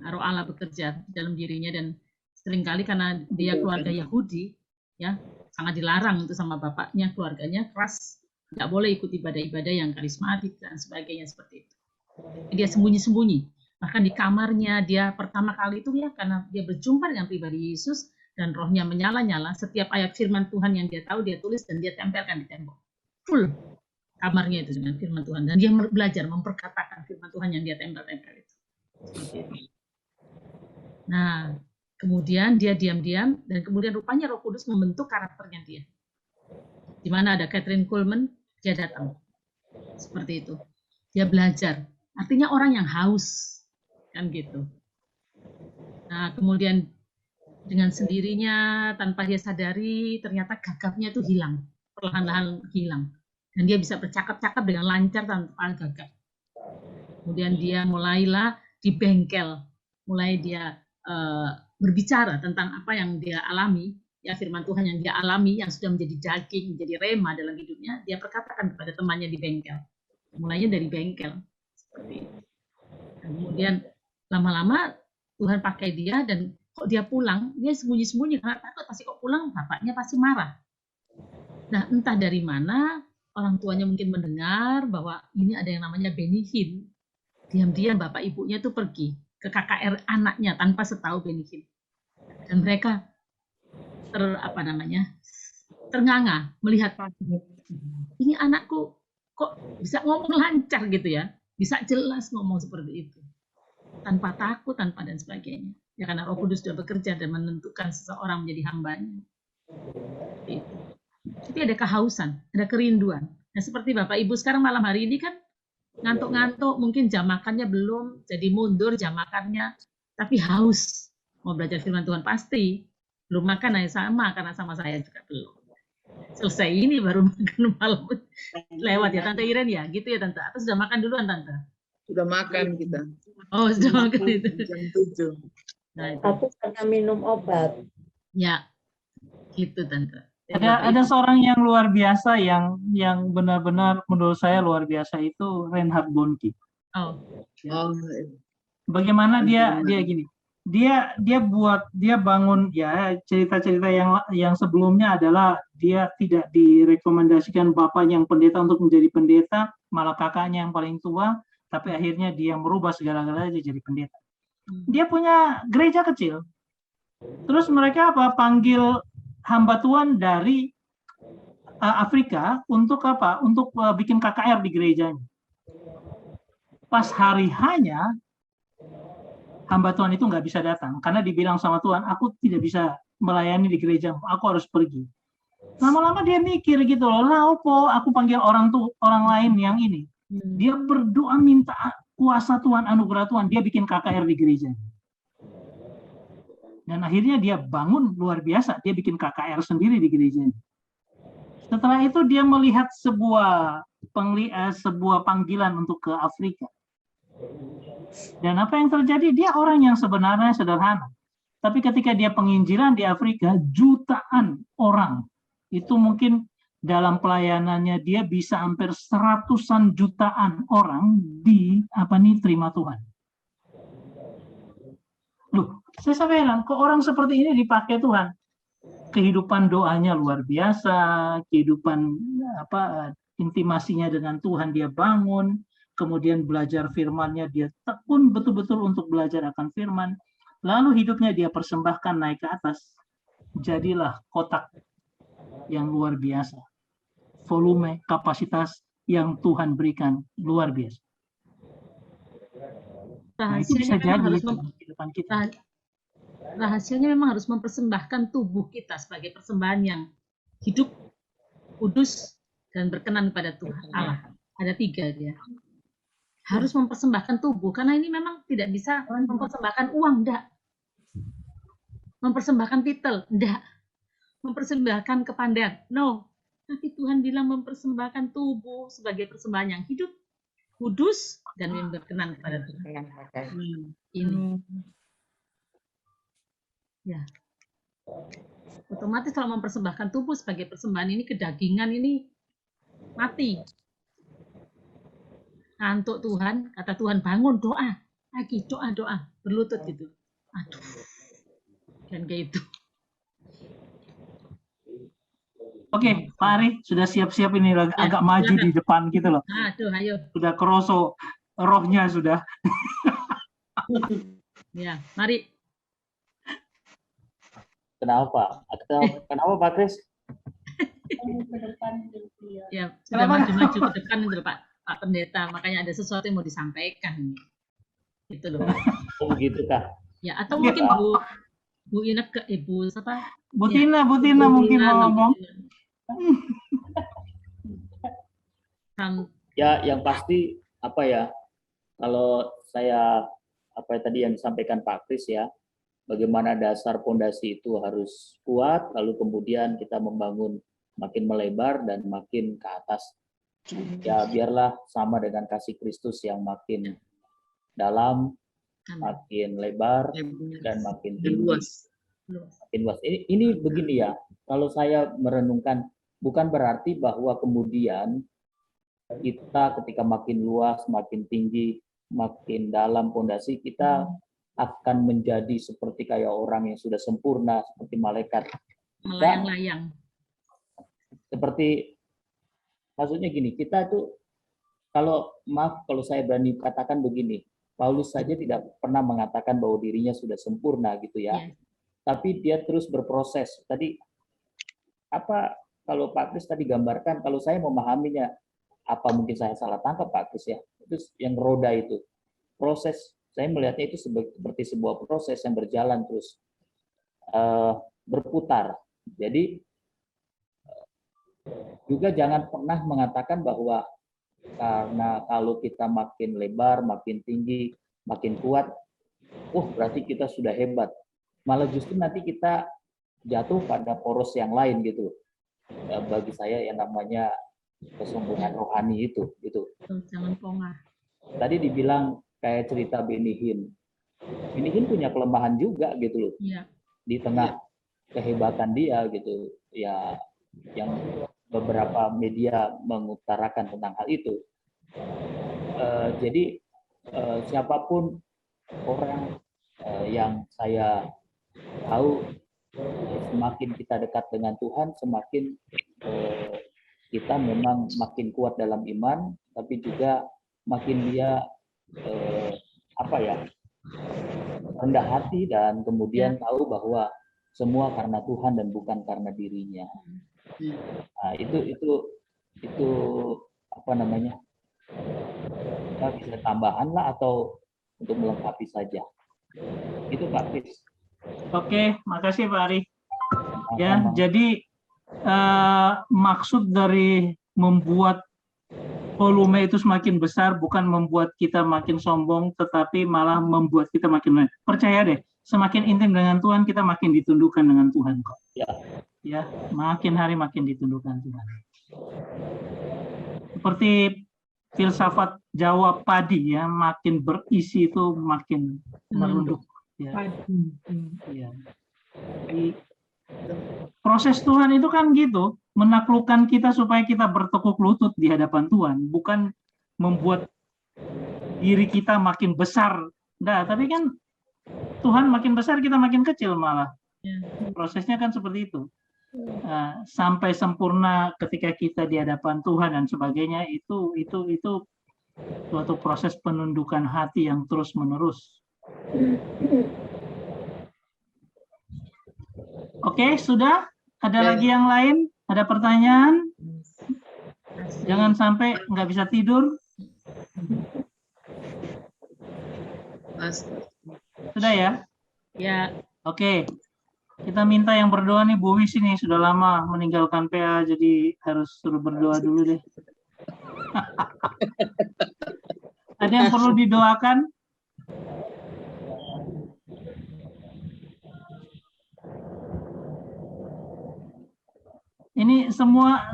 Speaker 8: Roh Allah bekerja dalam dirinya, dan seringkali karena dia keluarga Yahudi, ya sangat dilarang itu sama bapaknya, keluarganya keras, nggak boleh ikut ibadah-ibadah yang karismatik dan sebagainya seperti itu. Dia sembunyi-sembunyi. Bahkan di kamarnya dia pertama kali itu ya karena dia berjumpa dengan pribadi Yesus dan rohnya menyala-nyala, setiap ayat firman Tuhan yang dia tahu dia tulis dan dia tempelkan di tembok. Full kamarnya itu dengan firman Tuhan, dan dia belajar memperkatakan firman Tuhan yang dia tempel-tempel itu. Seperti itu. Nah, kemudian dia diam-diam dan kemudian rupanya Roh Kudus membentuk karakternya dia. Di mana ada Kathryn Kuhlman, dia datang. Seperti itu. Dia belajar. Artinya orang yang haus. Kan gitu. Nah, kemudian dengan sendirinya, tanpa dia sadari, ternyata gagapnya itu hilang. Perlahan-lahan hilang. Dan dia bisa bercakap-cakap dengan lancar tanpa gagap. Kemudian dia mulailah di bengkel. Mulai dia berbicara tentang apa yang dia alami, ya firman Tuhan yang dia alami, yang sudah menjadi daging, menjadi rema dalam hidupnya, dia perkatakan kepada temannya di bengkel. Mulainya dari bengkel. Seperti itu. Dan kemudian lama-lama Tuhan pakai dia, dan kok dia pulang, dia sembunyi-sembunyi karena takut pasti kok pulang, bapaknya pasti marah. Nah, entah dari mana, orang tuanya mungkin mendengar bahwa ini ada yang namanya Benny Hinn. Diam-diam bapak ibunya itu pergi ke KKR anaknya tanpa setahu Benny Hinn. Dan mereka ternganga melihat ini anakku kok bisa ngomong lancar gitu ya, bisa jelas ngomong seperti itu, tanpa takut, tanpa dan sebagainya. Ya karena Roh Kudus sudah bekerja dan menentukan seseorang menjadi hambanya. Jadi ada kehausan, ada kerinduan. Nah seperti Bapak Ibu sekarang malam hari ini kan ngantuk-ngantuk, mungkin jam makannya belum, jadi mundur jam makannya, tapi haus mau belajar firman Tuhan pasti. Belum makan sama, karena sama saya juga belum. Selesai ini baru makan malam lewat ya Tante Iren ya, gitu ya Tante. Atau sudah makan duluan Tante?
Speaker 5: Sudah makan kita.
Speaker 8: Oh sudah makan itu.
Speaker 5: Jam 7.
Speaker 8: Nah, itu.
Speaker 11: Aku pernah minum obat.
Speaker 8: Ya, gitu Tante.
Speaker 1: Ada seorang yang luar biasa yang benar-benar menurut saya luar biasa itu Reinhard Bonnke.
Speaker 8: Oh.
Speaker 1: Bagaimana dia gini. Dia bangun ya, cerita-cerita yang sebelumnya adalah dia tidak direkomendasikan bapaknya yang pendeta untuk menjadi pendeta, malah kakaknya yang paling tua, tapi akhirnya dia merubah segala-galanya jadi pendeta. Dia punya gereja kecil. Terus mereka panggil hamba Tuhan dari Afrika untuk apa? Untuk bikin KKR di gerejanya. Pas hari hanya hamba Tuhan itu nggak bisa datang karena dibilang sama Tuhan, aku tidak bisa melayani di gereja, aku harus pergi. Lama-lama dia mikir gitu loh, lah opo aku panggil orang lain yang ini. Dia berdoa minta kuasa Tuhan, anugerah Tuhan, dia bikin KKR di gereja. Dan akhirnya dia bangun luar biasa, dia bikin KKR sendiri di gerejanya. Setelah itu dia melihat sebuah panggilan untuk ke Afrika. Dan apa yang terjadi? Dia orang yang sebenarnya sederhana. Tapi ketika dia penginjilan di Afrika, jutaan orang. Itu mungkin dalam pelayanannya dia bisa hampir 100-an jutaan orang terima Tuhan. Loh, saya sampai heran, kok orang seperti ini dipakai Tuhan? Kehidupan doanya luar biasa, kehidupan intimasinya dengan Tuhan dia bangun, kemudian belajar firman-Nya, dia tekun betul-betul untuk belajar akan firman, lalu hidupnya dia persembahkan naik ke atas. jadilah kotak yang luar biasa. Volume, kapasitas yang Tuhan berikan luar biasa. Nah, itu bisa jadi di depan kita.
Speaker 8: Rahasianya memang harus mempersembahkan tubuh kita sebagai persembahan yang hidup, kudus, dan berkenan pada Tuhan Allah. Ada 3 dia. Harus mempersembahkan tubuh, karena ini memang tidak bisa mempersembahkan uang, enggak. Mempersembahkan titel, enggak. Mempersembahkan kepandaian, no. Tapi Tuhan bilang mempersembahkan tubuh sebagai persembahan yang hidup, kudus, dan yang berkenan kepada Tuhan. Ini. Ya. Otomatis kalau mempersembahkan tubuh sebagai persembahan ini, kedagingan ini mati. Nah, untuk Tuhan, kata Tuhan, bangun, doa. Lagi doa, berlutut gitu. Aduh. Dan kayak itu.
Speaker 1: Oke, Pak Ari sudah siap-siap ini agak maju di depan gitu loh.
Speaker 8: Aduh, ayo.
Speaker 1: Sudah keroso rohnya sudah.
Speaker 8: Ya, mari.
Speaker 10: Kenapa? Kenapa Pak Kris?
Speaker 8: Ya, sudah maju-maju ke depan itu Pak Pendeta, makanya ada sesuatu yang mau disampaikan. Gitu loh.
Speaker 10: Oh, begitu kah?
Speaker 8: Ya, atau mungkin Bu Ineke, Ibu siapa?
Speaker 1: Bu Tina mungkin mau ngomong.
Speaker 10: Ya, yang pasti apa ya? Kalau saya apa tadi yang disampaikan Pak Kris ya, bagaimana dasar pondasi itu harus kuat, lalu kemudian kita membangun makin melebar dan makin ke atas. Ya, biarlah sama dengan kasih Kristus yang makin dalam, makin lebar, dan makin tinggi, makin luas. Ini begini ya, kalau saya merenungkan, bukan berarti bahwa kemudian kita ketika makin luas, makin tinggi, makin dalam pondasi, kita akan menjadi seperti kayak orang yang sudah sempurna, seperti malaikat.
Speaker 8: Melayang-layang.
Speaker 10: Seperti, maksudnya gini, kita tuh, kalau saya berani katakan begini, Paulus saja tidak pernah mengatakan bahwa dirinya sudah sempurna gitu ya. Tapi dia terus berproses. Tadi, apa kalau Pak Kris tadi gambarkan, kalau saya memahaminya, apa mungkin saya salah tangkap Pak Kris ya, itu yang roda itu. Proses, saya melihatnya itu seperti sebuah proses yang berjalan terus berputar. Jadi juga jangan pernah mengatakan bahwa karena kalau kita makin lebar, makin tinggi, makin kuat, berarti kita sudah hebat. Malah justru nanti kita jatuh pada poros yang lain gitu. Bagi saya yang namanya kesombongan rohani itu. Gitu.
Speaker 8: Jangan pongah.
Speaker 10: Tadi dibilang kayak cerita Benny Hinn. Benny Hinn punya kelemahan juga gitu loh.
Speaker 8: Iya.
Speaker 10: Di tengah kehebatan dia gitu. Ya, yang beberapa media mengutarakan tentang hal itu. Jadi siapapun orang yang saya tahu, semakin kita dekat dengan Tuhan, semakin kita memang makin kuat dalam iman, tapi juga makin dia rendah hati dan kemudian tahu bahwa semua karena Tuhan dan bukan karena dirinya. Nah, itu apa namanya? Kita bisa tambahan lah atau untuk melengkapi saja. Itu Pak Kris.
Speaker 1: Oke, makasih Pak Ari. Ya, jadi maksud dari membuat volume itu semakin besar bukan membuat kita makin sombong, tetapi malah membuat kita makin percaya deh. Semakin intim dengan Tuhan, kita makin ditundukkan dengan Tuhan kok. Ya, makin hari makin ditundukkan Tuhan. Seperti filsafat Jawa padi ya, makin berisi itu makin merunduk. Ya. Ya. Jadi, proses Tuhan itu kan gitu, menaklukkan kita supaya kita bertekuk lutut di hadapan Tuhan, bukan membuat diri kita makin besar. Nah, tapi kan Tuhan makin besar, kita makin kecil malah. Prosesnya kan seperti itu. Sampai sempurna ketika kita di hadapan Tuhan dan sebagainya, itu suatu proses penundukan hati yang terus-menerus. Oke. Oke, sudah. Ada lagi yang lain? Ada pertanyaan? Jangan sampai nggak bisa tidur. Sudah ya?
Speaker 8: Ya.
Speaker 1: Oke. Kita minta yang berdoa nih, Bu Wis ini sudah lama meninggalkan PA, jadi harus suruh berdoa dulu deh. Ada yang perlu didoakan? Ini semua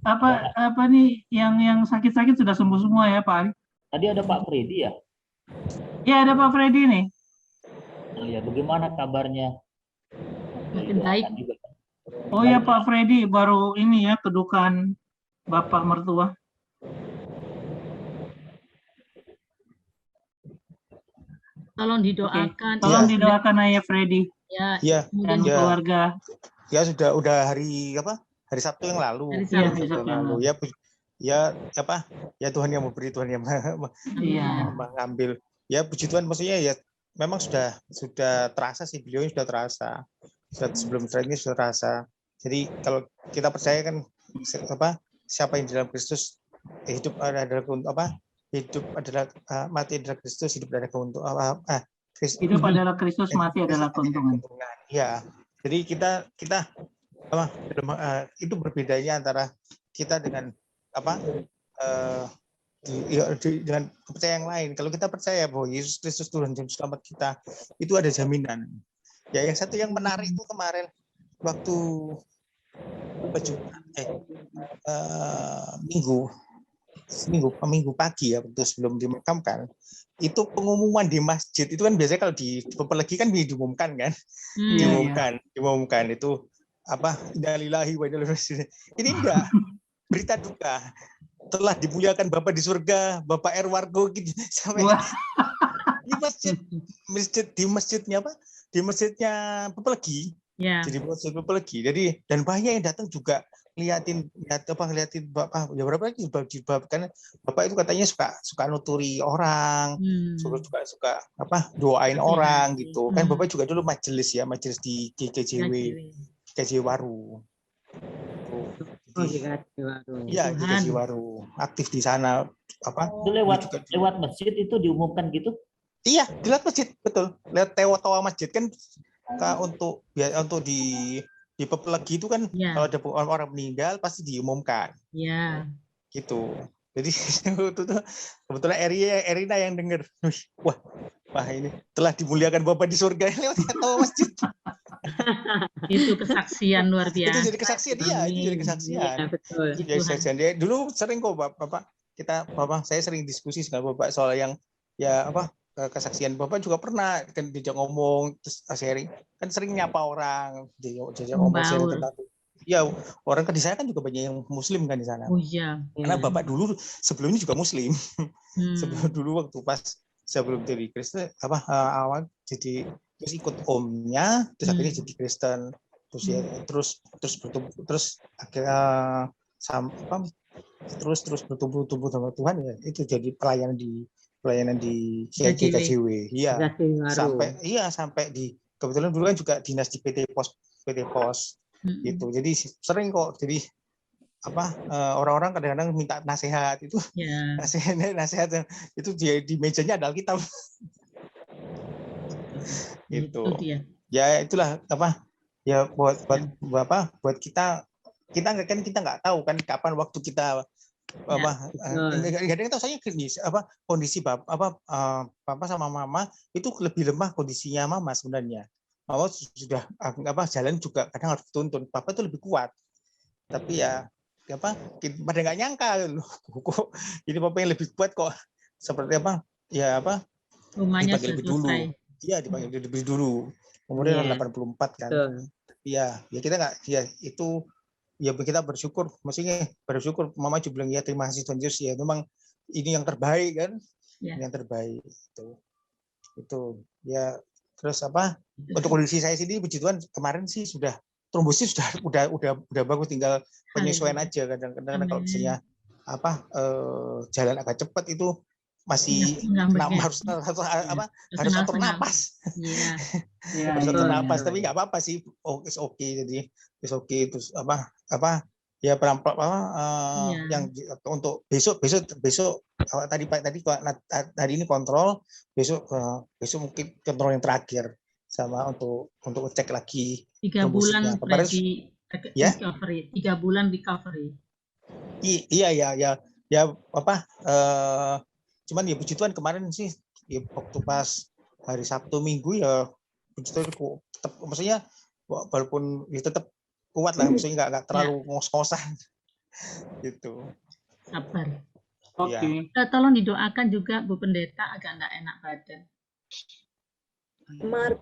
Speaker 1: apa nih yang sakit-sakit sudah sembuh semua ya Pak Ali?
Speaker 10: Tadi ada Pak Freddy ya?
Speaker 1: Ya, ada Pak Freddy nih.
Speaker 10: Oh ya, bagaimana kabarnya?
Speaker 8: Makin baik.
Speaker 1: Oh ya Pak Freddy, baru ini ya kedukaan Bapak mertua.
Speaker 8: Tolong didoakan.
Speaker 1: Tolong didoakan Ayah Freddy.
Speaker 8: Ya,
Speaker 1: kemudian keluarga.
Speaker 12: Ya udah hari Hari Sabtu yang lalu.
Speaker 1: Hari Sabtu yang lalu.
Speaker 12: Ya Tuhan yang memberi, Tuhan yang mengambil. Ya puji Tuhan, maksudnya ya memang sudah terasa sih, beliau sudah terasa. Sebelum ini sudah terasa. Jadi kalau kita percaya kan siapa yang di dalam Kristus hidup adalah hidup adalah mati adalah Kristus, hidup adalah keuntungan.
Speaker 1: Hidup adalah Kristus, mati adalah keuntungan.
Speaker 12: Ya. Jadi kita itu berbedanya antara kita dengan dengan kepercayaan yang lain. Kalau kita percaya bahwa Yesus Kristus Tuhan dan Selamat kita, itu ada jaminan. Ya, yang satu yang menarik itu kemarin waktu minggu pagi ya, waktu sebelum dimakamkan, itu pengumuman di masjid itu kan biasanya kalau di Pepelegi kan diumumkan kan, diumumkan itu innalillahi wa inna ilaihi raji'un. Ini enggak, berita duka, telah dimuliakan Bapak di surga, Bapak Erwargo gitu sampai di masjidnya di masjidnya Pepelegi. Jadi masjid Pepelegi. Jadi dan banyak yang datang juga ngeliatin Bapak, ya berapa lagi kan Bapak itu katanya suka nuturi orang, suka doain orang gitu. Kan Bapak juga dulu majelis di GKJ Waru. Iya, di GKJ Waru. Aktif di sana
Speaker 10: Itu lewat masjid itu diumumkan gitu?
Speaker 12: Iya, di lewat masjid, betul. Lewat toa masjid kan untuk di Pepelegi itu kan kalau ada orang meninggal pasti diumumkan.
Speaker 8: Iya.
Speaker 12: Gitu. Jadi itu kebetulan Erina yang dengar. Wah ini telah dimuliakan Bapak di surga lewat toa masjid.
Speaker 8: Itu kesaksian luar biasa.
Speaker 12: Itu jadi kesaksian, itu jadi kesaksian.
Speaker 8: Ya, betul.
Speaker 12: Itu jadi kesaksian. Dia dulu sering kok saya sering diskusi dengan Bapak soal yang kesaksian. Bapak juga pernah kan diajak ngomong terus sharing, kan sering nyapa orang, diajak ngomong sharing tentang ya orang kan di sana kan juga banyak yang Muslim kan di sana.
Speaker 8: Oh iya.
Speaker 12: Karena Bapak dulu sebelumnya juga Muslim. Sebelum jadi Kristen awal jadi terus ikut omnya terus akhirnya jadi Kristen terus akhirnya terus bertumbuh sama Tuhan ya, itu jadi pelayanan di GKJW. Iya. Sampai di kebetulan dulu kan juga dinas di PT Pos gitu. Jadi sering kok jadi orang-orang kadang-kadang minta nasihat itu. Nasihat itu di mejanya ada Alkitab. Gitu. Ya itulah ya buat kita nggak tahu kan kapan waktu kita kadang tahu saya kondisi papa sama mama itu lebih lemah kondisinya mama sebenarnya. Mama sudah jalan juga kadang harus dituntun. Papa itu lebih kuat. Tapi ya pada nggak nyangka loh, kok ini papa yang lebih kuat kok seperti
Speaker 8: rumahnya
Speaker 12: dipanggil lebih dulu. Iya, dipanggil lebih dulu. Kemudian 84 kan. Iya, ya kita nggak itu. Ya kita bersyukur, maksudnya bersyukur Mama juga bilang ya terima kasih Tuhan Yesus ya memang ini yang terbaik kan, yang terbaik itu ya. Terus untuk kondisi saya sendiri puji Tuhan kemarin sih sudah trombosis udah bagus, tinggal penyesuaian aja kadang-kadang kalau misalnya jalan agak cepat itu masih harus atur napas.
Speaker 8: Iya.
Speaker 12: Harus atur napas, tapi nggak apa-apa sih. Oh, it's okay. Jadi it's okay. Terus ya yang untuk besok tadi ini kontrol, besok mungkin kontrol yang terakhir sama untuk cek lagi
Speaker 8: 3 bulan
Speaker 12: recovery.
Speaker 8: 3 bulan recovery.
Speaker 12: Iya cuman ya puji Tuhan kemarin sih ya, waktu pas hari Sabtu Minggu ya puji Tuhan tetap, maksudnya walaupun ya tetap kuat lah, maksudnya nggak terlalu ngos-ngosan gitu.
Speaker 8: Sabar.
Speaker 1: Oke.
Speaker 8: Tolong didoakan juga Bu Pendeta, agak nggak enak badan.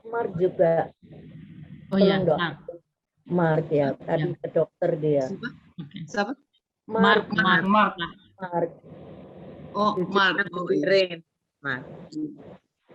Speaker 3: Mark juga.
Speaker 8: Oh ya,
Speaker 3: Mark ya, tadi ke dokter dia.
Speaker 5: Siapa?
Speaker 3: Mark.
Speaker 5: Oh, Mark. Oh, iya.
Speaker 3: Mark.